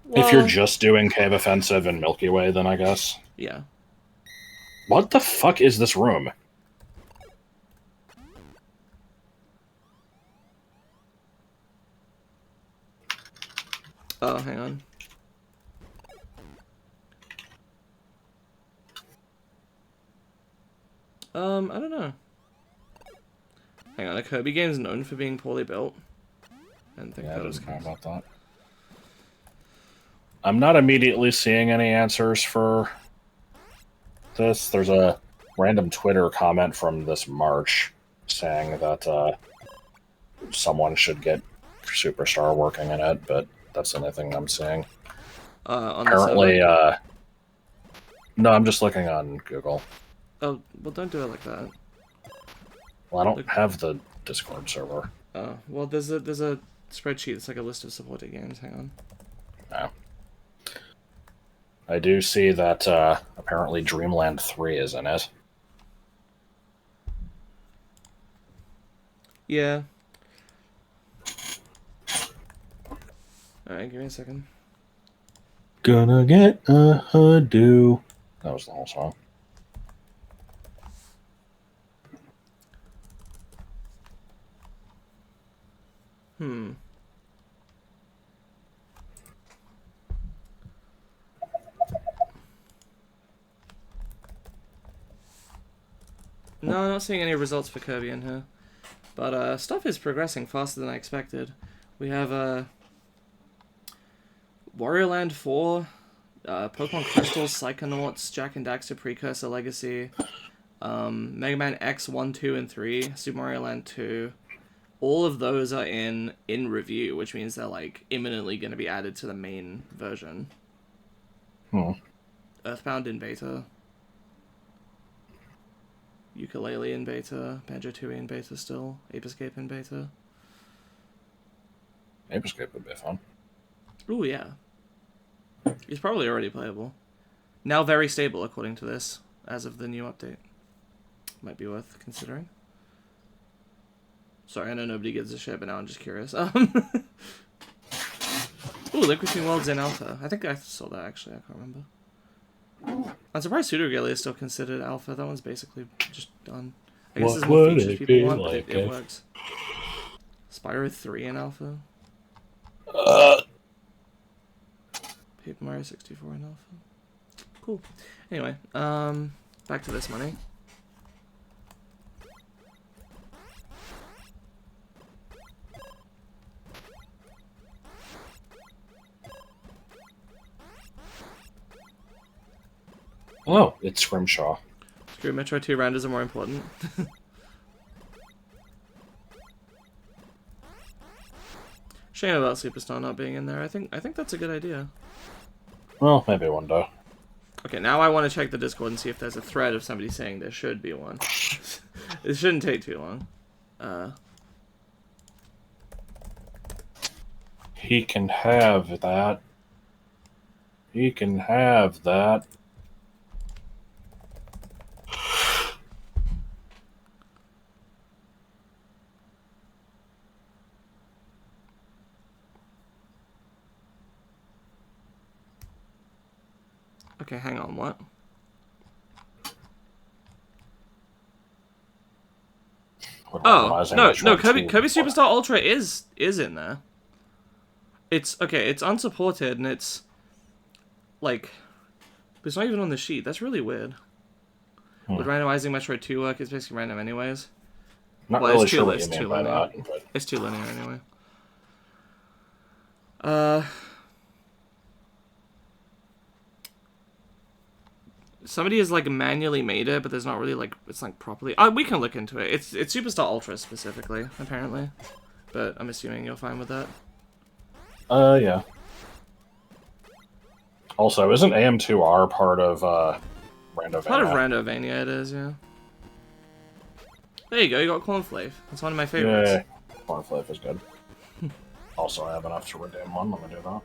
Well, If you're just doing Cave Offensive and Milky Way, then I guess. Yeah. What the fuck is this room? Oh, hang on. I don't know. Hang on, a Kirby game is known for being poorly built. I didn't think that was know about that. I'm not immediately seeing any answers for this. There's a random Twitter comment from this March saying that someone should get Superstar working in it, but that's the only thing I'm seeing. On Apparently, the no, I'm just looking on Google. oh, well, don't do it like that. Well, I don't have the Discord server. Oh, well, there's a spreadsheet. It's like a list of supported games. Hang on. No. I do see that apparently Dreamland 3 is in it. Yeah. Alright, give me a second. Gonna get a hoodoo. That was the whole song. No, I'm not seeing any results for Kirby in here. But stuff is progressing faster than I expected. We have Wario Land 4, Pokemon Crystals, Psychonauts, Jak and Daxter Precursor Legacy, Mega Man X 1, 2, and 3, Super Mario Land 2. All of those are in review, which means they're like imminently going to be added to the main version. Earthbound in beta. Ukulele in beta, Banjo-Tooie in beta still, Ape Escape in beta. Ape Escape would be fun. Ooh, yeah. It's probably already playable. Now very stable, according to this, as of the new update. Might be worth considering. Sorry, I know nobody gives a shit, but now I'm just curious. Ooh, Link Between Worlds in alpha. I think I saw that, actually. I can't remember. I'm surprised Pseudo is still considered alpha. That one's basically just done. I guess there's more features people want, but it works. Spyro 3 in alpha. Paper Mario 64 in alpha. Cool. Anyway, back to this money. Oh, it's Scrimshaw. Screw Metroid 2 rounders are more important. Shame about Superstar not being in there. I think that's a good idea. Well, maybe one day. Okay, now I want to check the Discord and see if there's a thread of somebody saying there should be one. It shouldn't take too long. He can have that. He can have that. Okay, hang on, what? Oh, no, Kirby Superstar Ultra is in there. It's, okay, it's unsupported, and it's, like, it's not even on the sheet. That's really weird. Would randomizing Metroid 2 work? It's basically random anyways. Not really sure what you mean by that. But... It's too linear anyway. Somebody has like manually made it, but there's not really like it's like properly. We can look into it. It's Superstar Ultra specifically, apparently, but I'm assuming you're fine with that. Yeah. Also, isn't AM2R part of Randovania? Part of Randovania, it is, yeah. There you go. You got Cornflake. That's one of my favorites. Yeah, Cornflake is good. Also, I have enough to redeem one. Let me do that.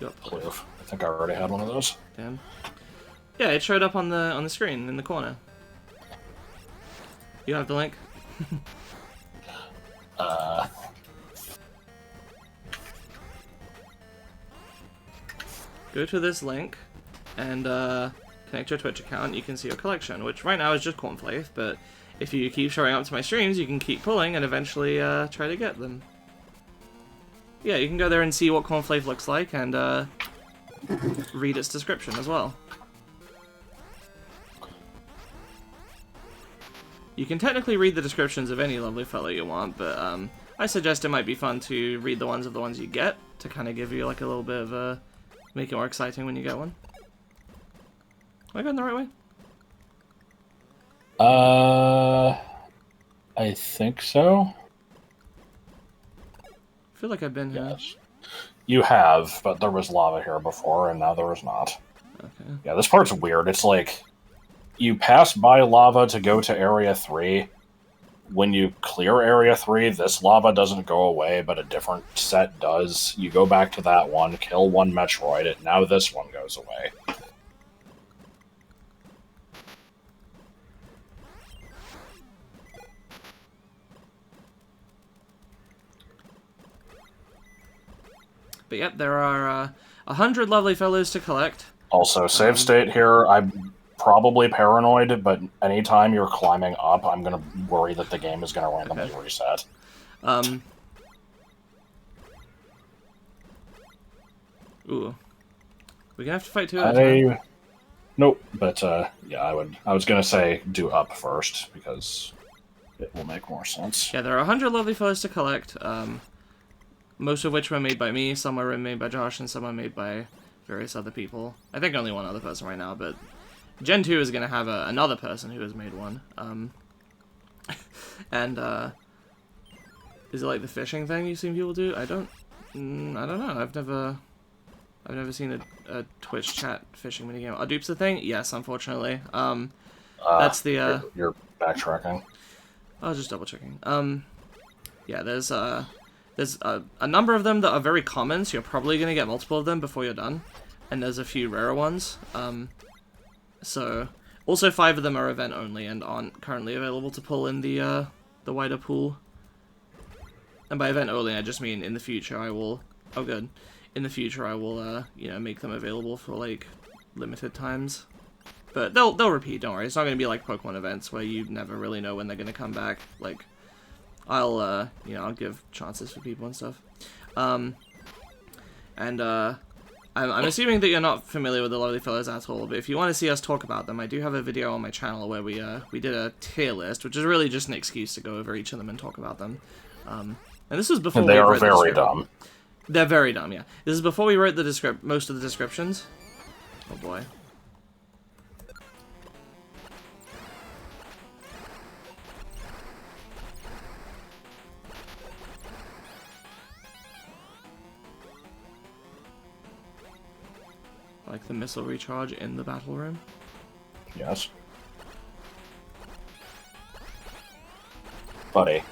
Yep. I think I already had one of those. Damn. Yeah, it showed up on the screen in the corner. You have the link? Go to this link and connect your Twitch account. You can see your collection, which right now is just Cornflake, but if you keep showing up to my streams, you can keep pulling and eventually try to get them. Yeah, you can go there and see what Cornflake looks like and read its description as well. You can technically read the descriptions of any lovely fellow you want, but I suggest it might be fun to read the ones of the ones you get, to kind of give you like a little bit of a make it more exciting when you get one. Am I going the right way? I think so. I feel like I've been here. Yes. You have, but there was lava here before, and now there is not. Okay. Yeah, this part's weird. It's like, you pass by lava to go to Area 3. When you clear Area 3, this lava doesn't go away, but a different set does. You go back to that one, kill one Metroid, and now this one goes away. But yep, there are 100 lovely fellows to collect. Also, save state here. I'm probably paranoid, but anytime you're climbing up, I'm going to worry that the game is going to randomly reset. Ooh. We're gonna have to fight two at a time. Nope, but yeah, I was going to say do up first, because it will make more sense. Yeah, there are 100 lovely fellows to collect, most of which were made by me, some were made by Josh, and some were made by various other people. I think only one other person right now, but Gen 2 is going to have another person who has made one. And, is it like the fishing thing you seen people do? I don't know. I've never seen a Twitch chat fishing minigame. Are dupes the thing? Yes, unfortunately. That's the, You're backtracking. I was just double checking. Yeah, there's a number of them that are very common, so you're probably going to get multiple of them before you're done. And there's a few rarer ones. So, also 5 of them are event only and aren't currently available to pull in the wider pool. And by event only, I just mean in the future I will... Oh, good. In the future I will, you know, make them available for, like, limited times. But they'll repeat, don't worry. It's not going to be like Pokemon events where you never really know when they're going to come back. Like, I'll give chances for people and stuff. I'm assuming that you're not familiar with the Lovely Fellows at all, but if you want to see us talk about them, I do have a video on my channel where we did a tier list, which is really just an excuse to go over each of them and talk about them. And this was before they are very dumb. They're very dumb, yeah. This is before we wrote most of the descriptions. Oh boy. Like the missile recharge in the battle room? Yes. Buddy.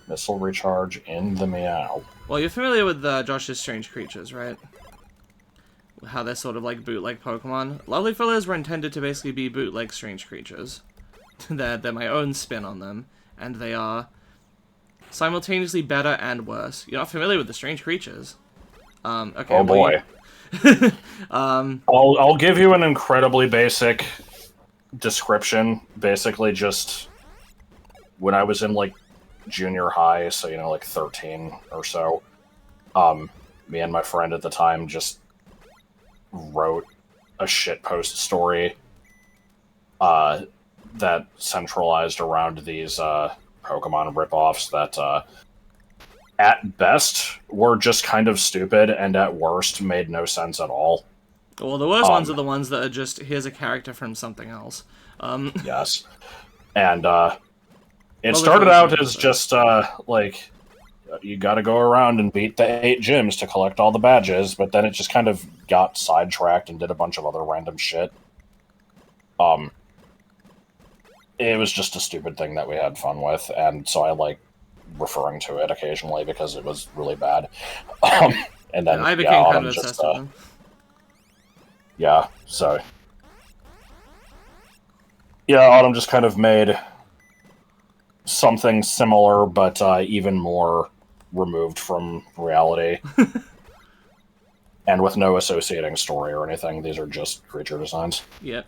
Missile recharge in the meow. Well, you're familiar with Josh's Strange Creatures, right? How they're sort of like bootleg Pokemon. Lovely Fellows were intended to basically be bootleg Strange Creatures. They're my own spin on them, and they are simultaneously better and worse. You're not familiar with the Strange Creatures. Okay. Oh boy. I'll give you an incredibly basic description. Basically, just when I was in like junior high, so you know, like 13 or so, me and my friend at the time just wrote a shitpost story that centralized around these Pokemon ripoffs that at best were just kind of stupid and at worst made no sense at all. Well, the worst ones are the ones that are just, here's a character from something else. Yes. And it started out as just like, you gotta go around and beat the 8 gyms to collect all the badges, but then it just kind of got sidetracked and did a bunch of other random shit. It was just a stupid thing that we had fun with, and so I like referring to it occasionally because it was really bad. And then I became kind of obsessed with them. Yeah, so yeah, Autumn just kind of made something similar, but even more removed from reality. And with no associating story or anything. These are just creature designs. Yep.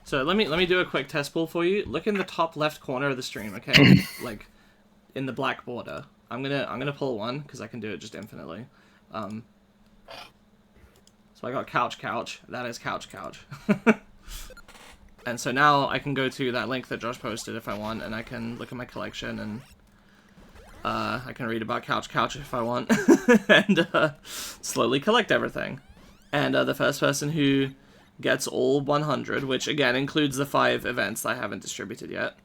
So let me do a quick test poll for you. Look in the top left corner of the stream, okay? Like in the black border. I'm gonna pull one because I can do it just infinitely. So I got couch. That is couch. And so now I can go to that link that Josh posted if I want, and I can look at my collection, and I can read about Couch if I want, and slowly collect everything. And the first person who gets all 100, which again includes the 5 events that I haven't distributed yet.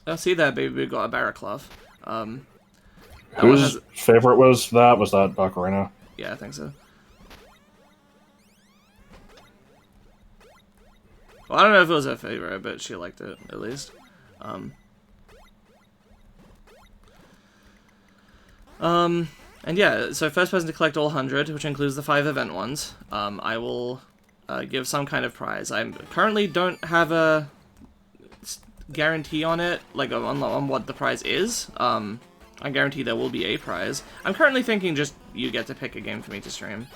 Oh, see there, baby, we got a Barraclough. Whose favorite was that? Was that Ocarina? Yeah, I think so. Well, I don't know if it was her favorite, but she liked it, at least. And yeah, so first person to collect all 100, which includes the 5 event ones, I will give some kind of prize. I currently don't have a guarantee on it, like on what the prize is. I guarantee there will be a prize. I'm currently thinking just you get to pick a game for me to stream.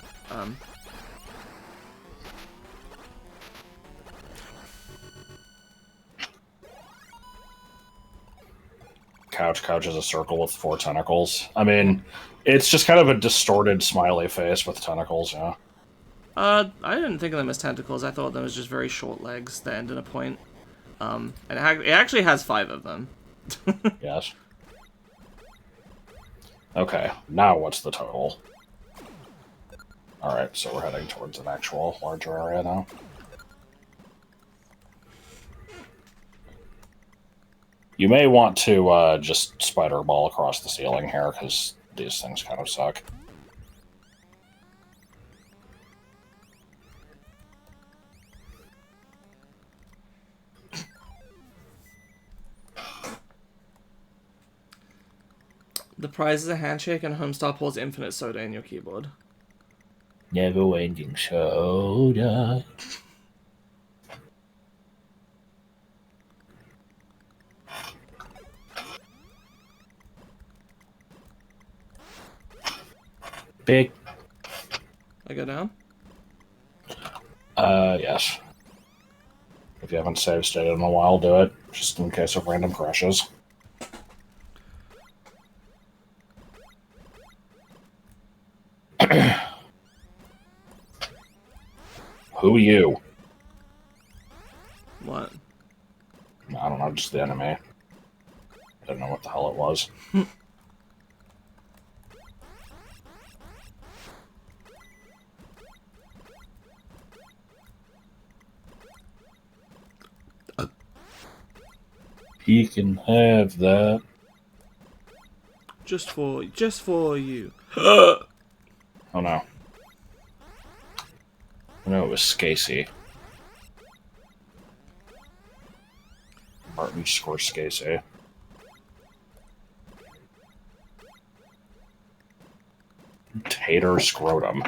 Couch is a circle with 4 tentacles. I mean, it's just kind of a distorted smiley face with tentacles, yeah. I didn't think of them as tentacles. I thought of them as just very short legs that end in a point. And it actually has 5 of them. Yes. Okay, now what's the total? Alright, so we're heading towards an actual larger area now. You may want to just spider ball across the ceiling here, because these things kind of suck. The prize is a handshake and Homestar pours infinite soda in your keyboard. Never-ending soda. Big. I go down? Yes. If you haven't save stated in a while, do it, just in case of random crashes. Who you? What? I don't know, just the enemy. I didn't know what the hell it was. He can have that. Just for you. Oh no. No, it was Scasey. Martin Scorsese. Tater scrotum.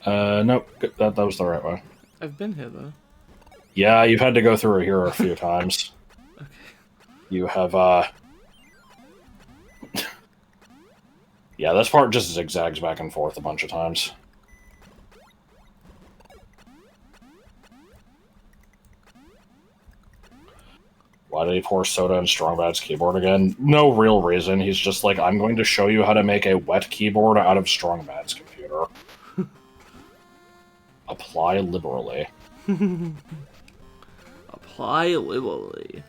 Nope. That was the right one. I've been here, though. Yeah, you've had to go through here a few times. Okay. You have, yeah, this part just zigzags back and forth a bunch of times. Why did he pour soda in Strongbad's keyboard again? No real reason. He's just like, I'm going to show you how to make a wet keyboard out of Strongbad's computer. Apply liberally. Apply liberally.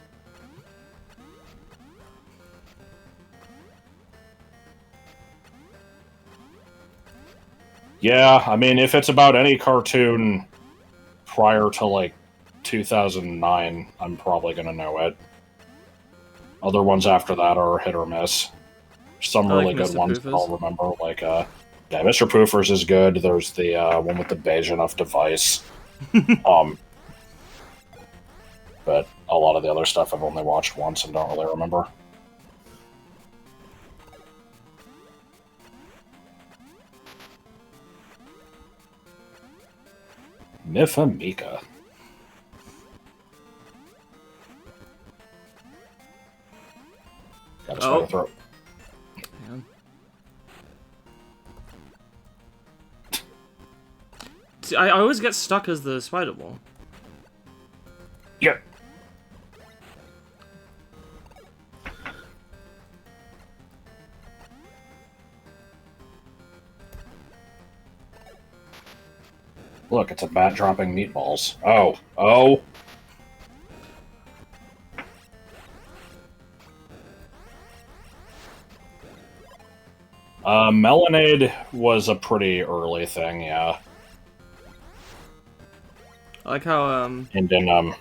Yeah, I mean, if it's about any cartoon prior to, like, 2009, I'm probably going to know it. Other ones after that are hit or miss. Some really like good Mr. ones Poofers. that I'll remember, like, yeah, Mr. Poofers is good. There's the one with the beige enough device. But a lot of the other stuff I've only watched once and don't really remember. Mifamika. Got a spider throat. Hang on. See, I always get stuck as the spider ball. Yep. Look, it's a bat dropping meatballs. Oh. Oh. Melonade was a pretty early thing, yeah. I like how, And then,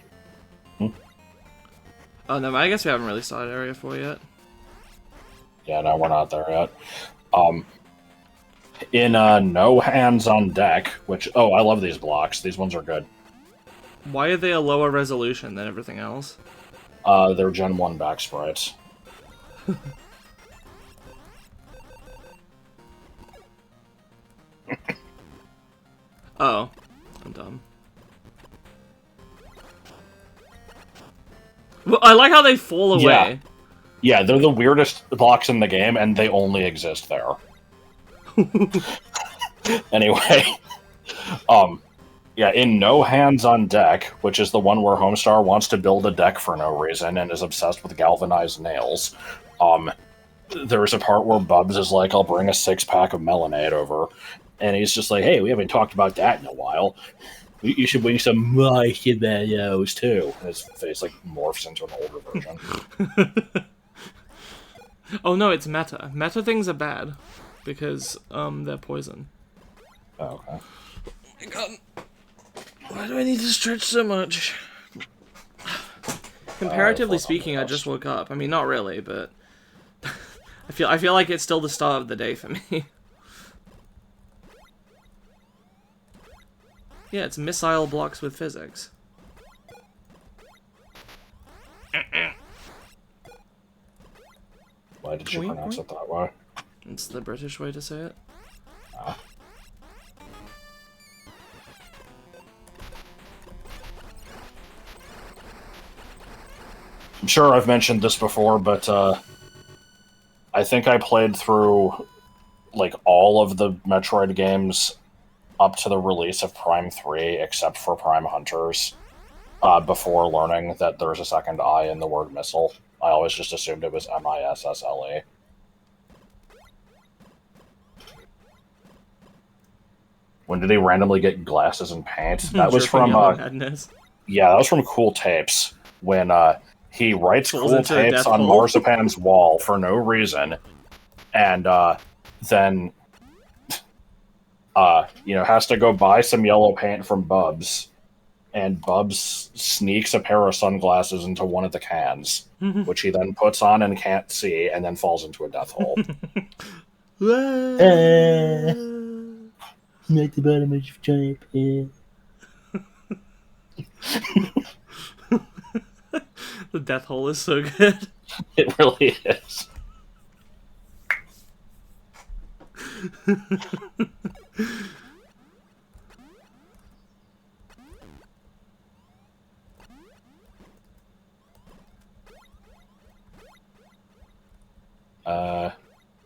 Oh, no, I guess we haven't really started Area 4 yet. yeah, no, we're not there yet. In, No Hands on Deck, which... Oh, I love these blocks. These ones are good. Why are they a lower resolution than everything else? They're Gen 1 back sprites. Oh. I'm dumb. Well, I like how they fall away. Yeah. Yeah, they're the weirdest blocks in the game, and they only exist there. Anyway, yeah, in No Hands on Deck, which is the one where Homestar wants to build a deck for no reason and is obsessed with galvanized nails, there's a part where Bubs is like, I'll bring a 6-pack of Melonade over, and he's just like, hey, we haven't talked about that in a while. You should bring some marshmallows, too. And his face, like, morphs into an older version. Oh, no, it's meta. Meta things are bad. Because, they're poison. Oh, okay. Oh my god. Why do I need to stretch so much? Comparatively speaking, I just woke up. I mean, not really, but... I feel like it's still the start of the day for me. Yeah, it's missile blocks with physics. Why did you pronounce it that way? It's the British way to say it. Ah. I'm sure I've mentioned this before, but I think I played through like all of the Metroid games up to the release of Prime 3, except for Prime Hunters, before learning that there's a second I in the word missile. I always just assumed it was M-I-S-S-L-E. When did he randomly get glasses and paint? That was from, yeah, that was from Cool Tapes, when he writes Cool Tapes on Marzipan's wall for no reason, and then... you know, has to go buy some yellow paint from Bubs, and Bubs sneaks a pair of sunglasses into one of the cans, which he then puts on and can't see, and then falls into a death hole. Make the bottom of your giant pit. The death hole is so good. It really is.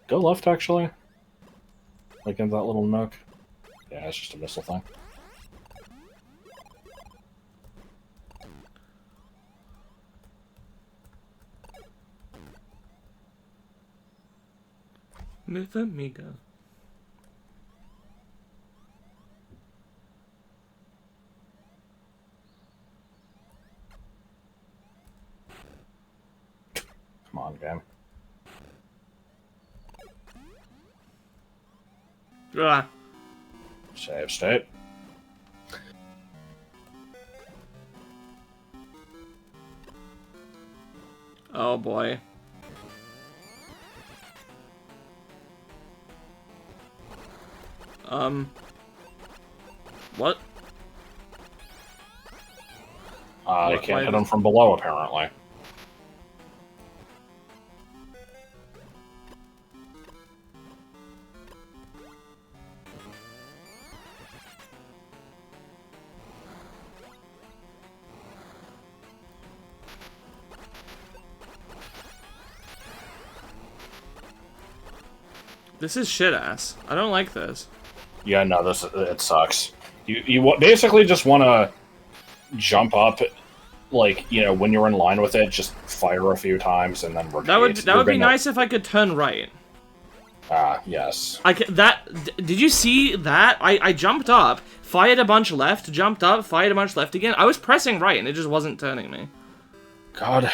Go left, actually. Like in that little nook. Yeah, it's just a missile thing. Myth Amiga. Come on, game. Ah. Save state. Oh boy. What? You can't hit him from below, apparently. This is shit ass. I don't like this. Yeah, no, it sucks. You basically just want to jump up, like, you know, when you're in line with it, just fire a few times and then repeat. That would be nice if I could turn right. Yes. Did you see that? I jumped up, fired a bunch left, jumped up, fired a bunch left again. I was pressing right, and it just wasn't turning me. God.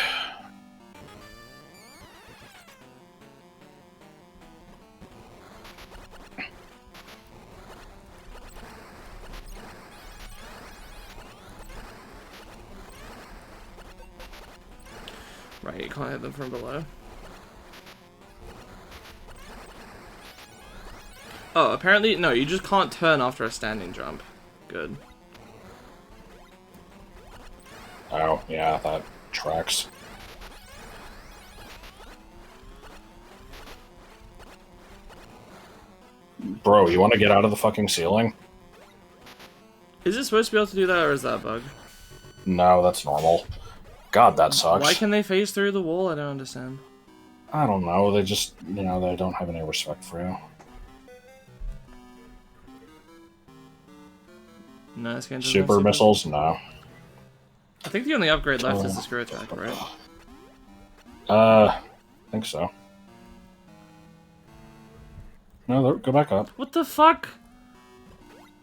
Right, you can't hit them from below. Oh, apparently, no, you just can't turn after a standing jump. Good. Oh, yeah, that tracks. Bro, you want to get out of the fucking ceiling? Is it supposed to be able to do that, or is that a bug? No, that's normal. God, that sucks. Why can they phase through the wall? I don't understand. I don't know, they just, you know, they don't have any respect for you. No, this game doesn't have Super missiles? No. I think the only upgrade left is the screw attack, right? I think so. No, go back up. What the fuck?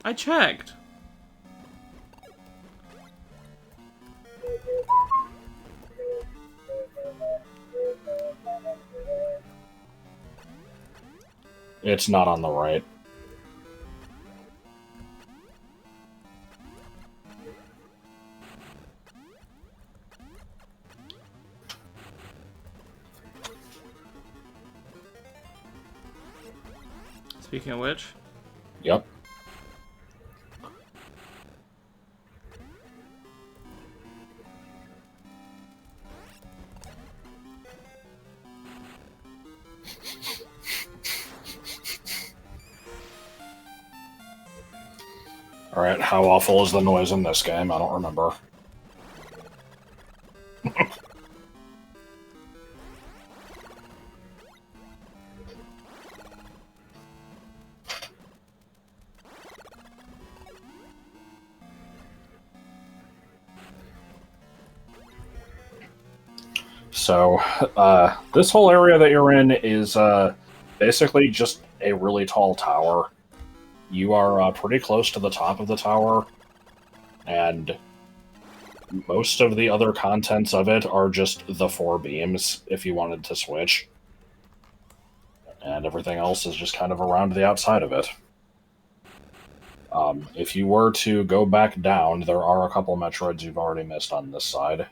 I checked. It's not on the right. Speaking of which. Yep. Alright, how awful is the noise in this game? I don't remember. So, this whole area that you're in is basically just a really tall tower. You are pretty close to the top of the tower, and most of the other contents of it are just the 4 beams, if you wanted to switch. And everything else is just kind of around the outside of it. If you were to go back down, there are a couple Metroids you've already missed on this side.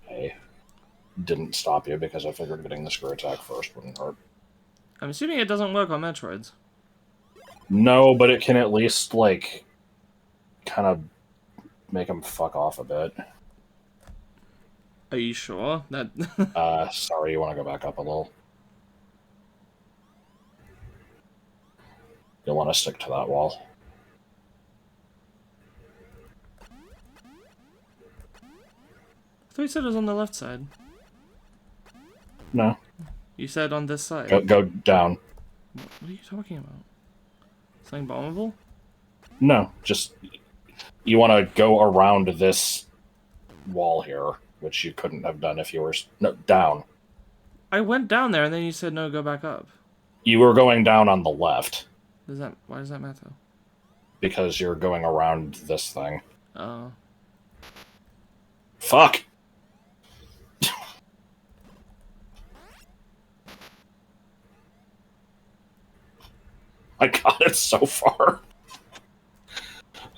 Hey, didn't stop you because I figured getting the screw attack first wouldn't hurt. I'm assuming it doesn't work on Metroids. No, but it can at least, like, kind of make them fuck off a bit. Are you sure? That Sorry, you want to go back up a little? You'll want to stick to that wall. I thought you said it was on the left side. No. You said on this side. Go down. What are you talking about? Something bombable? No, just... You want to go around this wall here, which you couldn't have done if you were... No, down. I went down there and then you said no, go back up. You were going down on the left. Why does that matter? Because you're going around this thing. Oh. Fuck! My god, it's so far.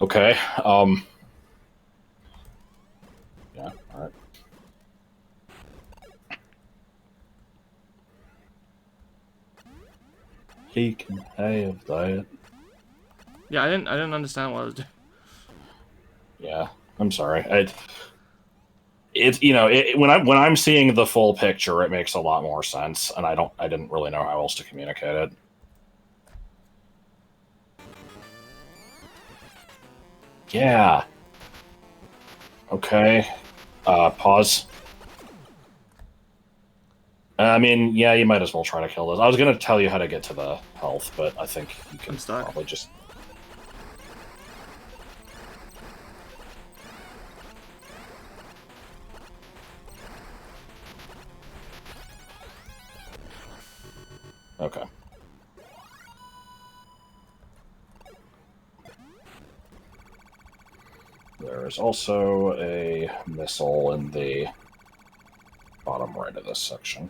Okay, yeah, alright. He can have that. Yeah, I didn't understand what I was doing. Yeah, I'm sorry. It's you know, when I'm seeing the full picture, it makes a lot more sense, and I didn't really know how else to communicate it. Yeah. Okay. Pause. I mean, yeah, you might as well try to kill this. I was gonna tell you how to get to the health, but I think you can probably just... Okay. there's also a missile in the bottom right of this section.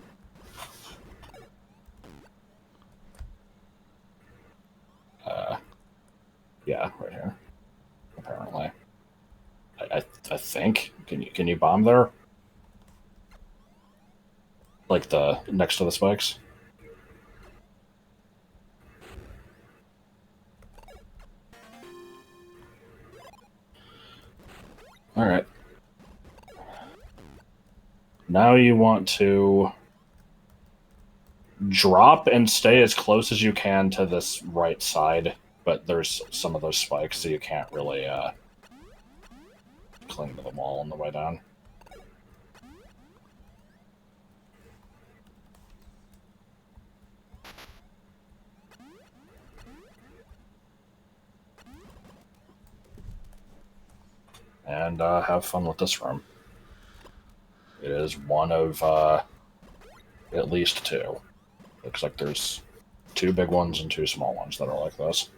Yeah, right here. Apparently, I think. Can you bomb there? Like the next to the spikes. All right. Now you want to drop and stay as close as you can to this right side, but there's some of those spikes, so you can't really cling to the wall on the way down. And have fun with this room. It is one of at least two. Looks like there's 2 big ones and 2 small ones that are like this.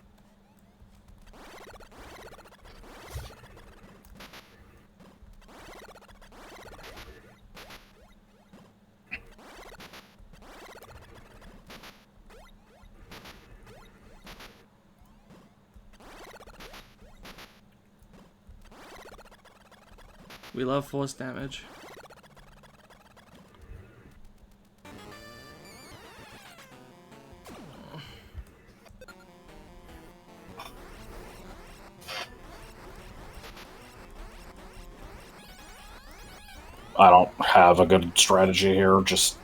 We love force damage. I don't have a good strategy here. Just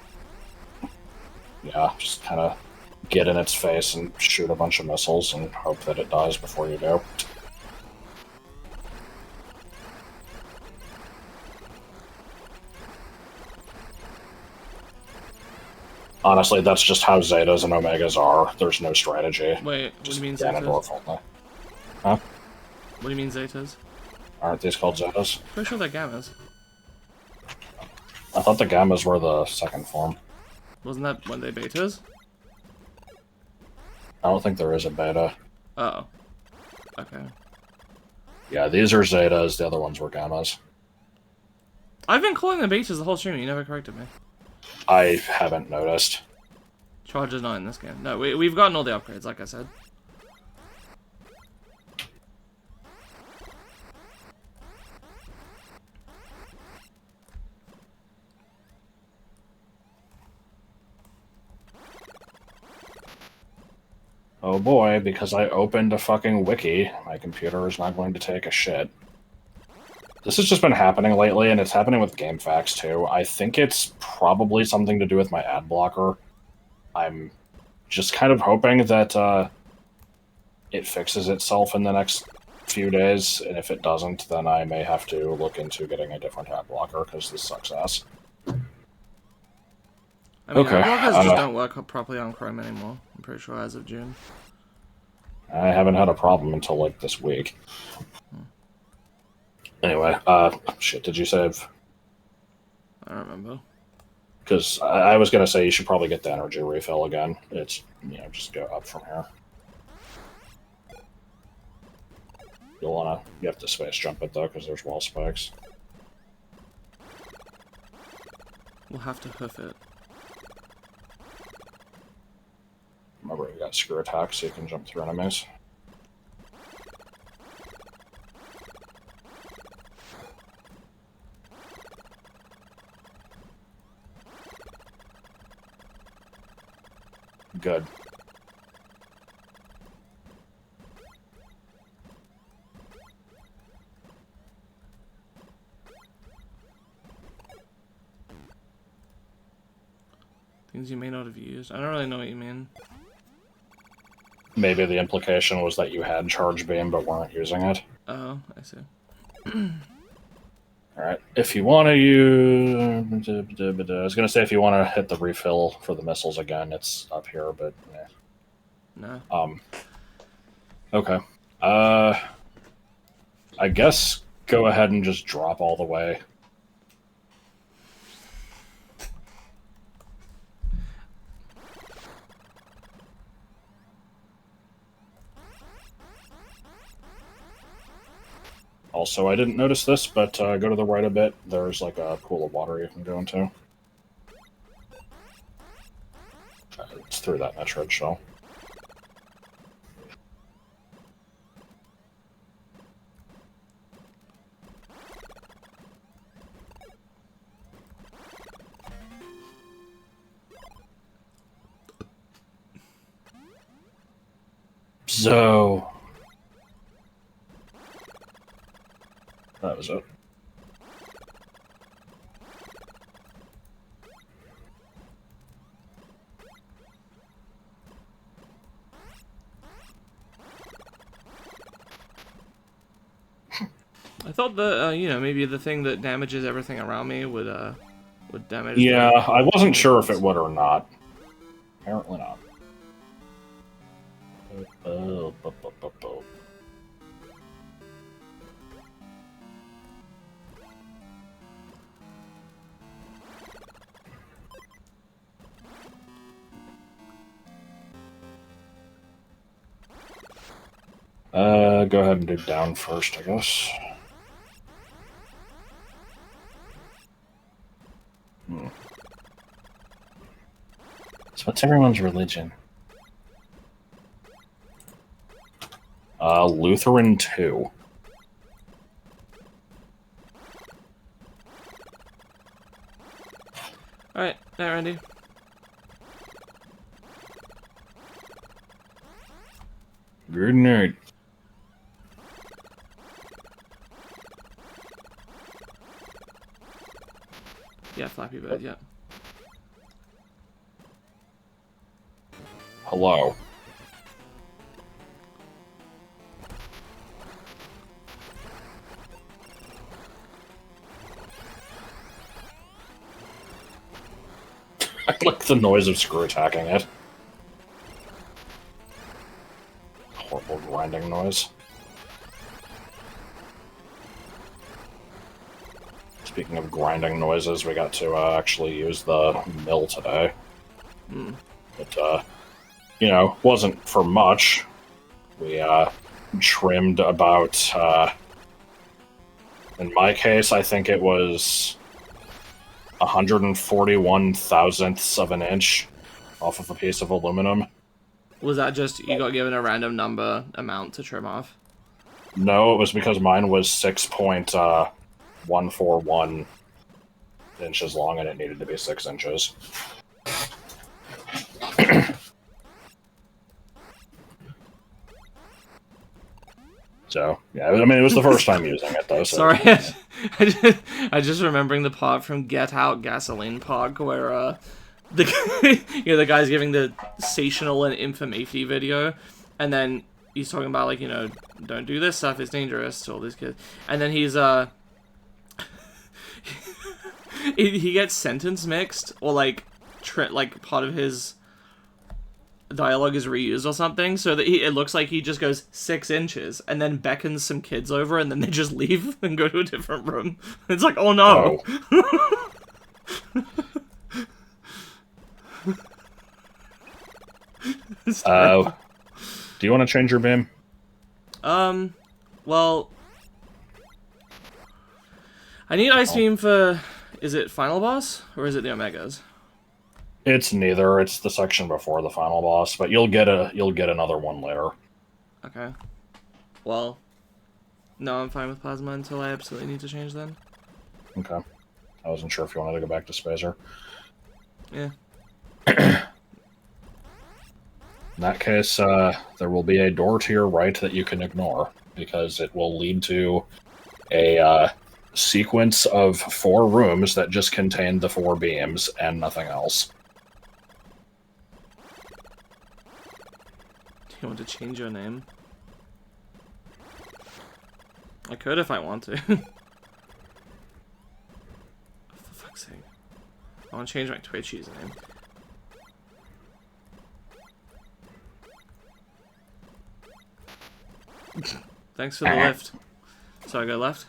kind of get in its face and shoot a bunch of missiles and hope that it dies before you do. Honestly, that's just how Zetas and Omegas are. There's no strategy. Wait, what do you mean Ganondorf Zetas? only. Huh? What do you mean Zetas? Aren't these called Zetas? Pretty sure they're Gammas. I thought the Gammas were the second form. Wasn't that when they betas? I don't think there is a beta. Oh. Okay. Yeah, these are Zetas, the other ones were Gammas. I've been calling them betas the whole stream, you never corrected me. I haven't noticed. Charge is not in this game. No, we've gotten all the upgrades, like I said. Oh boy, because I opened a fucking wiki, my computer is not going to take a shit. This has just been happening lately, and it's happening with GameFAQs too. I think it's probably something to do with my ad blocker. I'm just kind of hoping that it fixes itself in the next few days, and if it doesn't, then I may have to look into getting a different ad blocker, because this sucks ass. I mean, Okay, ad blockers just don't work properly on Chrome anymore, I'm pretty sure, as of June. I haven't had a problem until, like, this week. Anyway, shit, did you save? I don't remember. Because I was going to say you should probably get the energy refill again. It's, just go up from here. You have to space jump it, though, because there's wall spikes. We'll have to hoof it. Remember, you got screw attack, so you can jump through enemies. Good. Things you may not have used. I don't really know what you mean. Maybe the implication was that you had charge beam but weren't using it. Oh, I see. Alright, if you want to use... I was going to say if you want to hit the refill for the missiles again, it's up here, but... No. Okay. I guess go ahead and just drop all the way. Also, I didn't notice this, but go to the right a bit. There's like a pool of water you can go into. It's through that Metroid shell. So that was it. I thought the you know, maybe the thing that damages everything around me would damage. Yeah, I wasn't sure if it would or not. Apparently not. Go ahead and do down first, I guess. So what's everyone's religion? Lutheran 2. Alright, now Randy. Good night. Yeah, Flappy Bird, yeah. Hello. I like the noise of screw attacking it. Horrible grinding noise. Speaking of grinding noises, we got to actually use the mill today. But, you know, wasn't for much. We trimmed about, in my case, I think it was 141 thousandths of an inch off of a piece of aluminum. Was that just you got given a random number amount to trim off? No, it was because mine was 6.141 inches long and it needed to be 6 inches. So, yeah, I mean, it was the first time using it, though. So. Sorry, I just remembering the part from Get Out Gasoline Park where the guy's giving the sensational and informative video, and then he's talking about, like, you know, don't do this stuff, it's dangerous to all these kids, and then he's he gets sentence mixed, or like part of his dialogue is reused or something, so that it looks like he just goes 6 inches and then beckons some kids over and then they just leave and go to a different room. It's like, oh no. Do you want to change your beam? Well, I need Ice Beam for, is it Final Boss or is it the Omegas? It's neither. It's the section before the final boss, but you'll get another one later. Okay. Well, no, I'm fine with Plasma until I absolutely need to change then. Okay. I wasn't sure if you wanted to go back to Spacer. Yeah. In that case, there will be a door to your right that you can ignore, because it will lead to a sequence of 4 rooms that just contain the 4 beams and nothing else. You want to change your name? I could if I want to. For fuck's sake. I want to change my Twitch username. Thanks for the lift. So I go left?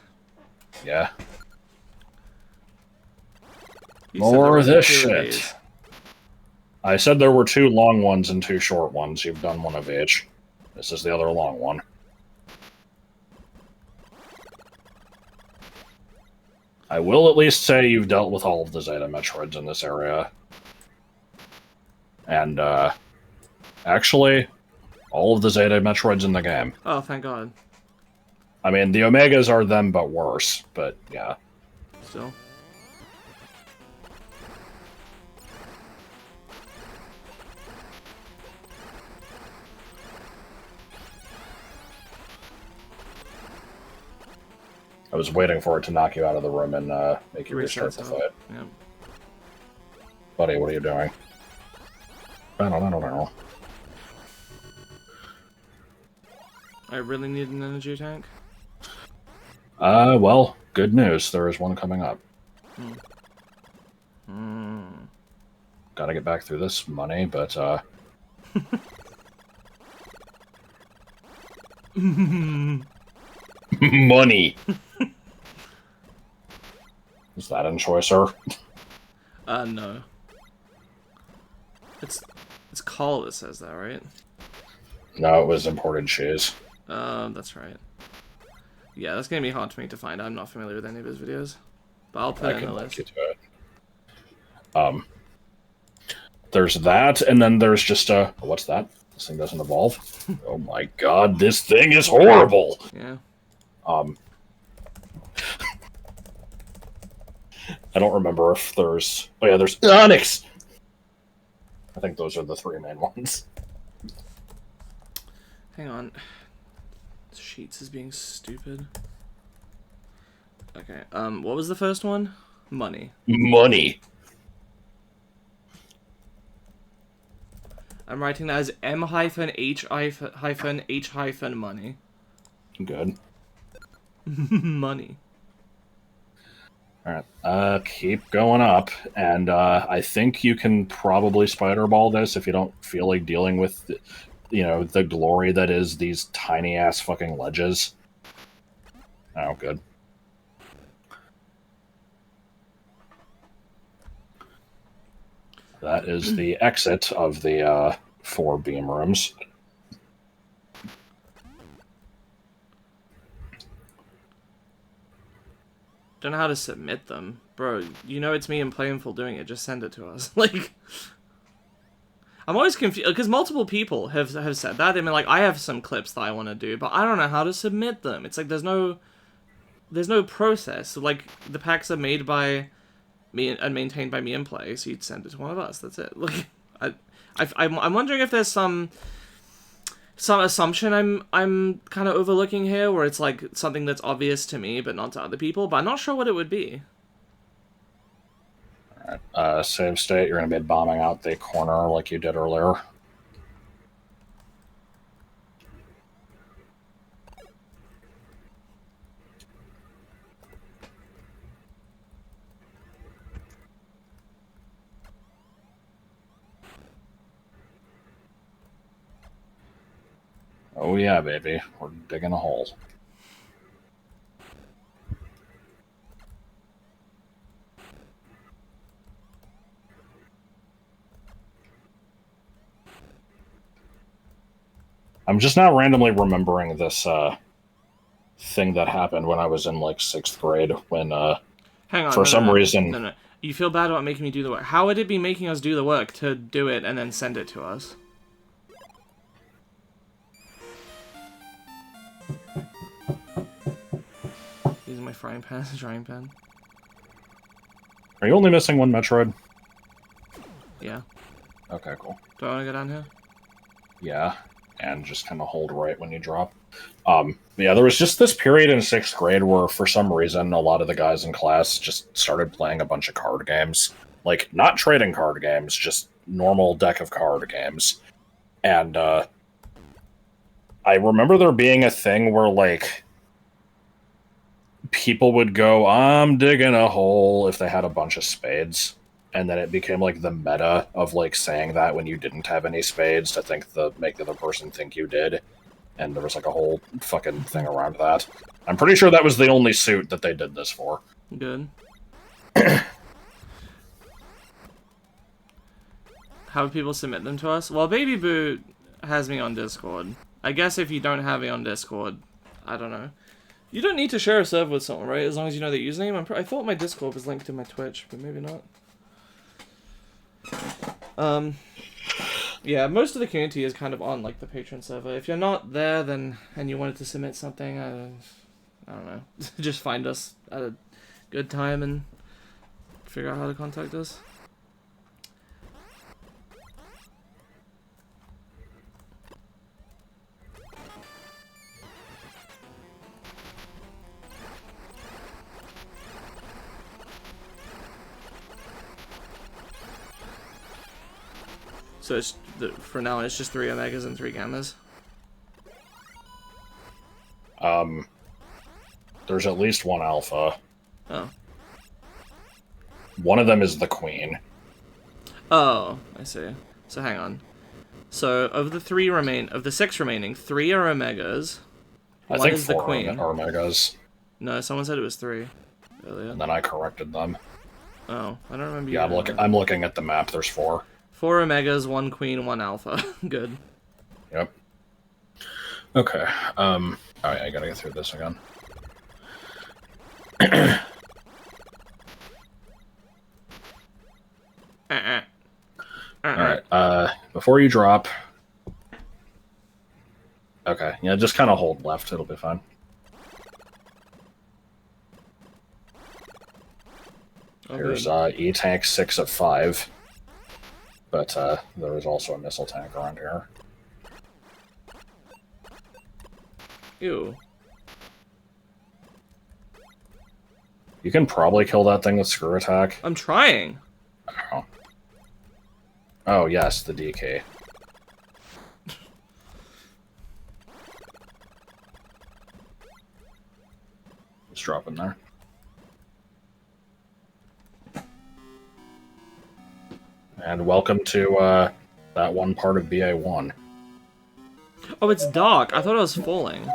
Yeah. You More of this two of shit. these. I said there were 2 long ones and 2 short ones. You've done one of each. This is the other long one. I will at least say you've dealt with all of the Zeta Metroids in this area. And, actually, all of the Zeta Metroids in the game. Oh, thank God. I mean, the Omegas are them, but worse. But, yeah. Still. I was waiting for it to knock you out of the room and make you restart the fight. Yeah. Buddy, what are you doing? I don't know. I really need an energy tank. Well, good news. There is one coming up. Gotta get back through this money, but, money! Is that in Choicer? No. It's Call that says that, right? No, it was imported cheese. That's right. Yeah, that's gonna be hard for me to find. I'm not familiar with any of his videos. But I'll put it in the list. You to it. There's that, and then there's just a... What's that? This thing doesn't evolve? Oh my god, this thing is horrible! Yeah. I don't remember if there's... Oh yeah, there's Onyx! I think those are the three main ones. Hang on. Sheets is being stupid. Okay, what was the first one? Money. Money. I'm writing that as M-H-H-money. Good. Money. Alright, keep going up, and I think you can probably spider-ball this if you don't feel like dealing with, you know, the glory that is these tiny-ass fucking ledges. Oh, good. That is the exit of the 4 beam rooms. Don't know how to submit them. Bro, you know it's me and Playful doing it, just send it to us. Like, I'm always confused, because multiple people have said that. I mean, like, I have some clips that I want to do, but I don't know how to submit them. It's like, there's no process. So, like, the packs are made by me and maintained by me and Play, so you'd send it to one of us, that's it. Like, I'm wondering if there's some assumption I'm kind of overlooking here, where it's like something that's obvious to me but not to other people, but I'm not sure what it would be. Alright, save state, you're going to be bombing out the corner like you did earlier. Oh yeah, baby. We're digging a hole. I'm just now randomly remembering this thing that happened when I was in like 6th grade when Hang on, for some reason... No. You feel bad about making me do the work. How would it be making us do the work to do it and then send it to us? Using my frying pan as a drying pan. Are you only missing one Metroid? Yeah. Okay, cool. Do I want to go down here? Yeah, and just kind of hold right when you drop. Yeah, there was just this period in 6th grade where, for some reason, a lot of the guys in class just started playing a bunch of card games. Like, not trading card games, just normal deck of card games. And, I remember there being a thing where, like, people would go, I'm digging a hole, if they had a bunch of spades. And then it became, like, the meta of, like, saying that when you didn't have any spades to make the other person think you did. And there was, like, a whole fucking thing around that. I'm pretty sure that was the only suit that they did this for. Good. How would people submit them to us? Well, Baby Boo has me on Discord. I guess if you don't have me on Discord, I don't know. You don't need to share a server with someone, right? As long as you know their username. I thought my Discord was linked to my Twitch, but maybe not. Yeah, most of the community is kind of on like the Patreon server. If you're not there, then and you wanted to submit something, I don't know, just find us at a good time and figure out how to contact us. So it's for now. It's just 3 Omegas and 3 Gammas. There's at least 1 Alpha. Oh. One of them is the Queen. Oh, I see. So hang on. So of the 6 remaining, 3 are Omegas. I think 4 are Omegas. No, someone said it was 3 earlier. And then I corrected them. Oh, I don't remember. Yeah, I'm looking at the map. There's 4. 4 Omegas, 1 Queen, 1 Alpha. Good. Yep. Okay. Alright, I gotta get through this again. Alright, before you drop... Okay, yeah, just kind of hold left, it'll be fine. Here's E-Tank 6 of 5. But there is also a missile tank around here. Ew. You can probably kill that thing with screw attack. I'm trying. Oh, oh yes, the DK. Let's drop in there. And welcome to that one part of BA1. Oh, it's dark. I thought it was falling.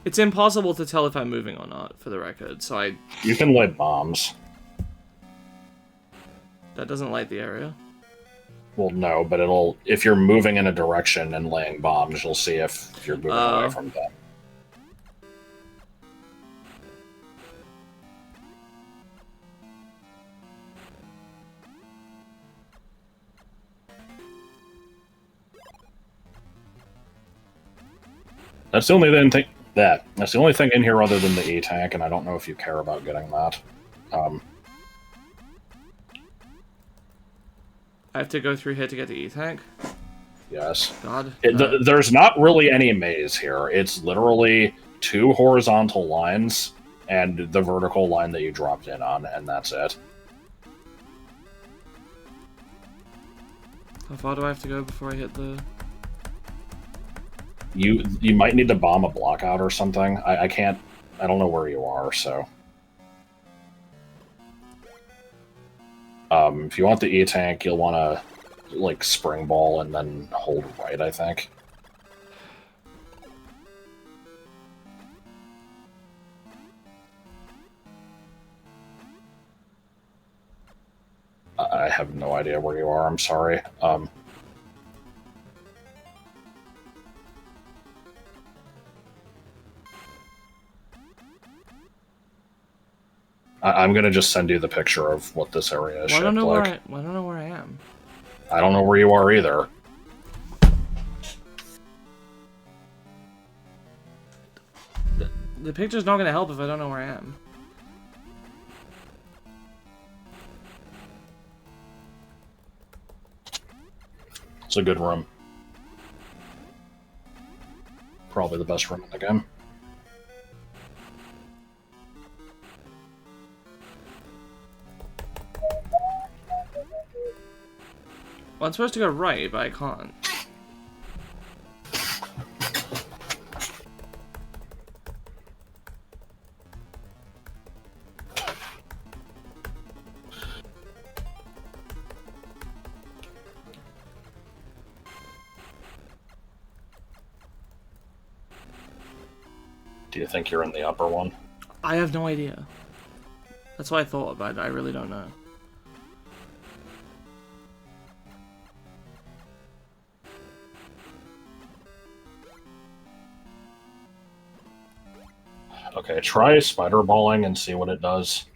It's impossible to tell if I'm moving or not, for the record, so I... You can light bombs. That doesn't light the area. Well, no, but it'll... If you're moving in a direction and laying bombs, you'll see if you're moving away from them. That's the only thing... That's the only thing in here other than the E-Tank, and I don't know if you care about getting that. I have to go through here to get the E-Tank? Yes. God. There's not really any maze here. It's literally 2 horizontal lines and the vertical line that you dropped in on, and that's it. How far do I have to go before I hit the... You might need to bomb a block out or something. I can't... I don't know where you are, so... if you want the E-Tank, you'll want to, like, spring ball and then hold right, I think. I have no idea where you are, I'm sorry. I'm gonna just send you the picture of what this area is shaped like. I don't know where I am. I don't know where you are either. The picture's not gonna help if I don't know where I am. It's a good room. Probably the best room in the game. Well, I'm supposed to go right, but I can't. Do you think you're in the upper one? I have no idea. That's what I thought, but I really don't know. Okay, try spider balling and see what it does.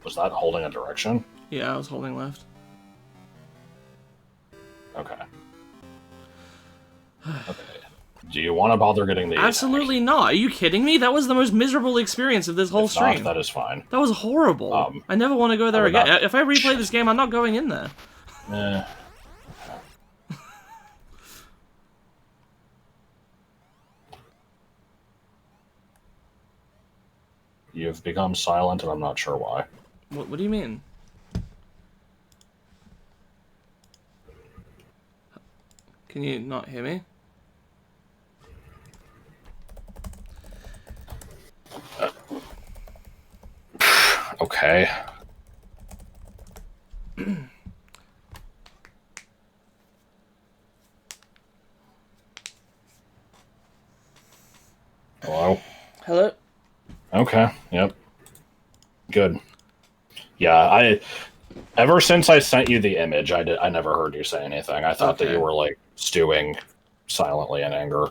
Was that holding a direction? Yeah, I was holding left. Okay. Okay. Do you want to bother getting the Absolutely not. Are you kidding me? That was the most miserable experience of this whole stream. If not, that is fine. That was horrible. I never want to go there again. If I replay this game, I'm not going in there. You've become silent, and I'm not sure why. What do you mean? Can you not hear me? Okay. Hello? Hello? Okay, yep. Good. Yeah, ever since I sent you the image, I never heard you say anything. I thought that you were, like, stewing silently in anger.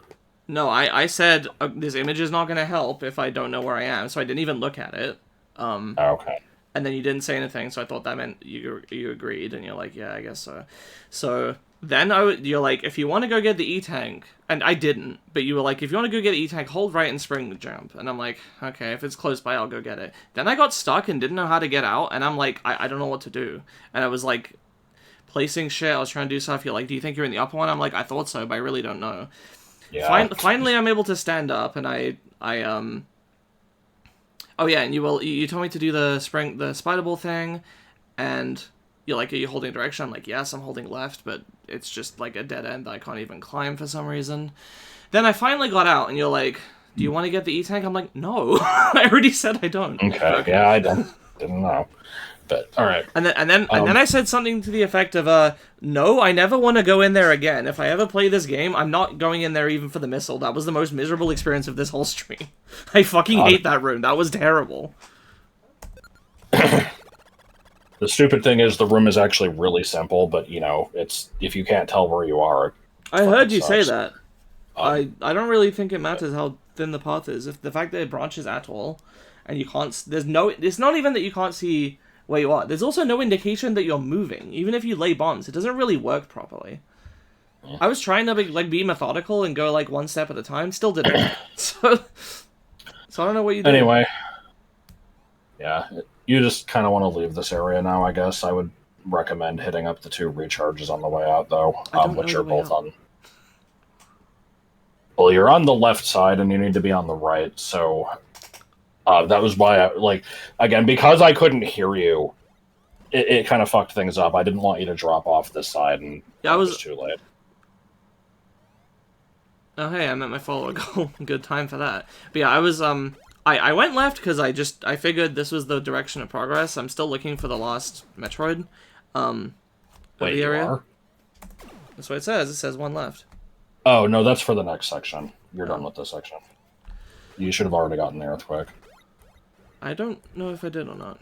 No, I said this image is not going to help if I don't know where I am, so I didn't even look at it. Okay. And then you didn't say anything, so I thought that meant you agreed, and you're like, yeah, I guess so. So then you're like, if you want to go get the E-Tank, and I didn't, but you were like, if you want to go get the E-Tank, hold right and spring jump. And I'm like, okay, if it's close by, I'll go get it. Then I got stuck and didn't know how to get out, and I'm like, I don't know what to do. And I was like, placing shit, I was trying to do stuff, you're like, do you think you're in the upper one? I'm like, I thought so, but I really don't know. Yeah. Finally, I'm able to stand up, and oh yeah, and you told me to do the spider ball thing, and you're like, are you holding direction? I'm like, yes, I'm holding left, but it's just like a dead end that I can't even climb for some reason. Then I finally got out, and you're like, do you want to get the E-Tank? I'm like, no, I already said I don't. Okay, yeah, I didn't know. But, alright. And then I said something to the effect of, no, I never want to go in there again. If I ever play this game, I'm not going in there even for the missile. That was the most miserable experience of this whole stream. I fucking hate that room. That was terrible. The stupid thing is the room is actually really simple, but, you know, it's if you can't tell where you are... I heard you say that. I don't really think it matters how thin the path is. If the fact that it branches at all, and you can't... It's not even that you can't see... where you are. There's also no indication that you're moving. Even if you lay bombs, it doesn't really work properly. Yeah. I was trying to be methodical and go like one step at a time, still didn't. so I don't know what you do. Anyway, yeah, you just kind of want to leave this area now, I guess. I would recommend hitting up the 2 recharges on the way out, though, which are both on... Well, you're on the left side, and you need to be on the right, so... that was why again, because I couldn't hear you, it kind of fucked things up. I didn't want you to drop off this side, and it was too late. Oh, hey, I met my follower goal. Good time for that. But yeah, I was, I went left because I figured this was the direction of progress. I'm still looking for the lost Metroid, Wait, the area. You are? That's what it says. It says 1 left. Oh, no, that's for the next section. You're done with this section. You should have already gotten the earthquake. I don't know if I did or not.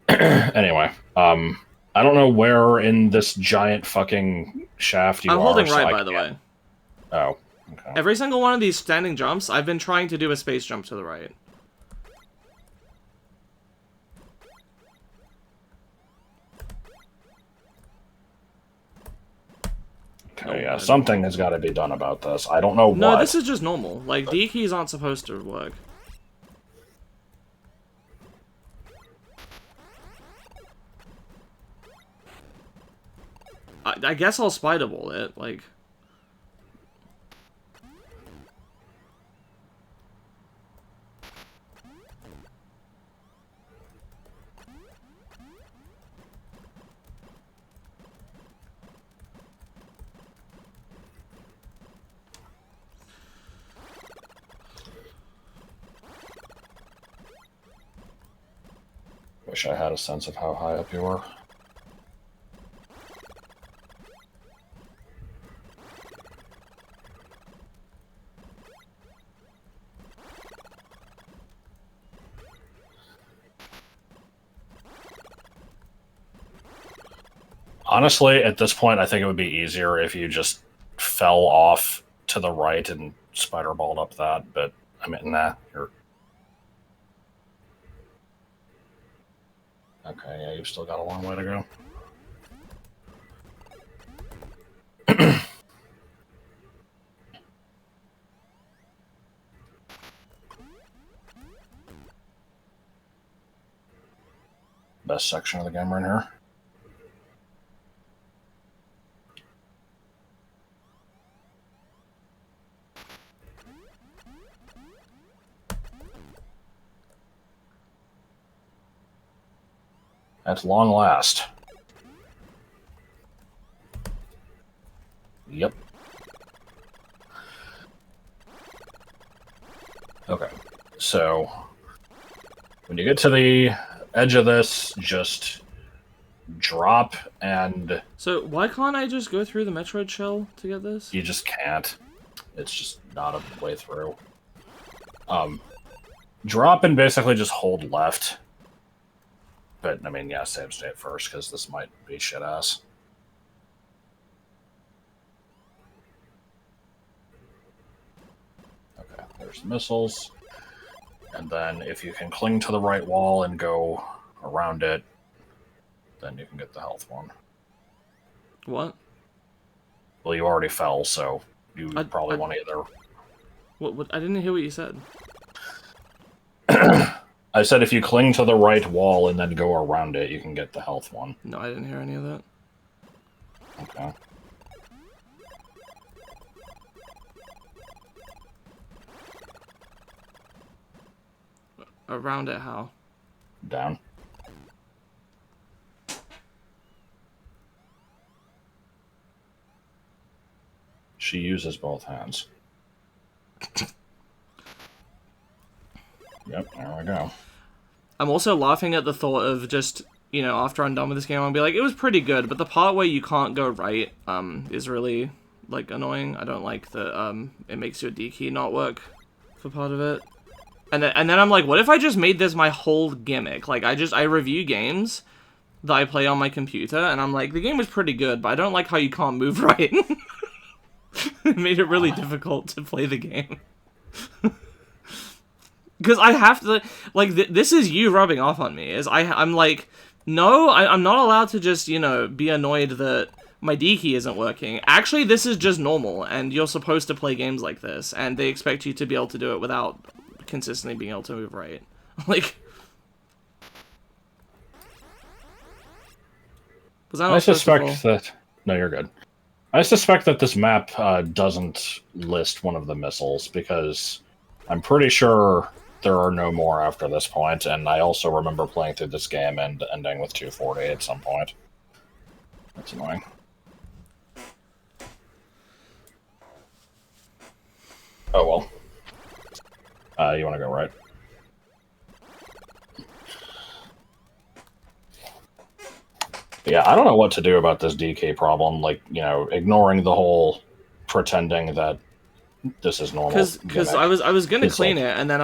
Anyway, I don't know where in this giant fucking shaft you are. I'm holding right, by the way. Oh, okay. Every single one of these standing jumps, I've been trying to do a space jump to the right. Okay, yeah, something has got to be done about this. I don't know what. No, this is just normal. Like, D keys aren't supposed to work. I guess I'll spider ball it, like... Wish I had a sense of how high up you were. Honestly, at this point, I think it would be easier if you just fell off to the right and spider-balled up that, but, I mean, nah, you're... Okay, yeah, you've still got a long way to go. Best section of the game right here. At long last. Yep. Okay, so when you get to the edge of this, just drop and... So why can't I just go through the Metroid shell to get this? You just can't. It's just not a way through. Drop and basically just hold left. But, I mean, yeah, save state first, because this might be shit-ass. Okay, there's the missiles. And then if you can cling to the right wall and go around it, then you can get the health one. What? Well, you already fell, so you probably want either. What? I didn't hear what you said. I said if you cling to the right wall and then go around it, you can get the health one. No, I didn't hear any of that. Okay. Around it how? Down. She uses both hands. Yep, there we go. I'm also laughing at the thought of just, you know, after I'm done with this game, I'll be like, it was pretty good, but the part where you can't go right, is really, like, annoying. I don't like that, it makes your D key not work for part of it. And then I'm like, what if I just made this my whole gimmick? Like, I review games that I play on my computer, and I'm like, the game was pretty good, but I don't like how you can't move right. It made it really difficult to play the game. Because I have to, like, this is you rubbing off on me, is I'm like, no, I'm not allowed to just, you know, be annoyed that my D key isn't working. Actually, this is just normal, and you're supposed to play games like this, and they expect you to be able to do it without consistently being able to move right. Like, was that not I suspect that... No, you're good. I suspect that this map doesn't list one of the missiles, because I'm pretty sure there are no more after this point, and I also remember playing through this game and ending with 240 at some point. That's annoying. Oh well. You want to go right? Yeah, I don't know what to do about this DK problem. Like, you know, ignoring the whole pretending that this is normal. Because I was gonna clean it, and then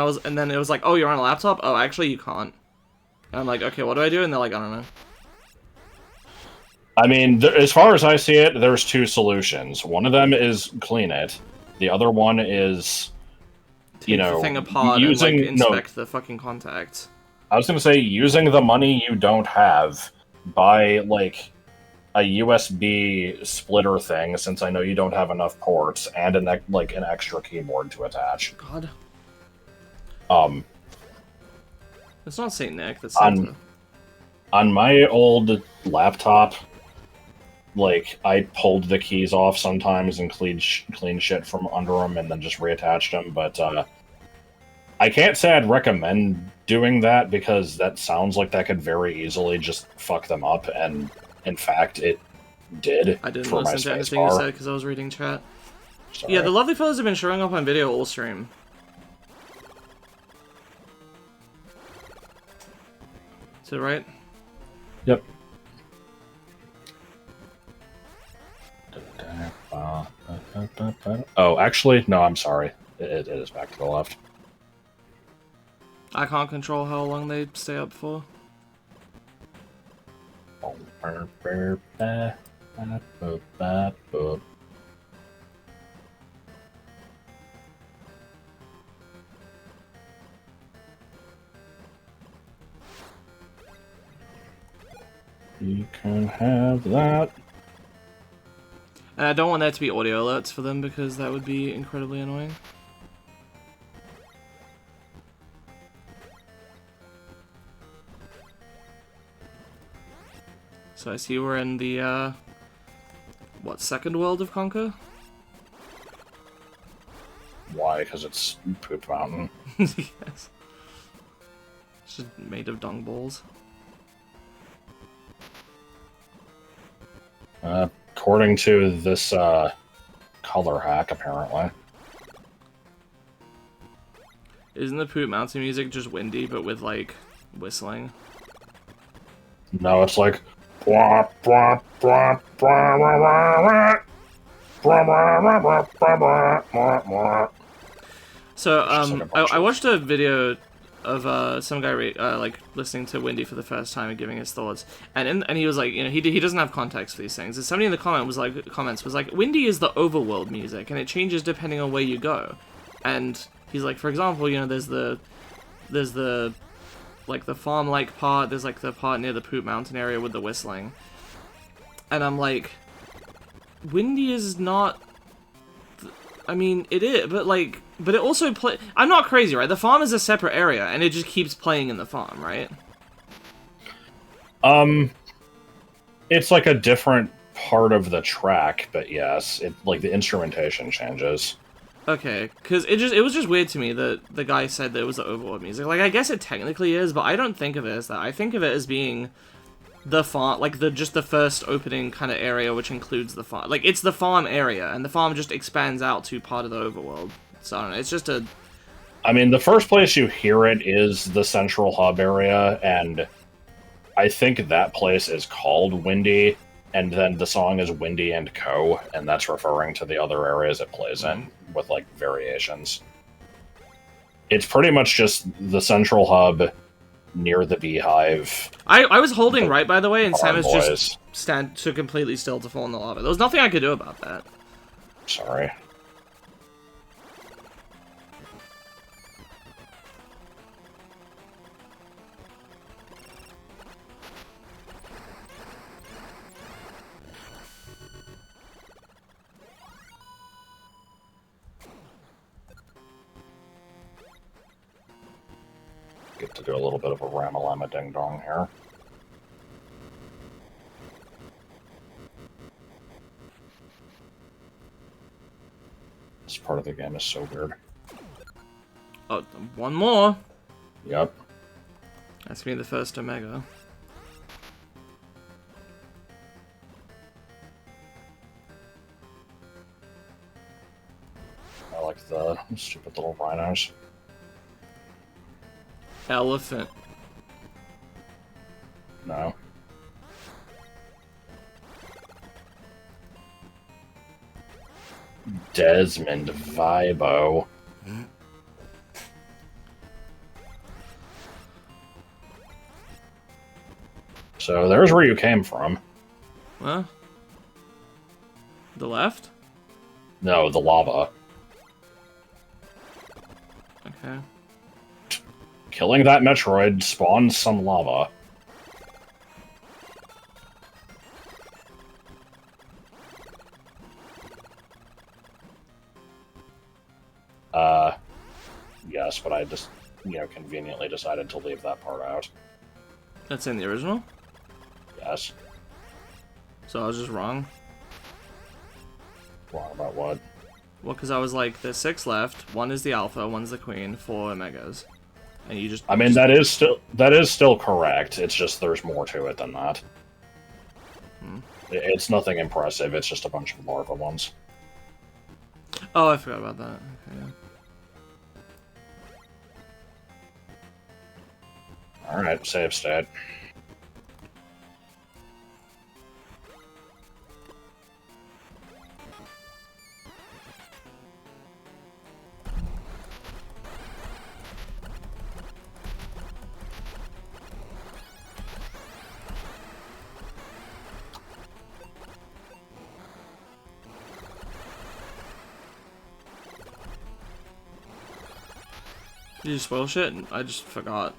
it was like, oh, you're on a laptop. Oh, actually, you can't. And I'm like, okay, what do I do? And they're like, I don't know. I mean, as far as I see it, there's two solutions. One of them is clean it. The other one is, you know, the thing apart using and, like, inspect the fucking contacts. I was gonna say using the money you don't have. Buy, like, a USB splitter thing, since I know you don't have enough ports, and an extra keyboard to attach. God. It's not Saint Nick, that's Santa. On my old laptop, like, I pulled the keys off sometimes and cleaned shit from under them and then just reattached them, but, I can't say I'd recommend doing that, because that sounds like that could very easily just fuck them up, and in fact, it did. I didn't for listen to anything you said because I was reading chat. Sorry. Yeah, the lovely fellas have been showing up on video all stream. To the right? Yep. Oh, actually, no, I'm sorry. It is back to the left. I can't control how long they stay up for. You can have that. And I don't want there to be audio alerts for them because that would be incredibly annoying. So I see we're in the, what, second world of Conquer? Why? Because it's Poop Mountain. Yes. It's just made of dung balls. According to this color hack, apparently. Isn't the Poop Mountain music just windy, but with, like, whistling? No, it's like... So, I watched a video of some guy like listening to Windy for the first time and giving his thoughts, and he was like, you know, he doesn't have context for these things. And somebody in the comments was like, Windy is the overworld music, and it changes depending on where you go. And he's like, for example, you know, there's the like the farm-like part, there's like the part near the Poop Mountain area with the whistling. And I'm like, Windy is not... I mean, it is, but like... But it also play... I'm not crazy, right? The farm is a separate area, and it just keeps playing in the farm, right? It's like a different part of the track, but yes, it like the instrumentation changes. Okay, because it was just weird to me that the guy said that it was the overworld music. Like, I guess it technically is, but I don't think of it as that. I think of it as being the farm, like just the first opening kind of area, which includes the farm. Like, it's the farm area, and the farm just expands out to part of the overworld. So I don't know. It's just a... I mean, the first place you hear it is the central hub area, and I think that place is called Windy, and then the song is Windy and Co., and that's referring to the other areas it plays in, with, like, variations. It's pretty much just the central hub near the beehive. I was holding right, by the way, and Samus boys. just stood completely still to fall in the lava. There was nothing I could do about that. Sorry. Get to do a little bit of a Ramalama Ding Dong here. This part of the game is so weird. Oh, one more. Yep. That's gonna be the first Omega. I like the stupid little rhinos. Elephant. No. Desmond Vibo. So there's where you came from. Huh? The left? No, the lava. Okay. Killing that Metroid spawns some lava. Yes, but I just, you know, conveniently decided to leave that part out. That's in the original? Yes. So I was just wrong? Wrong about what? Well, because I was like, there's 6 left, 1 is the Alpha, 1's the Queen, 4 Omegas. And you just... I mean, that is still correct, it's just there's more to it than that. It's nothing impressive, it's just a bunch of larva ones. Oh, I forgot about that. Okay, yeah. Alright, save state. Did you spoil shit? I just forgot.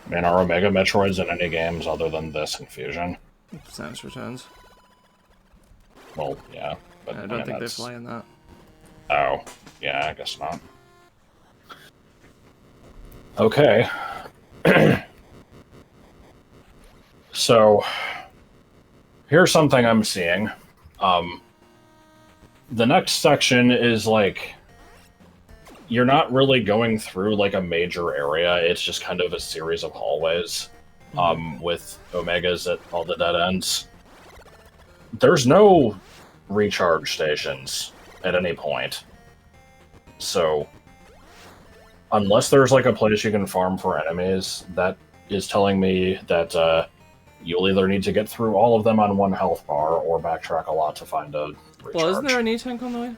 I mean, are Omega Metroids in any games other than this and Fusion? Samus Returns. Well, yeah. But, I don't think they fly in that. Oh, yeah, I guess not. Okay. So, here's something I'm seeing. The next section is like... You're not really going through like a major area, it's just kind of a series of hallways with Omegas at all the dead ends. There's no recharge stations at any point. So, unless there's like a place you can farm for enemies, that is telling me that you'll either need to get through all of them on one health bar or backtrack a lot to find a recharge. Well, isn't there an E-Tank on the way?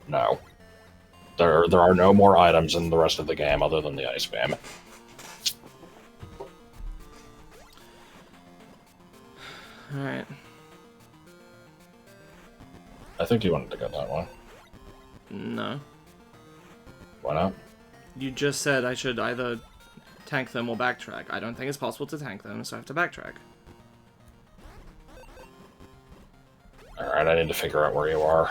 No. There are no more items in the rest of the game other than the Ice Beam. Alright. I think you wanted to go that way. No. Why not? You just said I should either tank them or backtrack. I don't think it's possible to tank them, so I have to backtrack. Alright, I need to figure out where you are.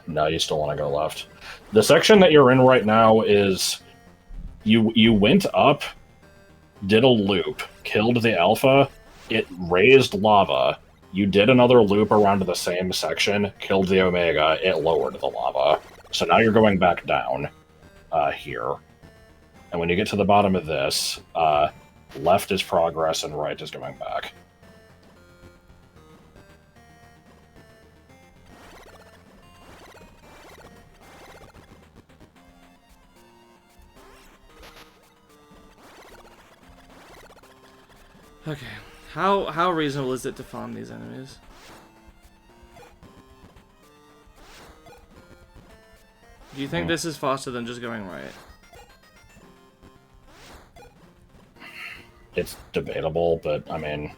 No, you still want to go left. The section that you're in right now is... You went up, did a loop, killed the Alpha, it raised lava, you did another loop around the same section, killed the Omega, it lowered the lava. So now you're going back down, here. And when you get to the bottom of this, left is progress and right is going back. Okay. How reasonable is it to farm these enemies? Do you think this is faster than just going right? It's debatable, but, I mean...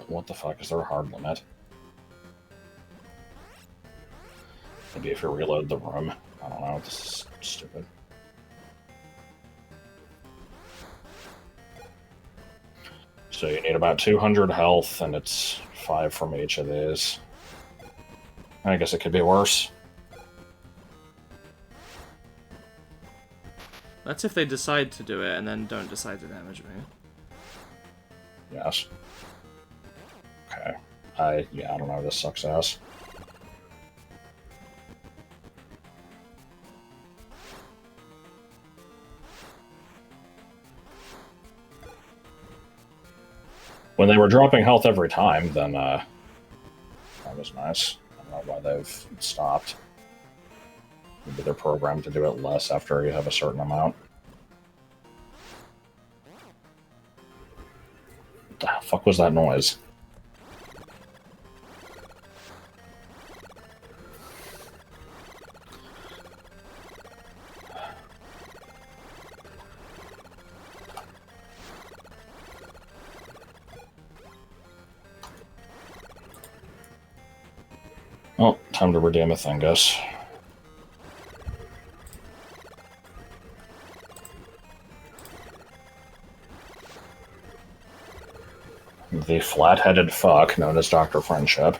What the fuck? Is there a hard limit? Maybe if you reload the room. I don't know, this is stupid. So you need about 200 health, and it's 5 from each of these. I guess it could be worse. That's if they decide to do it and then don't decide to damage me. Yes. Okay. Yeah, I don't know, this sucks ass. When they were dropping health every time, then, that was nice. I don't know why they've stopped. Maybe they're programmed to do it less after you have a certain amount. What the fuck was that noise? Oh, time to redeem a Thingus. The flat-headed fuck known as Dr. Friendship.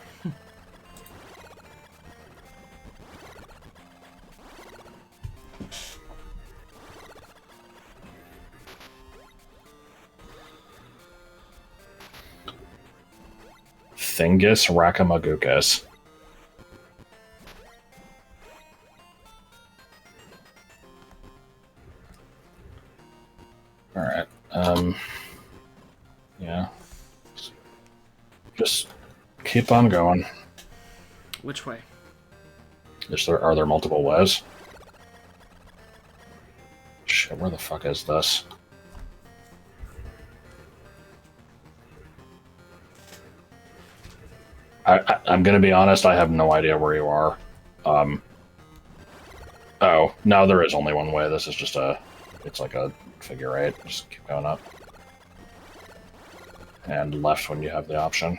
Thingus Rackamagookus. Alright, yeah. Just Keep on going. Which way? Are there multiple ways? Shit, where the fuck is this? I'm gonna be honest, I have no idea where you are. Oh, no, there is only one way. This is just it's like a figure eight. Just keep going up. And left when you have the option.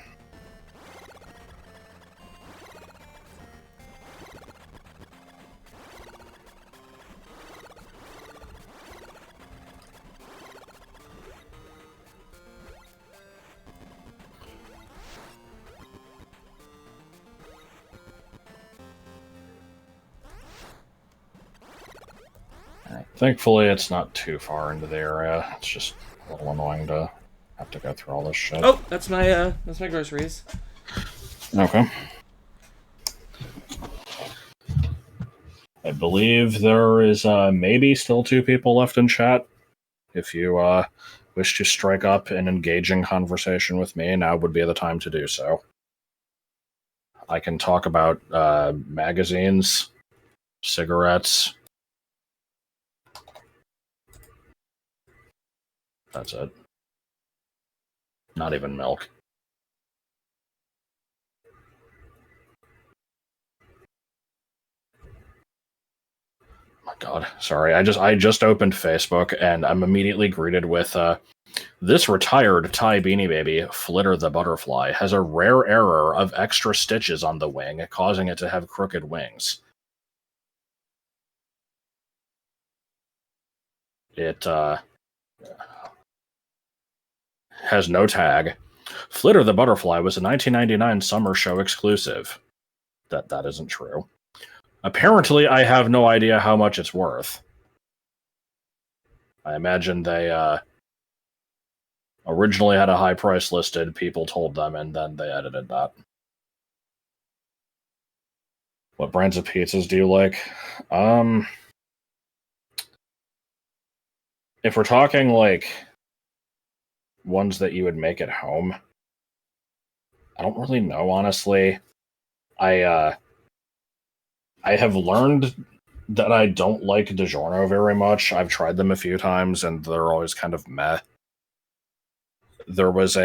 Thankfully, it's not too far into the area. It's just a little annoying to have to go through all this shit. Oh, that's my groceries. Okay. I believe there is maybe still 2 people left in chat. If you wish to strike up an engaging conversation with me, now would be the time to do so. I can talk about magazines, cigarettes. That's it. Not even milk. My God, sorry. I just opened Facebook and I'm immediately greeted with this retired Thai Beanie Baby, Flitter the Butterfly, has a rare error of extra stitches on the wing, causing it to have crooked wings. It has no tag. Flitter the Butterfly was a 1999 summer show exclusive. That isn't true. Apparently, I have no idea how much it's worth. I imagine they originally had a high price listed, people told them, and then they edited that. What brands of pizzas do you like? If we're talking like ones that you would make at home, I don't really know, honestly. I have learned that I don't like DiGiorno very much. I've tried them a few times, and they're always kind of meh. There was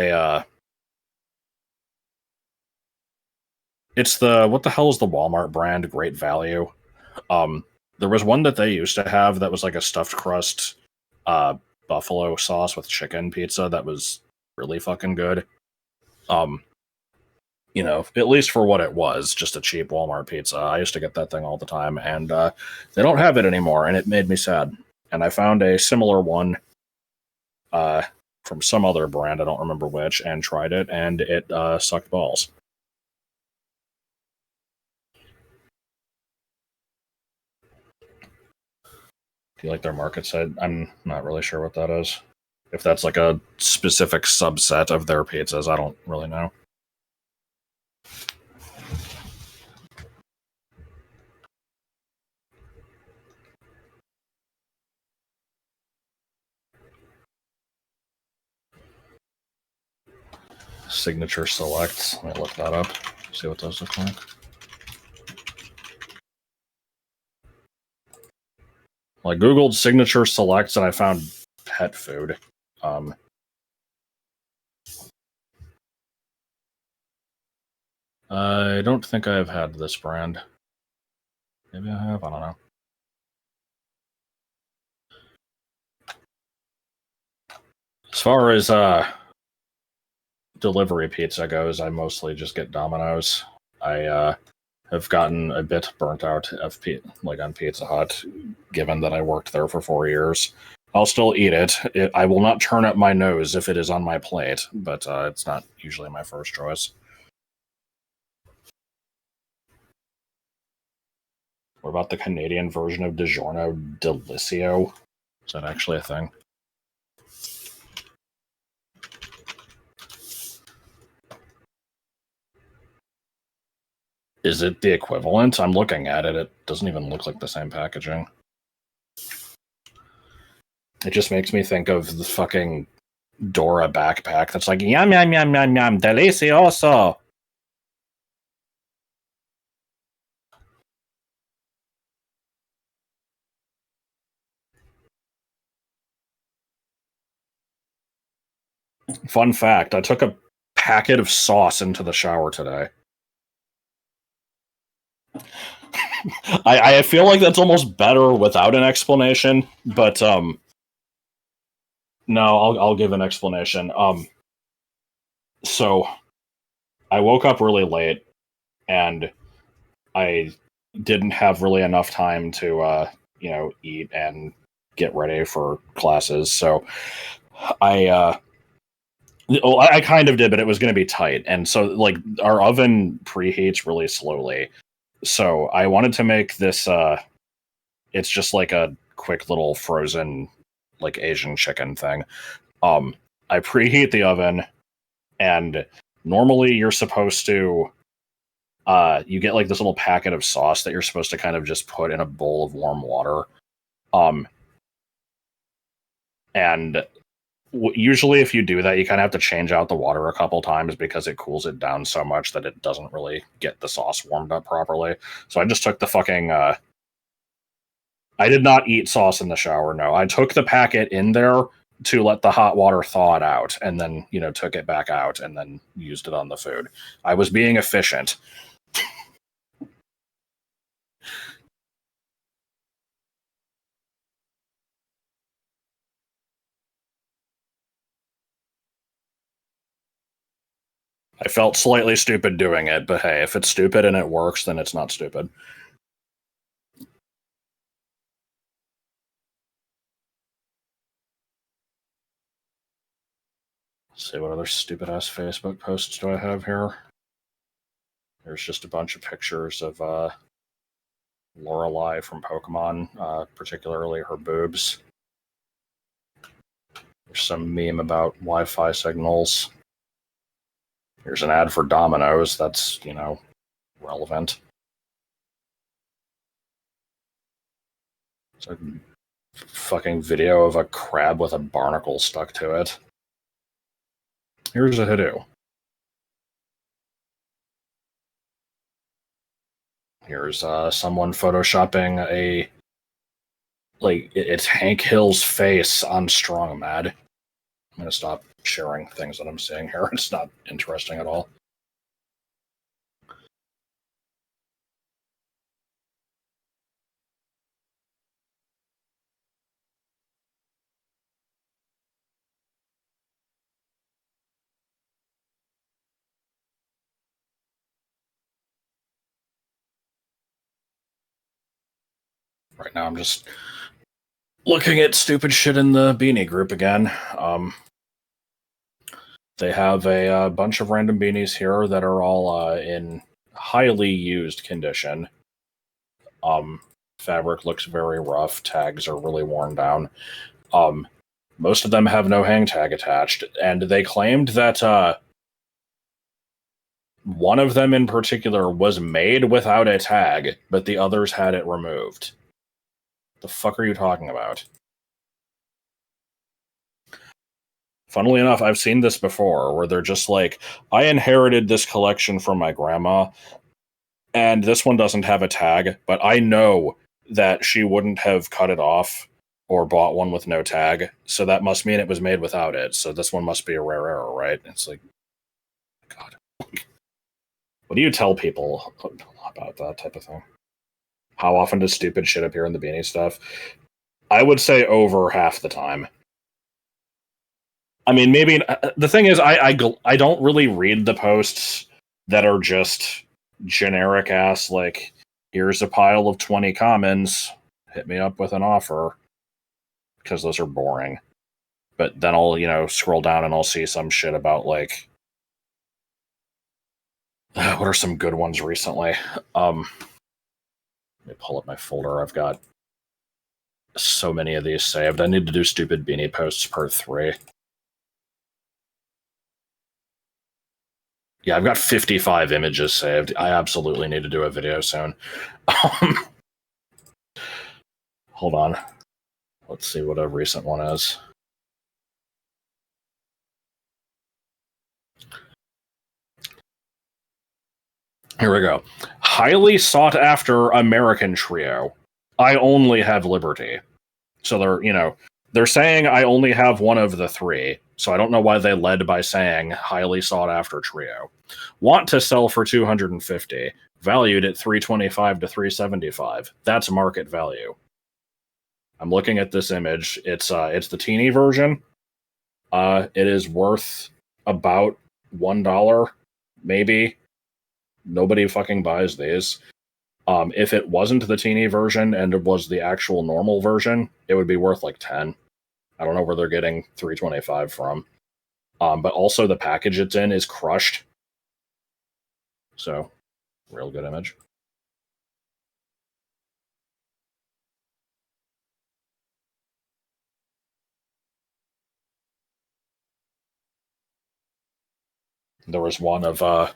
it's what the hell is the Walmart brand? Great Value. There was one that they used to have that was like a stuffed crust buffalo sauce with chicken pizza that was really fucking good. You know, at least for what it was, just a cheap Walmart pizza. I used to get that thing all the time, and they don't have it anymore, and it made me sad. And I found a similar one from some other brand, I don't remember which, and tried it, and it sucked balls. Do you like their market side? I'm not really sure what that is. If that's like a specific subset of their pizzas, I don't really know. Signature Selects. Let me look that up. See what those look like. Well, I googled Signature Selects and I found pet food. I don't think I've had this brand. Maybe I have. I don't know. As far as delivery pizza goes, I mostly just get Domino's. I have gotten a bit burnt out of on Pizza Hut, given that I worked there for 4 years. I'll still eat it. I will not turn up my nose if it is on my plate, but it's not usually my first choice. What about the Canadian version of DiGiorno, Delicio? Is that actually a thing? Is it the equivalent? I'm looking at it. It doesn't even look like the same packaging. It just makes me think of the fucking Dora backpack that's like, yum, yum, yum, yum, yum, delicioso. Fun fact, I took a packet of sauce into the shower today. I feel like that's almost better without an explanation, but no, I'll give an explanation. So I woke up really late, and I didn't have really enough time to eat and get ready for classes. So I I kind of did, but it was going to be tight, and so like our oven preheats really slowly. So I wanted to make this. It's just like a quick little frozen, like Asian chicken thing. I preheat the oven, and normally you're supposed to. You get like this little packet of sauce that you're supposed to kind of just put in a bowl of warm water. And usually if you do that, you kind of have to change out the water a couple times because it cools it down so much that it doesn't really get the sauce warmed up properly. So I just took the fucking I did not eat sauce in the shower. No, I took the packet in there to let the hot water thaw it out, and then took it back out and then used it on the food. I was being efficient. I felt slightly stupid doing it, but hey, if it's stupid and it works, then it's not stupid. Let's see, what other stupid ass Facebook posts do I have here? There's just a bunch of pictures of Lorelei from Pokemon, particularly her boobs. There's some meme about Wi-Fi signals. Here's an ad for Domino's. That's, relevant. It's a fucking video of a crab with a barnacle stuck to it. Here's a Hidoo. Here's someone photoshopping it's Hank Hill's face on Strong Mad. I'm gonna stop sharing things that I'm seeing here. It's not interesting at all. Right now I'm just looking at stupid shit in the Beanie group again. They have a bunch of random beanies here that are all in highly used condition. Fabric looks very rough. Tags are really worn down. Most of them have no hang tag attached, and they claimed that one of them in particular was made without a tag, but the others had it removed. The fuck are you talking about? Funnily enough, I've seen this before, where they're just like, I inherited this collection from my grandma, and this one doesn't have a tag, but I know that she wouldn't have cut it off or bought one with no tag, so that must mean it was made without it, so this one must be a rare error, right? It's like, God. What do you tell people about that type of thing? How often does stupid shit appear in the beanie stuff? I would say over half the time. I mean, maybe the thing is, I don't really read the posts that are just generic ass, like, here's a pile of 20 commons, hit me up with an offer, because those are boring. But then I'll, scroll down and I'll see some shit about, like, what are some good ones recently? Let me pull up my folder. I've got so many of these saved. I need to do stupid beanie posts per 3. Yeah, I've got 55 images saved. I absolutely need to do a video soon. Hold on. Let's see what a recent one is. Here we go. Highly sought after American trio. I only have Liberty. So they're saying I only have one of the 3, So I don't know why they led by saying highly sought after trio. Want to sell for 250, valued at 325 to 375. That's market value. I'm looking at this image. It's the teeny version. It is worth about $1, maybe. Nobody fucking buys these. If it wasn't the teeny version and it was the actual normal version, it would be worth like 10. I don't know where they're getting 325 from. But also the package it's in is crushed. So, real good image. There was one of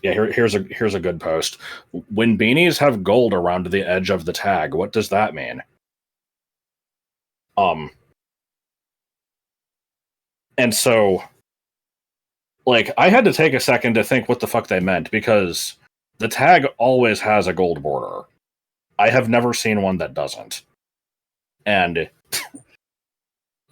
here's a good post. When beanies have gold around the edge of the tag, what does that mean? And so, like, I had to take a second to think what the fuck they meant, because the tag always has a gold border. I have never seen one that doesn't. And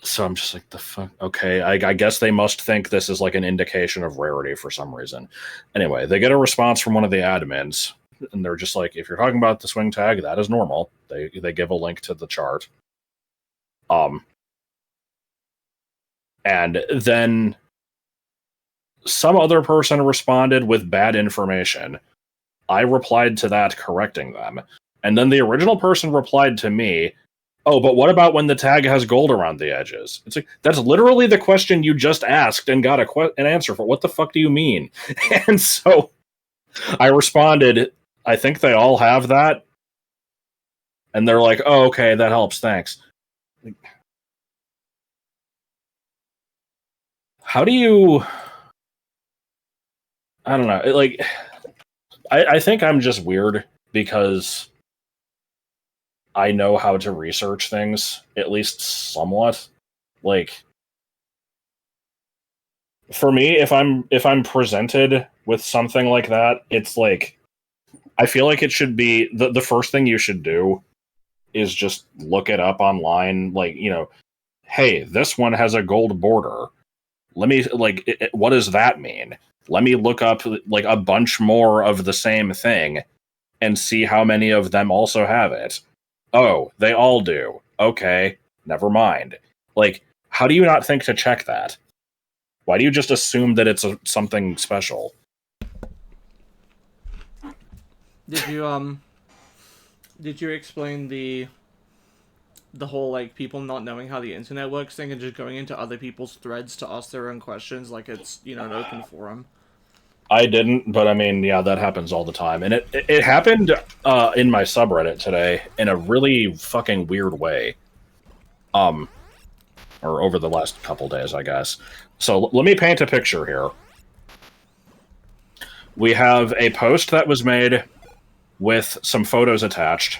so I'm just like, the fuck? Okay, I guess they must think this is like an indication of rarity for some reason. Anyway, they get a response from one of the admins, and they're just like, if you're talking about the swing tag, that is normal. They give a link to the chart. And then some other person responded with bad information. I replied to that, correcting them. And then the original person replied to me, oh, but what about when the tag has gold around the edges? It's like, that's literally the question you just asked and got an answer for. What the fuck do you mean? And so I responded, I think they all have that. And they're like, oh, okay, that helps, thanks. How do you... I don't know. Like, I think I'm just weird because I know how to research things, at least somewhat. Like, for me, if I'm presented with something like that, it's like, I feel like it should be the first thing you should do is just look it up online. Like, you know, hey, this one has a gold border. Let me, like, what does that mean? Let me look up like a bunch more of the same thing and see how many of them also have it. Oh, they all do. Okay, never mind. Like, how do you not think to check that? Why do you just assume that it's something special? Did you explain the whole, like, people not knowing how the internet works thing and just going into other people's threads to ask their own questions like it's, you know, an open forum? I didn't, but I mean, yeah, that happens all the time. And it happened in my subreddit today in a really fucking weird way. Or over the last couple days, I guess. So let me paint a picture here. We have a post that was made with some photos attached.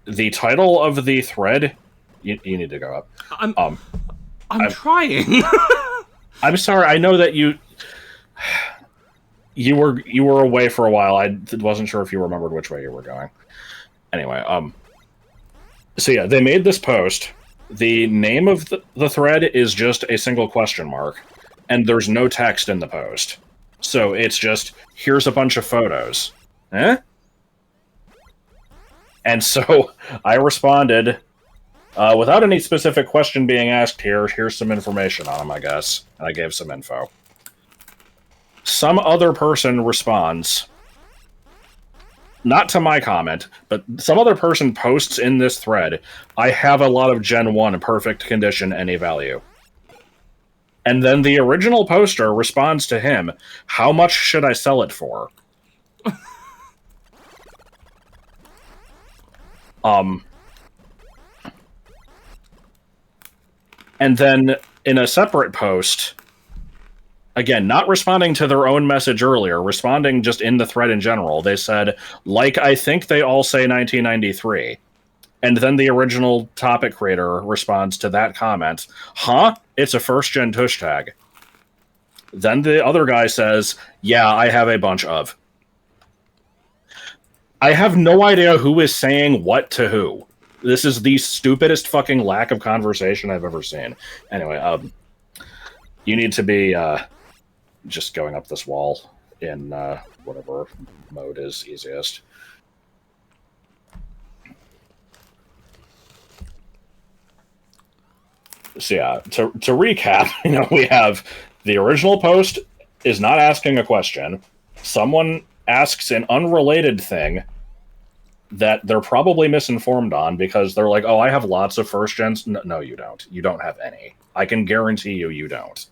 The title of the thread... You need to go up. I'm trying. I'm sorry, I know that you were away for a while. I wasn't sure if you remembered which way you were going. Anyway, so yeah, they made this post. The name of the thread is just a single question mark, and there's no text in the post. So it's just, here's a bunch of photos. Eh? And so I responded, without any specific question being asked here, here's some information on them, I guess. And I gave some info. Some other person responds, not to my comment, but some other person posts in this thread, I have a lot of Gen 1 perfect condition, any value. And then the original poster responds to him, how much should I sell it for? And then in a separate post, again, not responding to their own message earlier, responding just in the thread in general, they said, like, I think they all say 1993. And then the original topic creator responds to that comment, huh? It's a first-gen tush tag. Then the other guy says, yeah, I have a bunch of. I have no idea who is saying what to who. This is the stupidest fucking lack of conversation I've ever seen. Anyway, You need to be just going up this wall in whatever mode is easiest. So yeah, to recap, we have the original post is not asking a question. Someone asks an unrelated thing that they're probably misinformed on because they're like, oh, I have lots of first gens. No, you don't. You don't have any. I can guarantee you don't.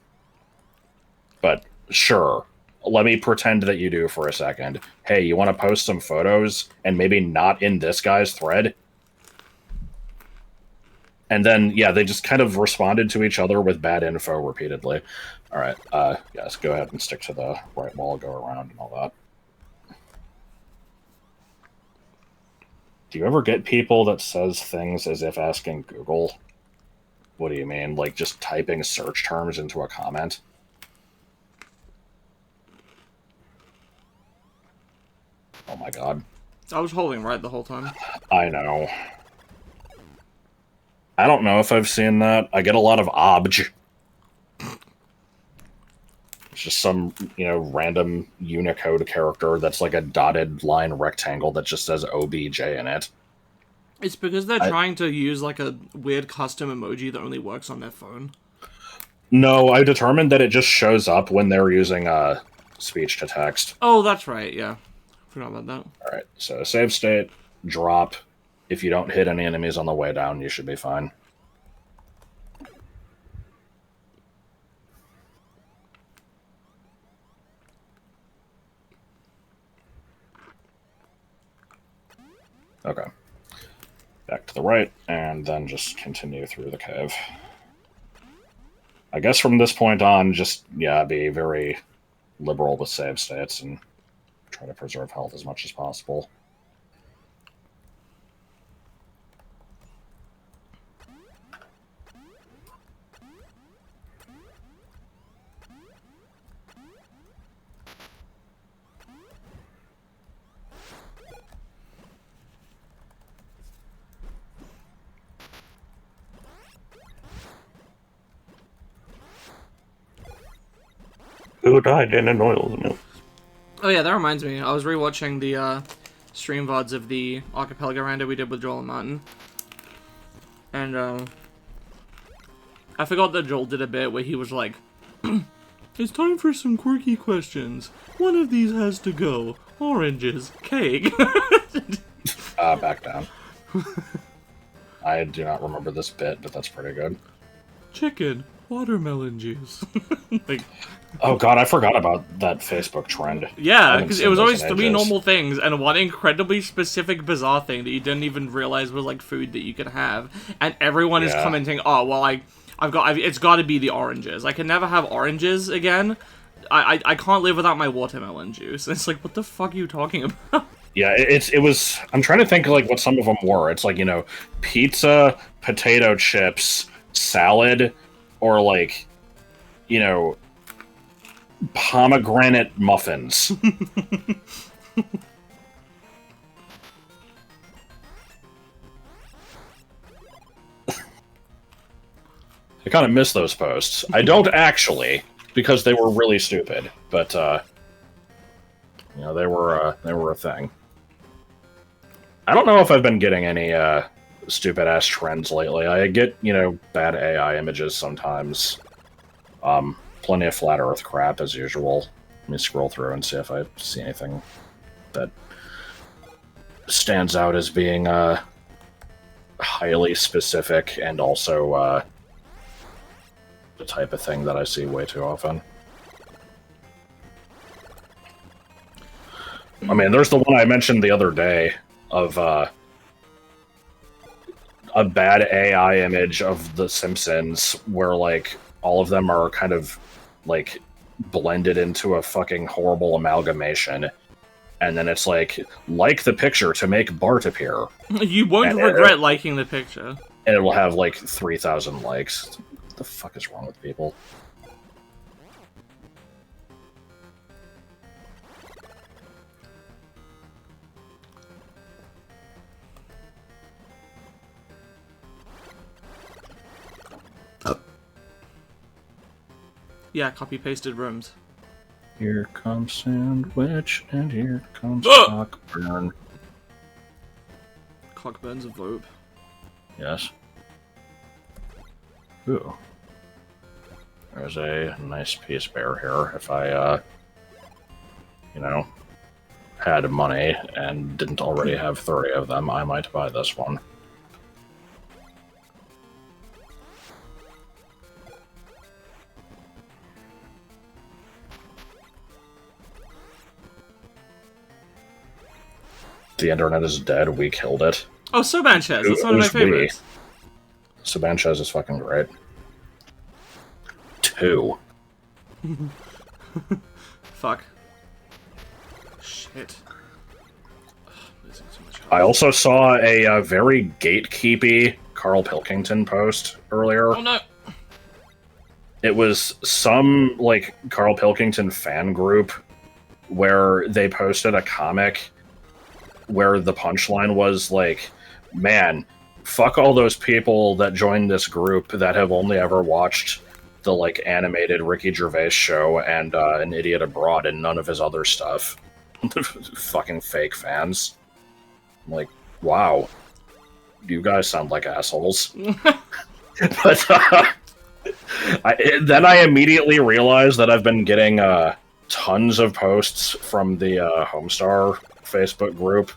But sure, let me pretend that you do for a second. Hey, you want to post some photos and maybe not in this guy's thread? And then, yeah, they just kind of responded to each other with bad info repeatedly. All right, yes, go ahead and stick to the right wall, go around and all that. Do you ever get people that says things as if asking Google? What do you mean? Like just typing search terms into a comment? Oh my god. I was holding right the whole time. I know. I don't know if I've seen that. I get a lot of obj. It's just some, random Unicode character that's like a dotted line rectangle that just says OBJ in it. It's because they're trying to use like a weird custom emoji that only works on their phone. No, I determined that it just shows up when they're using speech to text. Oh, that's right, yeah. Forgot about that. Alright, so save state, drop. If you don't hit any enemies on the way down, you should be fine. Okay. Back to the right, and then just continue through the cave. I guess from this point on, just, be very liberal with save states and try to preserve health as much as possible. Who died in an oil mill? Oh yeah, that reminds me. I was rewatching the stream VODs of the Archipelago rando we did with Joel and Martin. And I forgot that Joel did a bit where he was like, it's time for some quirky questions. One of these has to go. Oranges. Cake. Back down. I do not remember this bit, but that's pretty good. Chicken. Watermelon juice. Like, oh god, I forgot about that Facebook trend. yeah, because it was always three normal things and one incredibly specific, bizarre thing that you didn't even realize was like food that you could have, and everyone is commenting, "Oh, well, it's got to be the oranges. I can never have oranges again. I can't live without my watermelon juice." And it's like, what the fuck are you talking about? Yeah, it was. I'm trying to think like what some of them were. It's like pizza, potato chips, salad, or like, pomegranate muffins. I kind of miss those posts. I don't actually, because they were really stupid, but they were a thing. I don't know if I've been getting any stupid ass trends lately. I get bad AI images sometimes. Plenty of flat Earth crap as usual. Let me scroll through and see if I see anything that stands out as being highly specific and also the type of thing that I see way too often. I mean, there's the one I mentioned the other day of a bad AI image of The Simpsons where, like, all of them are kind of, like, blended into a fucking horrible amalgamation. And then it's like the picture to make Bart appear. You won't regret liking the picture. And it will have, like, 3,000 likes. What the fuck is wrong with people? Yeah, copy-pasted rooms. Here comes Sandwich, and here comes Ah! Cockburn. Cockburn's a vote. Yes. Ooh. There's a nice piece bear here. If I, had money and didn't already have 30 of them, I might buy this one. The internet is dead. We killed it. Oh, Sobanchez. That's one of my Who's we? favorites. Sabanchez is fucking great. 2. Fuck. Shit. Ugh, I'm losing so much health. I also saw a very gatekeepy Carl Pilkington post earlier. Oh no! It was some, like, Carl Pilkington fan group where they posted a comic where the punchline was, like, man, fuck all those people that joined this group that have only ever watched the, like, animated Ricky Gervais show and An Idiot Abroad and none of his other stuff. Fucking fake fans. I'm like, wow. You guys sound like assholes. But then I immediately realized that I've been getting tons of posts from the Homestar Facebook group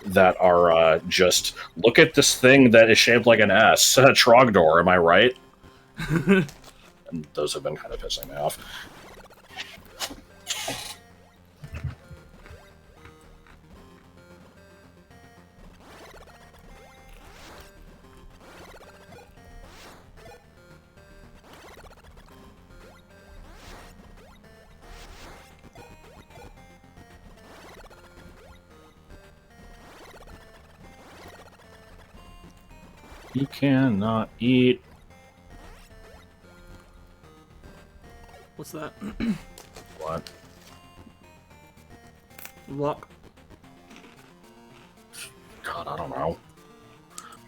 that are just, look at this thing that is shaped like an S. Trogdor, am I right? And those have been kind of pissing me off. He cannot eat. What's that? What? Lock. God, I don't know.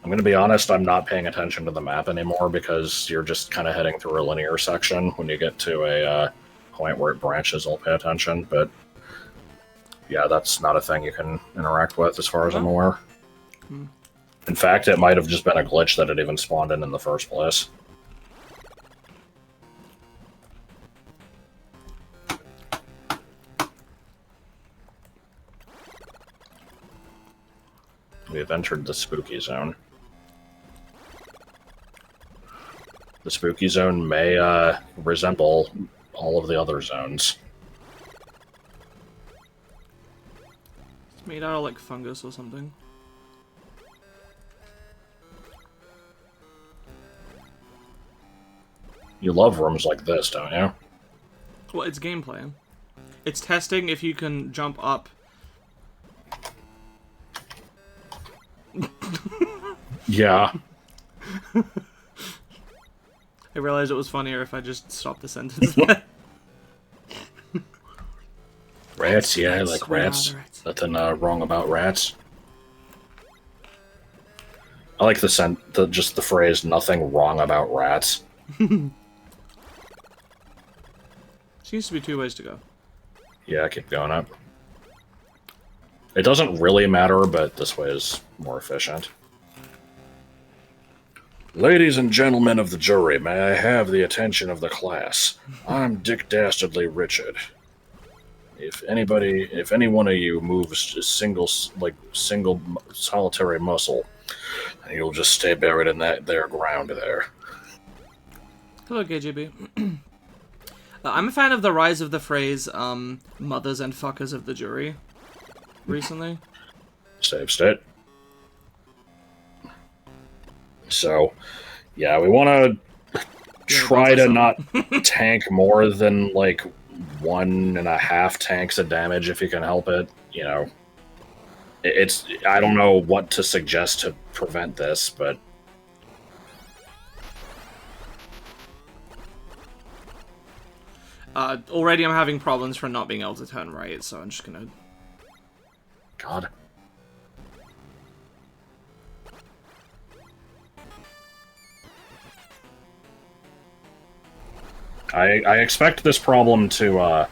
I'm gonna be honest, I'm not paying attention to the map anymore because you're just kind of heading through a linear section. When you get to a point where it branches, I'll pay attention, but yeah, that's not a thing you can interact with as far as I'm aware. In fact, it might have just been a glitch that it even spawned in the first place. We have entered the spooky zone. The spooky zone may resemble all of the other zones. It's made out of like fungus or something. You love rooms like this, don't you? Well, it's gameplay. It's testing if you can jump up. Yeah. I realized it was funnier if I just stopped the sentence. Rats, yeah, I like We are rats. the rats. Nothing wrong about rats. I like just the phrase "nothing wrong about rats." Seems to be 2 ways to go. Yeah, keep going up. It doesn't really matter, but this way is more efficient. Ladies and gentlemen of the jury, may I have the attention of the class? I'm Dick Dastardly Richard. If any one of you moves a single solitary muscle, then you'll just stay buried in that there ground there. Hello, KGB. I'm a fan of the rise of the phrase, mothers and fuckers of the jury, recently. Save state. So, yeah, we want to try to not tank more than, like, 1.5 tanks of damage if you can help it. You know, I don't know what to suggest to prevent this, but already I'm having problems for not being able to turn right, so I'm just gonna... God. I expect this problem to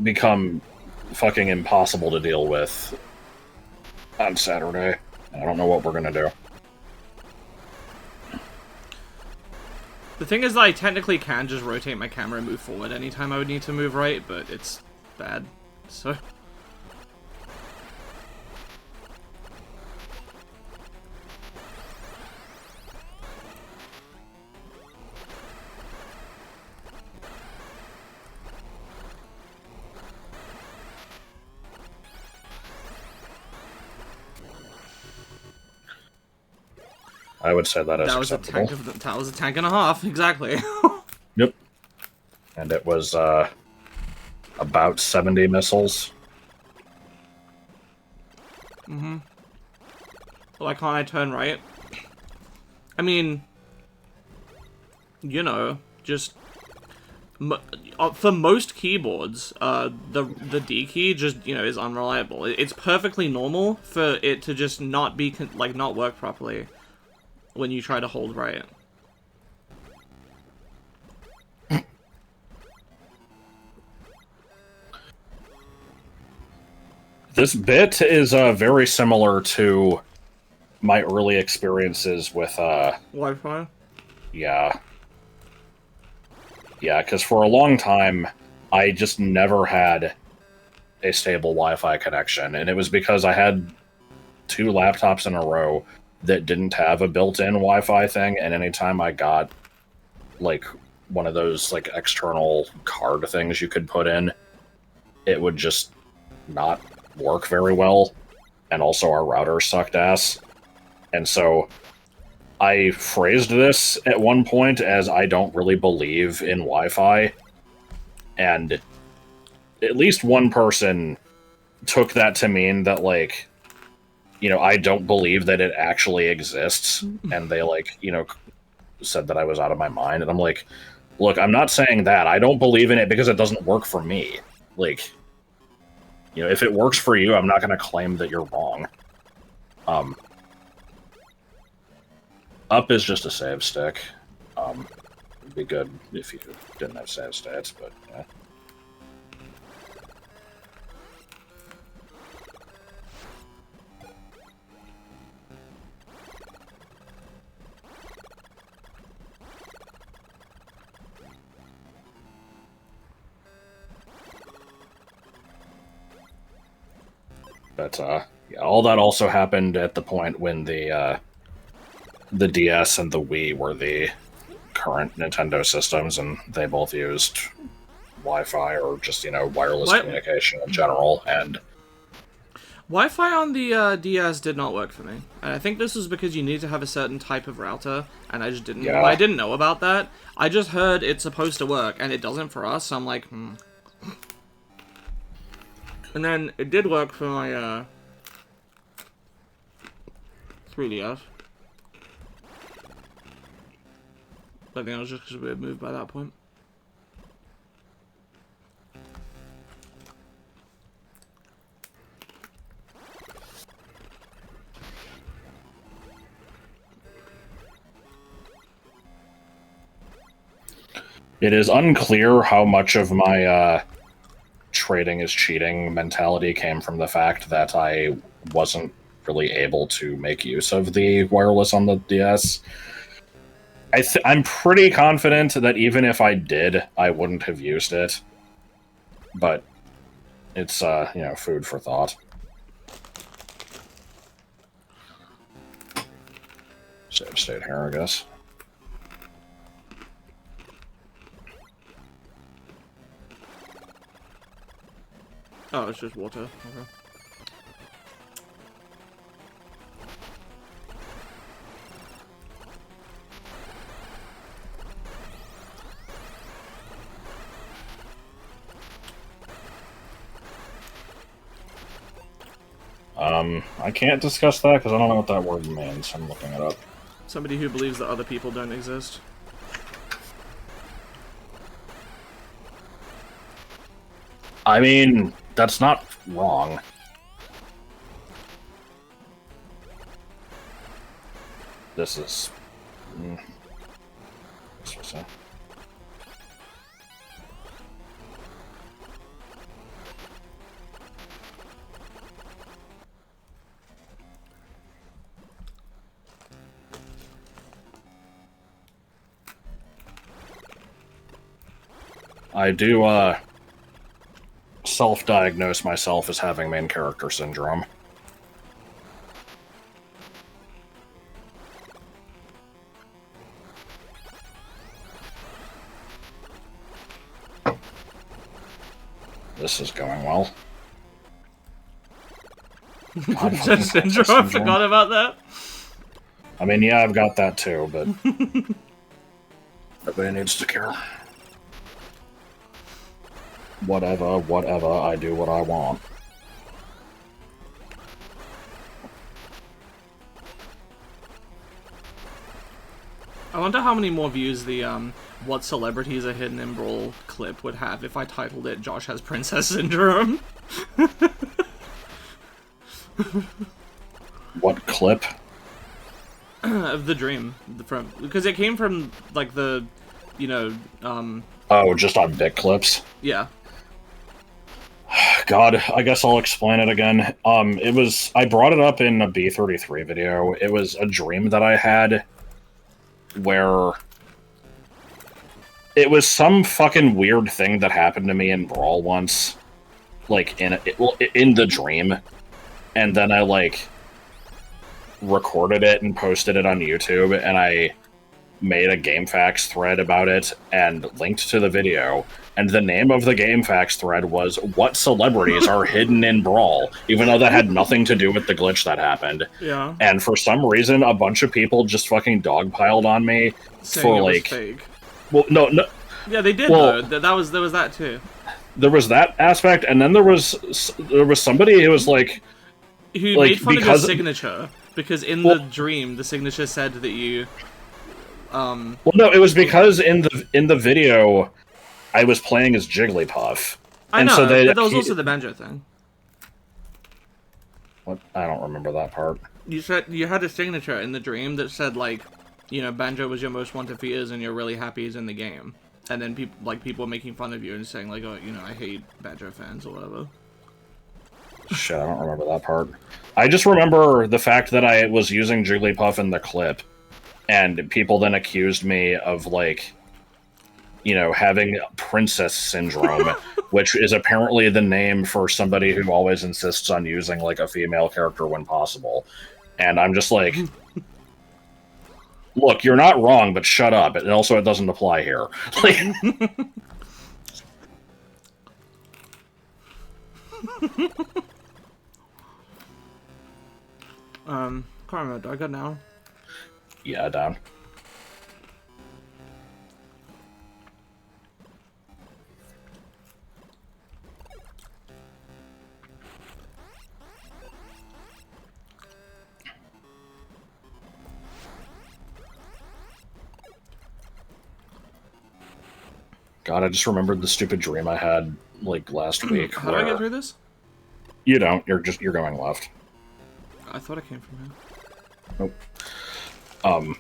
become fucking impossible to deal with on Saturday. I don't know what we're gonna do. The thing is that I technically can just rotate my camera and move forward anytime I would need to move right, but it's bad, so... I would say that is That was acceptable. that was a tank and a half, exactly. Yep. And it was about 70 missiles. Mm-hmm. Why can't I turn right? I mean, you know, just for most keyboards, the D key just, you know, is unreliable. It's perfectly normal for it to just not be not work properly when you try to hold right. This bit is very similar to my early experiences with Wi-Fi? Yeah. Yeah, because for a long time, I just never had a stable Wi-Fi connection, and it was because I had 2 laptops in a row that didn't have a built-in Wi-Fi thing, and anytime I got, like, one of those, like, external card things you could put in, it would just not work very well, and also our router sucked ass. And so I phrased this at one point as I don't really believe in Wi-Fi, and at least one person took that to mean that, like, you know, I don't believe that it actually exists, and they, like, you know, said that I was out of my mind, and I'm like, look, I'm not saying that. I don't believe in it because it doesn't work for me. Like, you know, if it works for you, I'm not going to claim that you're wrong. Up is just a save stick. It'd be good if you didn't have save stats, but yeah. But yeah, all that also happened at the point when the DS and the Wii were the current Nintendo systems, and they both used Wi-Fi or just, you know, wireless communication in general. And Wi-Fi on the DS did not work for me. And I think this was because you need to have a certain type of router, and I just didn't. Yeah. Well, I didn't know about that. I just heard it's supposed to work, and it doesn't for us. So I'm like, And then it did work for my 3DS. I think I was just because we had moved by that point. it is unclear how much of my trading is cheating mentality came from the fact that I wasn't really able to make use of the wireless on the DS. I'm pretty confident that even if I did, I wouldn't have used it. But it's, you know, food for thought. Save state here, I guess. Oh, it's just water. Okay. I can't discuss that because I don't know what that word means. I'm looking it up. Somebody who believes that other people don't exist. I mean, that's not wrong. This is... What's this say? I do, self-diagnose myself as having main character syndrome. This is going well. God, Just syndrome, I forgot about that. I mean, yeah, I've got that too, but nobody needs to care. Whatever, I do what I want. I wonder how many more views the what celebrities are hidden in Brawl clip would have if I titled it Josh has Princess Syndrome. What clip? Of the dream. Because it came from, like, the, you know, Oh, just on bit clips? yeah. God, I guess I'll explain it again. I brought it up in a B33 video. It was a dream that I had where it was some fucking weird thing that happened to me in Brawl once. Like, in the dream. And then I, like, recorded it and posted it on YouTube, and I made a GameFAQs thread about it and linked to the video. And the name of the GameFAQs thread was "What Celebrities Are Hidden in Brawl," even though that had nothing to do with the glitch that happened. Yeah. And for some reason, a bunch of people just fucking dogpiled on me Saying for, it was like, fake. well, no. Yeah, they did, Well, though. There was that, too. There was that aspect, and then there was somebody who was like, Who like, made fun of your because- signature, because in Well- the dream, the signature said that you, well, no, it was because in the video, I was playing as Jigglypuff. I and know, so but there was also the banjo thing. What? I don't remember that part. You said you had a signature in the dream that said, like, you know, Banjo was your most wanted fears and you're really happy he's in the game. And then people were making fun of you and saying, like, oh, you know, I hate Banjo fans or whatever. Shit, I don't remember that part. I just remember the fact that I was using Jigglypuff in the clip, and people then accused me of, like, you know, having princess syndrome, which is apparently the name for somebody who always insists on using, like, a female character when possible. And I'm just like, look, you're not wrong, but shut up. And also, it doesn't apply here. Like, Karma, do I go now? yeah, down. God, I just remembered the stupid dream I had, like, last week. How do I get through this? You don't. You're going left. I thought I came from here. Nope.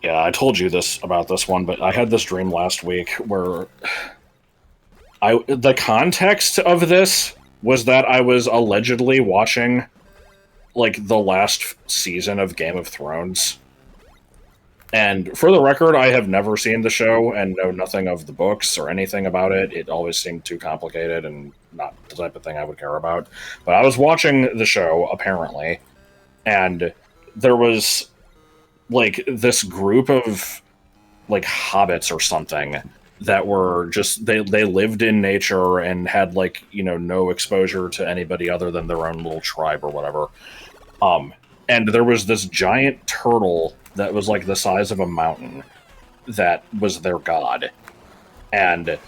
Yeah, I told you about this one, but I had this dream last week where the context of this was that I was allegedly watching, like, the last season of Game of Thrones. And for the record, I have never seen the show and know nothing of the books or anything about it. It always seemed too complicated and not the type of thing I would care about. But I was watching the show, apparently, and there was, like, this group of, like, hobbits or something that were just, they lived in nature and had, like, you know, no exposure to anybody other than their own little tribe or whatever. And there was this giant turtle that was, like, the size of a mountain that was their god. And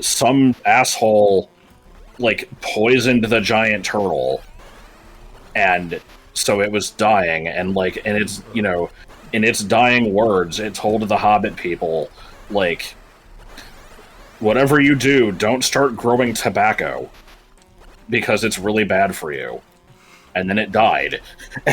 some asshole, like, poisoned the giant turtle, and so it was dying, and, like, and it's, you know, in its dying words, it told the Hobbit people, like, whatever you do, don't start growing tobacco, because it's really bad for you. And then it died.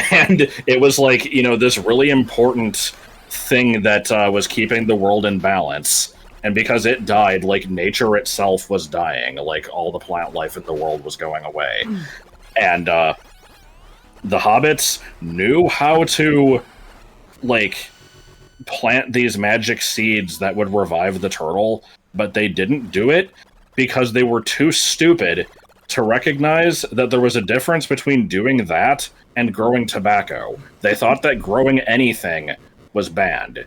And it was, like, you know, this really important thing that was keeping the world in balance. And because it died, like, nature itself was dying. Like, all the plant life in the world was going away. And the hobbits knew how to, like, plant these magic seeds that would revive the turtle, but they didn't do it because they were too stupid to recognize that there was a difference between doing that and growing tobacco. They thought that growing anything was banned.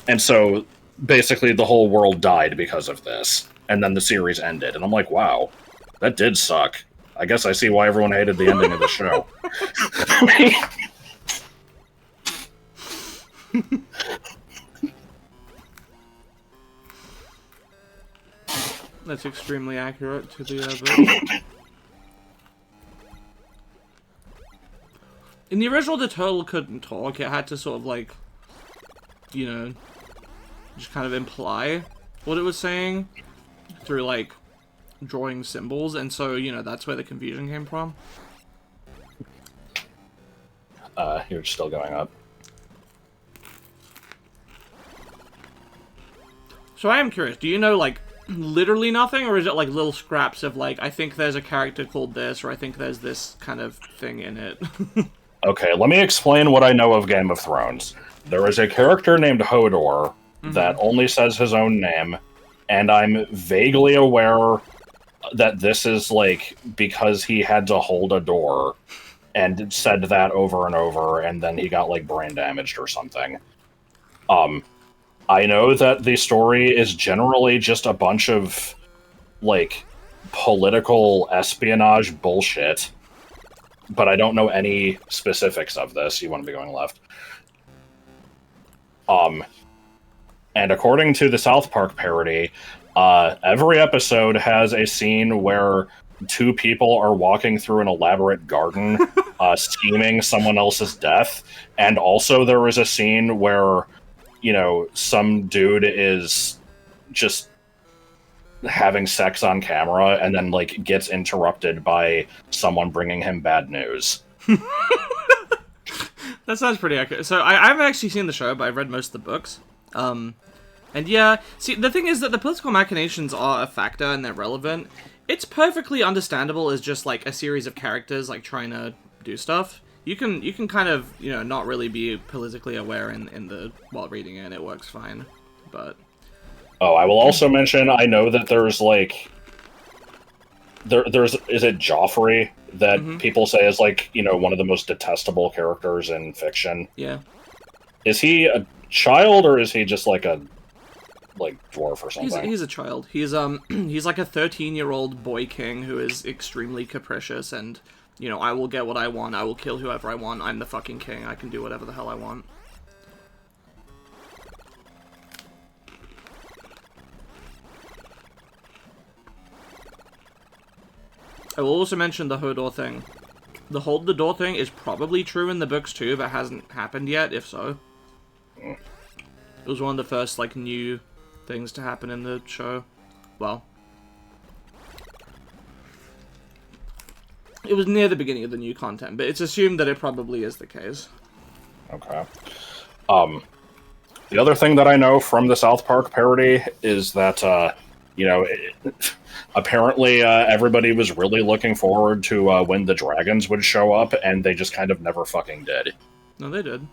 And so, basically, the whole world died because of this. And then the series ended. And I'm like, wow, that did suck. I guess I see why everyone hated the ending of the show. That's extremely accurate to the book. In the original, the turtle couldn't talk. It had to sort of, like, you know, just kind of imply what it was saying through, like, drawing symbols. And so, you know, that's where the confusion came from. You're still going up. So I am curious, do you know, like, literally nothing, or is it, like, little scraps of, like, I think there's a character called this, or I think there's this kind of thing in it? Okay, let me explain what I know of Game of Thrones. There is a character named Hodor that only says his own name, and I'm vaguely aware that this is, like, because he had to hold a door and said that over and over, and then he got, like, brain damaged or something. I know that the story is generally just a bunch of, like, political espionage bullshit, but I don't know any specifics of this. You want to be going left. And according to the South Park parody, every episode has a scene where two people are walking through an elaborate garden, scheming someone else's death, and also there is a scene where, you know, some dude is just having sex on camera and then, like, gets interrupted by someone bringing him bad news. That sounds pretty accurate. So I haven't actually seen the show, but I've read most of the books. And yeah, see, the thing is that the political machinations are a factor and they're relevant. It's perfectly understandable as just, like, a series of characters, like, trying to do stuff. You can kind of, you know, not really be politically aware in the while reading it, and it works fine. But oh, I will also mention, I know that there's, like, there's is it Joffrey that people say is, like, you know, one of the most detestable characters in fiction? yeah. Is he a child, or is he just, like, a, like, dwarf or something? He's a child. He's he's like a 13-year-old boy king who is extremely capricious and, you know, I will get what I want, I will kill whoever I want, I'm the fucking king, I can do whatever the hell I want. I will also mention the Hodor thing. The hold the door thing is probably true in the books too, but hasn't happened yet, if so. It was one of the first, like, new things to happen in the show. Well, it was near the beginning of the new content, but it's assumed that it probably is the case. Okay. The other thing that I know from the South Park parody is that, you know, apparently everybody was really looking forward to when the dragons would show up, and they just kind of never fucking did. No, they did.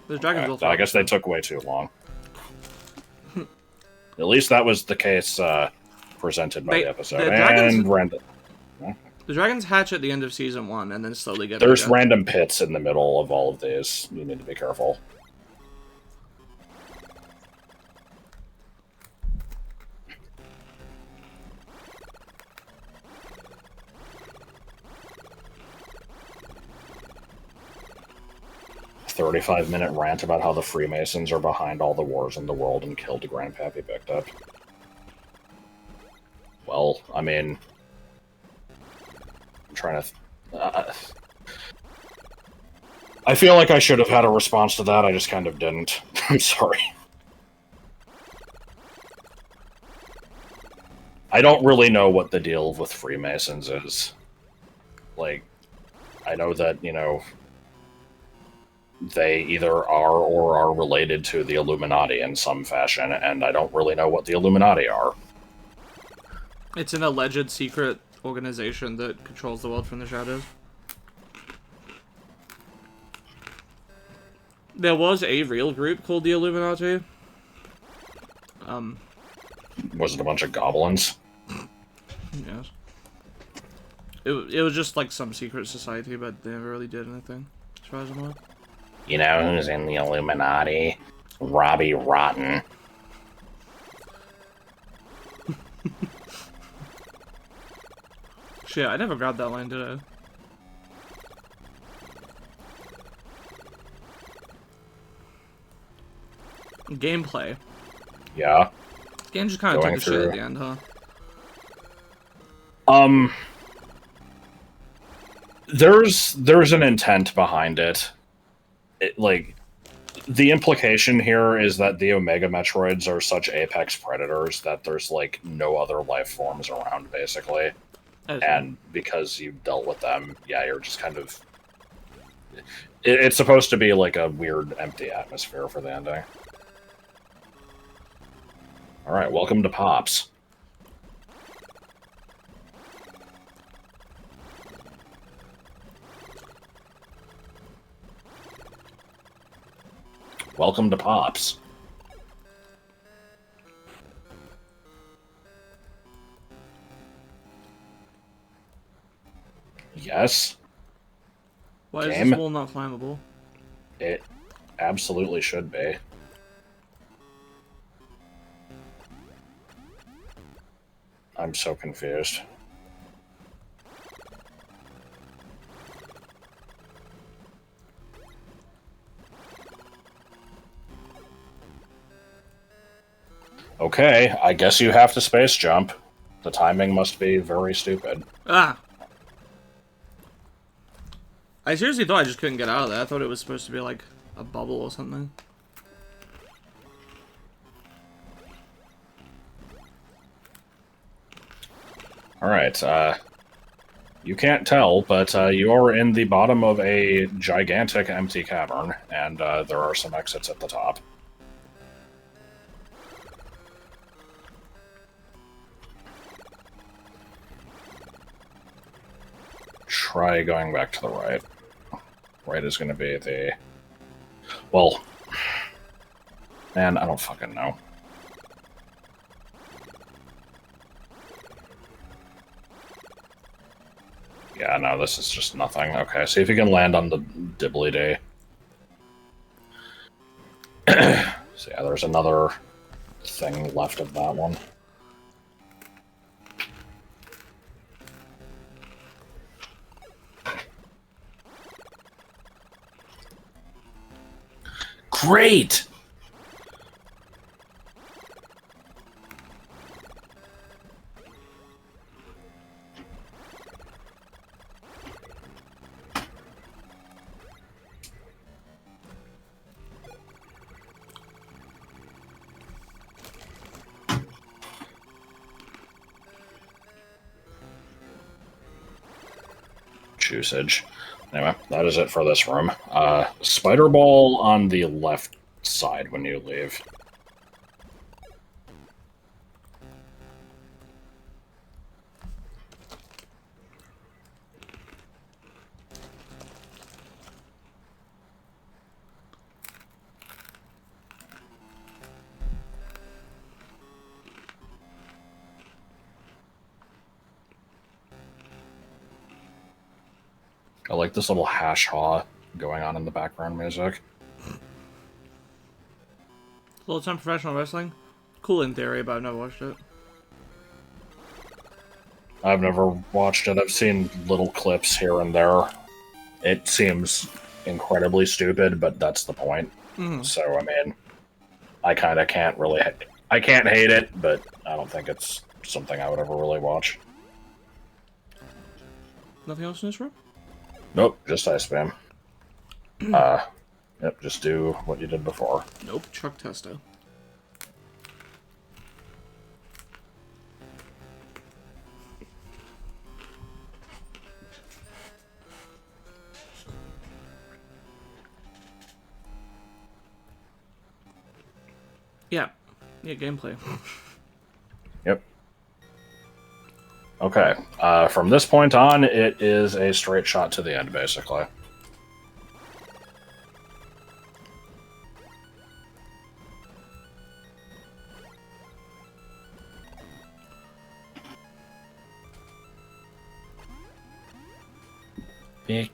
The dragons will I guess they took way too long. At least that was the case presented by the episode. The dragons hatch at the end of season 1 and then slowly get There's bigger. random pits in the middle of all of these. You need to be careful. A 35-minute rant about how the Freemasons are behind all the wars in the world and killed Grandpappy Bikdip. Well, I mean, I'm trying to... I feel like I should have had a response to that, I just kind of didn't. I'm sorry. I don't really know what the deal with Freemasons is. Like, I know that, you know, they either are or are related to the Illuminati in some fashion, and I don't really know what the Illuminati are. It's an alleged secret organization that controls the world from the shadows. There was a real group called the Illuminati. Was it a bunch of goblins? Yes. It was just like some secret society, but they never really did anything, as far as I'm aware. You know who's in the Illuminati? Robbie Rotten. Shit, I never grabbed that line, did I? Gameplay. Yeah. This game just kind of took Going a shit through. at the end, huh? There's an intent behind it. Like, the implication here is that the Omega Metroids are such apex predators that there's, like, no other life forms around, basically. And because you dealt with them, yeah, you're just kind of... It's supposed to be, like, a weird, empty atmosphere for the ending. Alright, welcome to Pops. Welcome to Pops. Yes, Why is Game? this wall not climbable? it absolutely should be. I'm so confused. Okay, I guess you have to space jump. The timing must be very stupid. Ah! I seriously thought I just couldn't get out of that. I thought it was supposed to be like a bubble or something. Alright, you can't tell, but you are in the bottom of a gigantic empty cavern, and there are some exits at the top. Try going back to the right. Right is going to be the... Well... Man, I don't fucking know. Yeah, no, this is just nothing. Okay, see if you can land on the dibbly-day. So yeah, there's another thing left of that one. Great! Usage. Anyway, that is it for this room. Spider ball on the left side when you leave. I like this little hash haw going on in the background music. Full time professional wrestling? Cool in theory, but I've never watched it. I've never watched it. I've seen little clips here and there. It seems incredibly stupid, but that's the point. So, I mean, I kind of can't really... I can't hate it, but I don't think it's something I would ever really watch. Nothing else in this room? Nope, just ice spam. Yep, just do what you did before. Nope, truck tester. Yeah. Yeah, gameplay. Yep. Okay, from this point on, it is a straight shot to the end, basically. Big.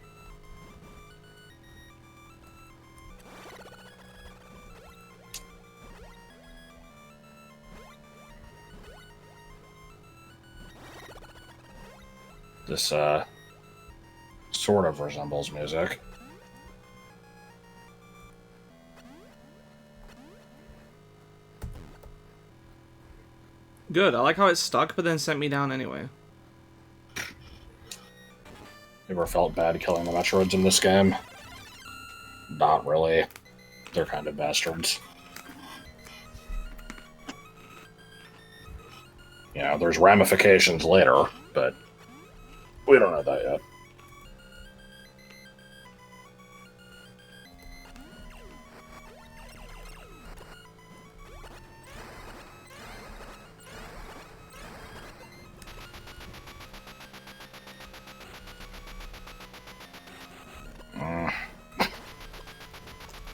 This, sort of resembles music. Good. I like how it stuck, but then sent me down anyway. You ever felt bad killing the Metroids in this game? Not really. They're kind of bastards. You know, there's ramifications later, but we don't know that yet.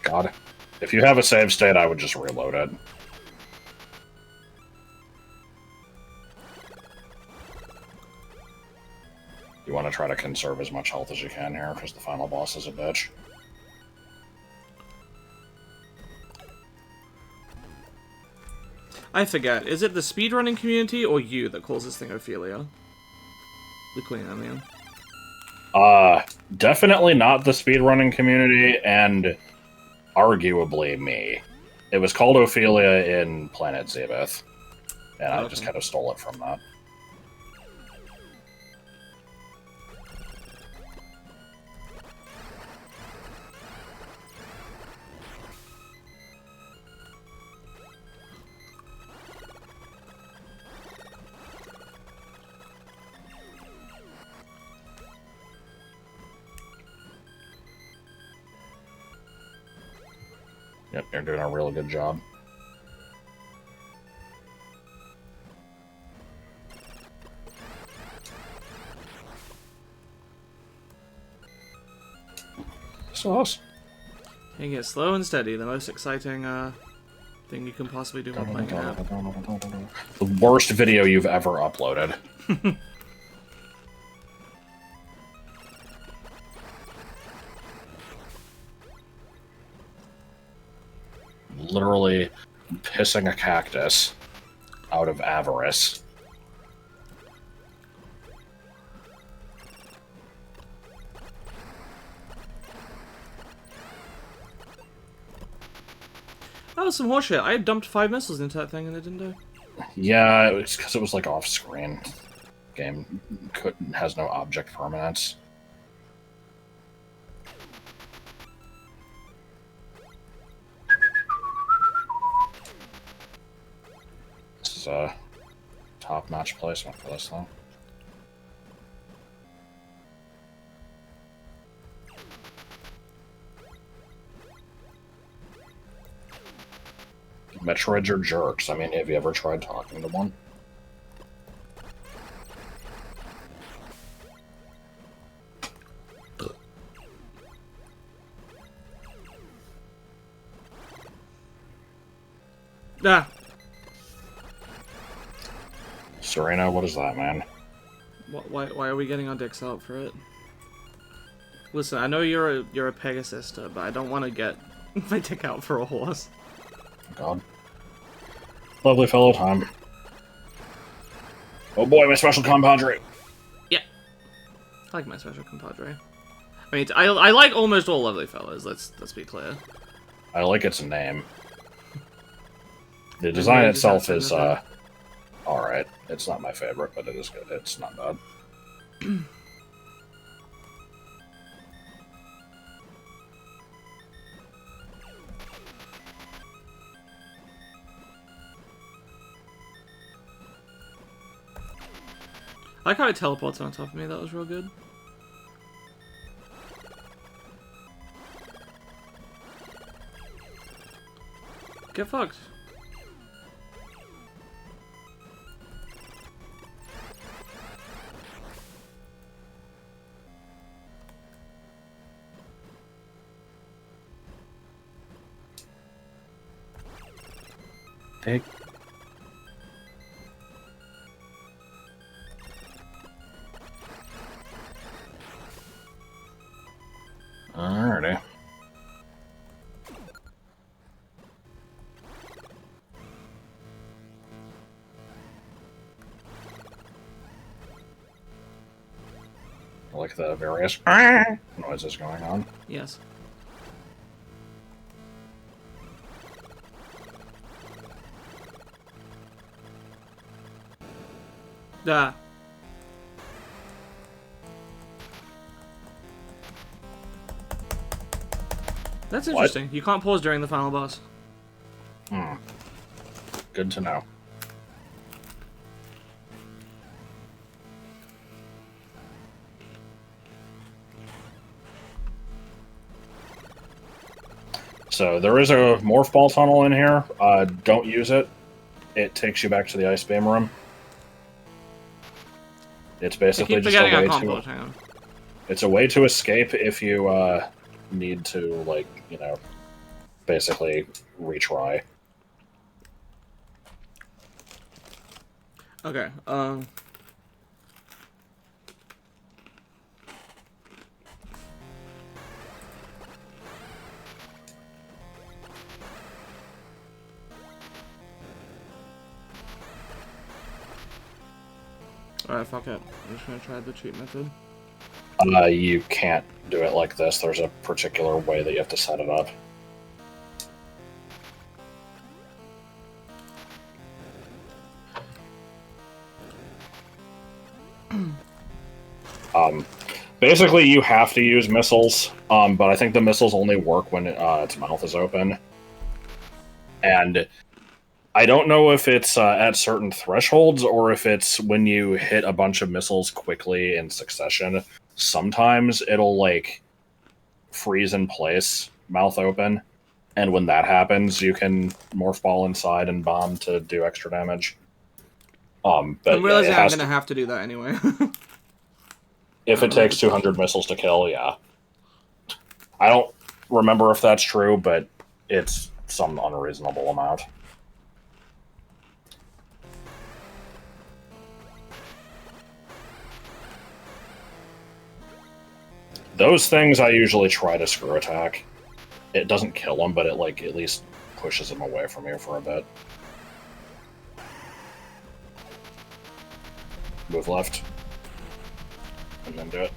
God. If you have a save state, I would just reload it. You want to try to conserve as much health as you can here, because the final boss is a bitch. I forget. Is it the speedrunning community or you that calls this thing Ophelia? The Queen, I mean. Definitely not the speedrunning community, and arguably me. It was called Ophelia in Planet Zebeth, and I just kind of stole it from that. Yep, you're doing a really good job. Sauce. Taking it slow and steady, the most exciting thing you can possibly do when playing an app. The worst video you've ever uploaded. Literally pissing a cactus out of avarice. That was some horseshit. I dumped 5 missiles into that thing and it didn't die. Yeah, it's because it was like off screen. Game has no object permanence. This is a top-notch placement for this thing. Metroids are jerks. I mean, have you ever tried talking to one? Ah! Serena, what is that, man? Why are we getting our dicks out for it? Listen, I know you're a Pegasus, but I don't want to get my dick out for a horse. God. Lovely fellow time. Oh boy, my special compadre. Yeah. I like my special compadre. I mean, I like almost all lovely fellows, let's be clear. I like its name. The design itself is, alright. It's not my favorite, but it is good. It's not bad. I like how it teleports on top of me, that was real good. Get fucked. Take. like the various noises going on. Yes. Ah. That's interesting. You can't pause during the final boss. Hmm. Good to know. So there is a morph ball tunnel in here. Don't use it. It takes you back to the ice beam room. It's basically just a way to. Hang on. It's a way to escape if you need to, like, you know, basically retry. Okay. Alright, fuck it. I'm just gonna try the cheat method. You can't do it like this. There's a particular way that you have to set it up. Basically, you have to use missiles, but I think the missiles only work when its mouth is open. And I don't know if it's at certain thresholds or if it's when you hit a bunch of missiles quickly in succession. Sometimes it'll, like, freeze in place, mouth open, and when that happens, you can morph ball inside and bomb to do extra damage. But I'm realizing yeah, I'm gonna have to do that anyway. if it takes 200 missiles to kill, yeah. I don't remember if that's true, but it's some unreasonable amount. Those things I usually try to screw attack. It doesn't kill them, but it, like, at least pushes them away from you for a bit. Move left. And then do it.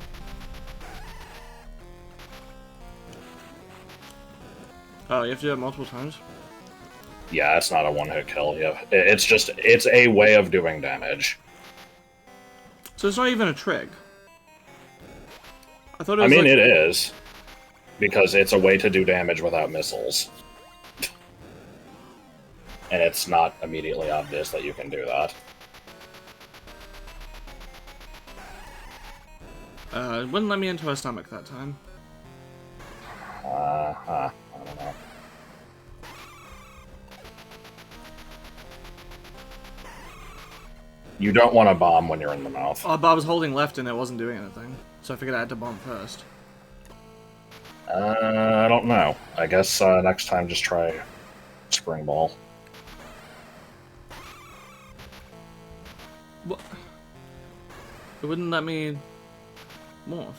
Oh, you have to do it multiple times? Yeah, it's not a one-hit kill. Yeah, it's a way of doing damage. So it's not even a trick. I thought it was I mean, it is. Because it's a way to do damage without missiles. And it's not immediately obvious that you can do that. It wouldn't let me into her stomach that time. I don't know. You don't want to bomb when you're in the mouth. Oh, but I was holding left and it wasn't doing anything. So I figured I had to bomb first. I don't know. I guess next time just try spring ball. What? It wouldn't let me morph.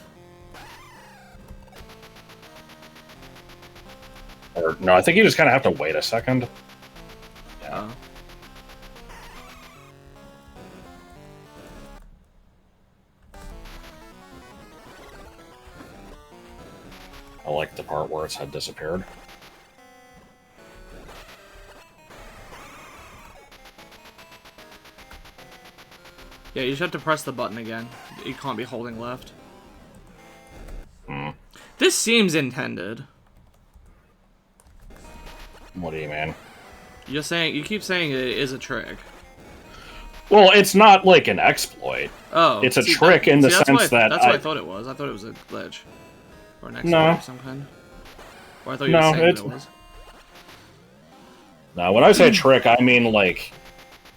Or no, I think you just kind of have to wait a second. Yeah. Oh. I like the part where its head disappeared. Yeah, you just have to press the button again. You can't be holding left. Hmm. This seems intended. What do you mean? You keep saying it is a trick. Well, it's not like an exploit. Oh, It's a trick in the sense that that's what I thought it was. I thought it was a glitch or an exploit of some kind. Or I thought you were saying that it was. No, when I say trick, I mean like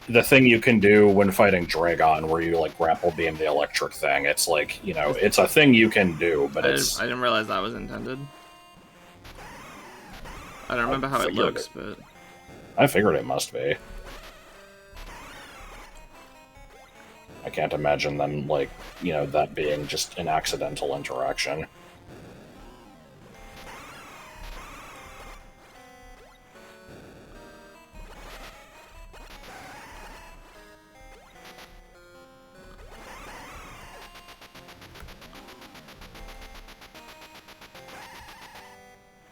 the thing you can do when fighting Dragon, where you like grapple beam the electric thing. It's like, you know, it's a thing you can do, but I didn't realize that was intended. I don't remember how it looks, but I figured it must be. I can't imagine them, like, you know, that being just an accidental interaction.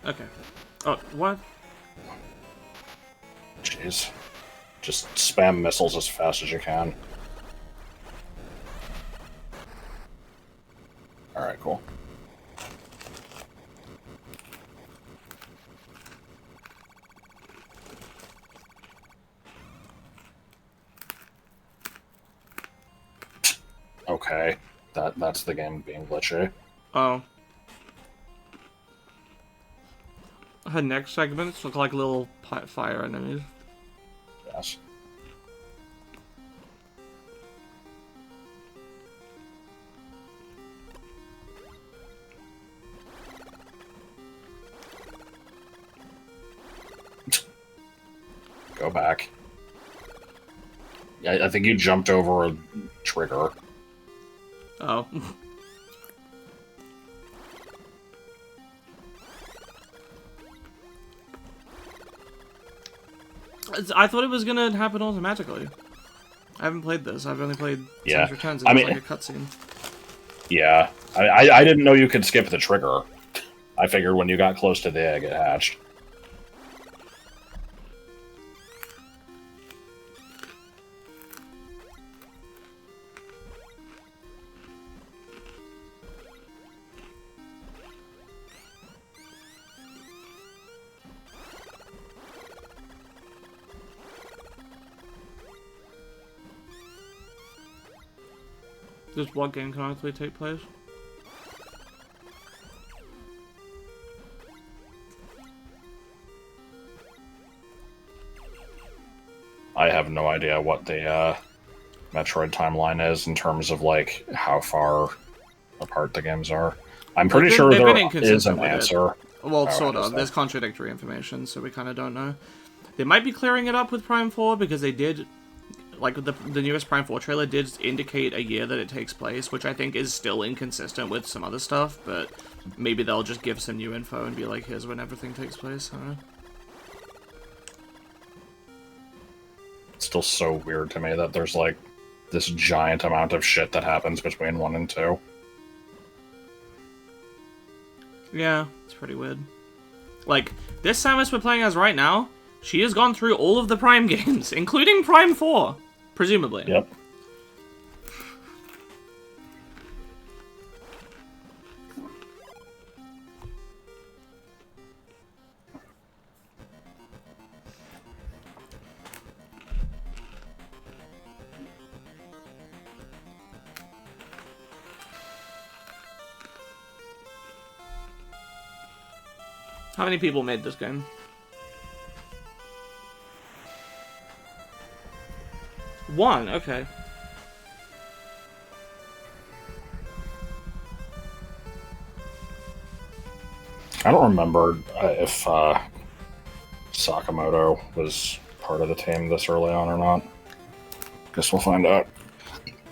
Okay. Oh, what? Jeez. Just spam missiles as fast as you can. Alright, cool. Okay. That's the game being glitchy. Oh. Her next segments look like little fire enemies. Yes. Go back. I think you jumped over a trigger. Oh. I thought it was gonna happen automatically. I haven't played this. I've only played Samus Returns, and it's like a cutscene. Yeah. I didn't know you could skip the trigger. I figured when you got close to the egg, it hatched. Does what game canonically take place? I have no idea what the Metroid timeline is in terms of like how far apart the games are. I'm pretty sure there is an answer. Well, sort of. There's contradictory information, so we kind of don't know. They might be clearing it up with Prime 4 because they did, like the newest Prime 4 trailer did indicate a year that it takes place, which I think is still inconsistent with some other stuff, but maybe they'll just give some new info and be like, here's when everything takes place. I don't know. It's still so weird to me that there's like this giant amount of shit that happens between 1 and 2. Yeah, it's pretty weird. Like, this Samus we're playing as right now, she has gone through all of the Prime games, including Prime 4, presumably. Yep. How many people made this game? One, okay. I don't remember if Sakamoto was part of the team this early on or not. Guess we'll find out.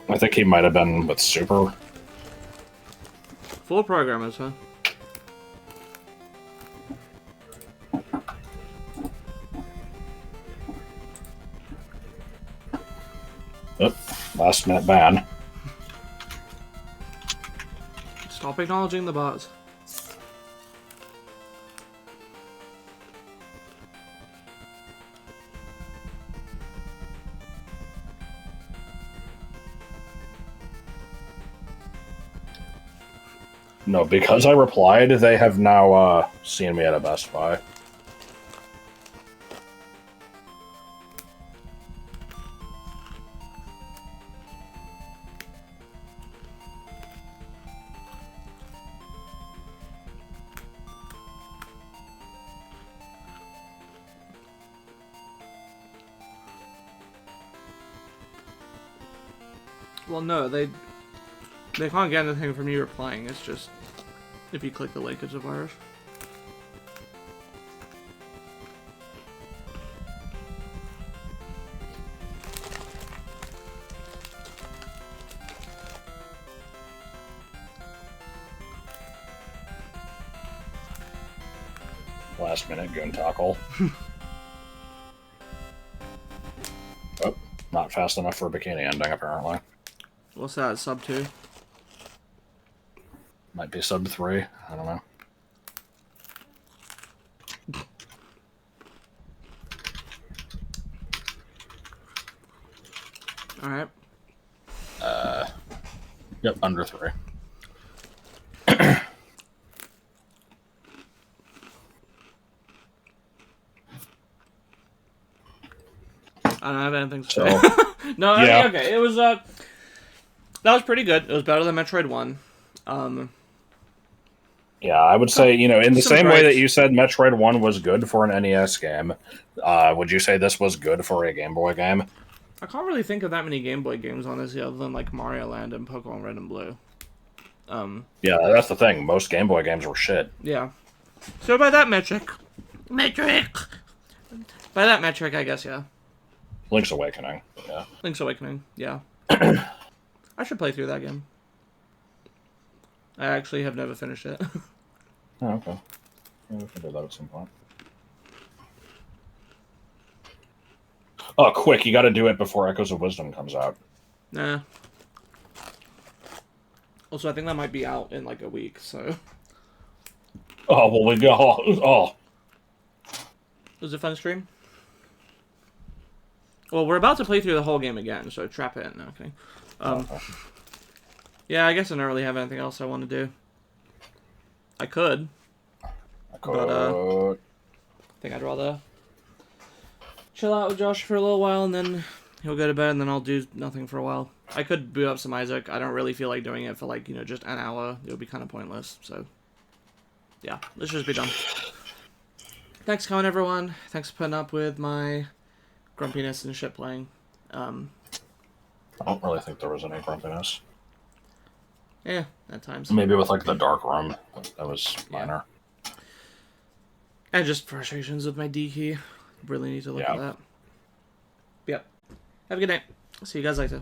I think he might have been with Super. 4 programmers, huh? Yep, last minute ban. Stop acknowledging the bots. No, because I replied, they have now seen me at a Best Buy. Well, no, they can't get anything from you replying. It's just if you click the link, it's a virus. Last minute goon tackle. Oh, not fast enough for a bikini ending, apparently. What's that, sub 2? Might be sub 3, I don't know. All right. Yep, under 3. I don't have anything to So, say. No, I yeah. mean, okay. It was that was pretty good. It was better than Metroid 1. Yeah, I would say, in the Some same way that gripes. you said Metroid 1 was good for an NES game, would you say this was good for a Game Boy game? I can't really think of that many Game Boy games, honestly, other than like Mario Land and Pokemon Red and Blue. Yeah, that's the thing. Most Game Boy games were shit. Yeah. So by that metric, by that metric, I guess, yeah. Link's Awakening. Yeah. Link's Awakening, yeah. I should play through that game. I actually have never finished it. Oh, okay. Yeah, we can do that at some point. Oh, quick! You got to do it before Echoes of Wisdom comes out. Nah. Also, I think that might be out in like a week, so. Oh well, we go. Oh, Was it a fun stream? Well, we're about to play through the whole game again, so trap it. No, okay. okay. Yeah, I guess I don't really have anything else I want to do. I could. But, I think I'd rather chill out with Josh for a little while, and then he'll go to bed, and then I'll do nothing for a while. I could boot up some Isaac. I don't really feel like doing it for, like, just an hour. It would be kind of pointless, so. Yeah, let's just be done. Thanks for coming, everyone. Thanks for putting up with my grumpiness and shit playing. I don't really think there was any grumpiness. Yeah, at times. Maybe with like the dark room, that was minor. And just frustrations with my D key. Really need to look at that. Yep. Have a good night. See you guys later.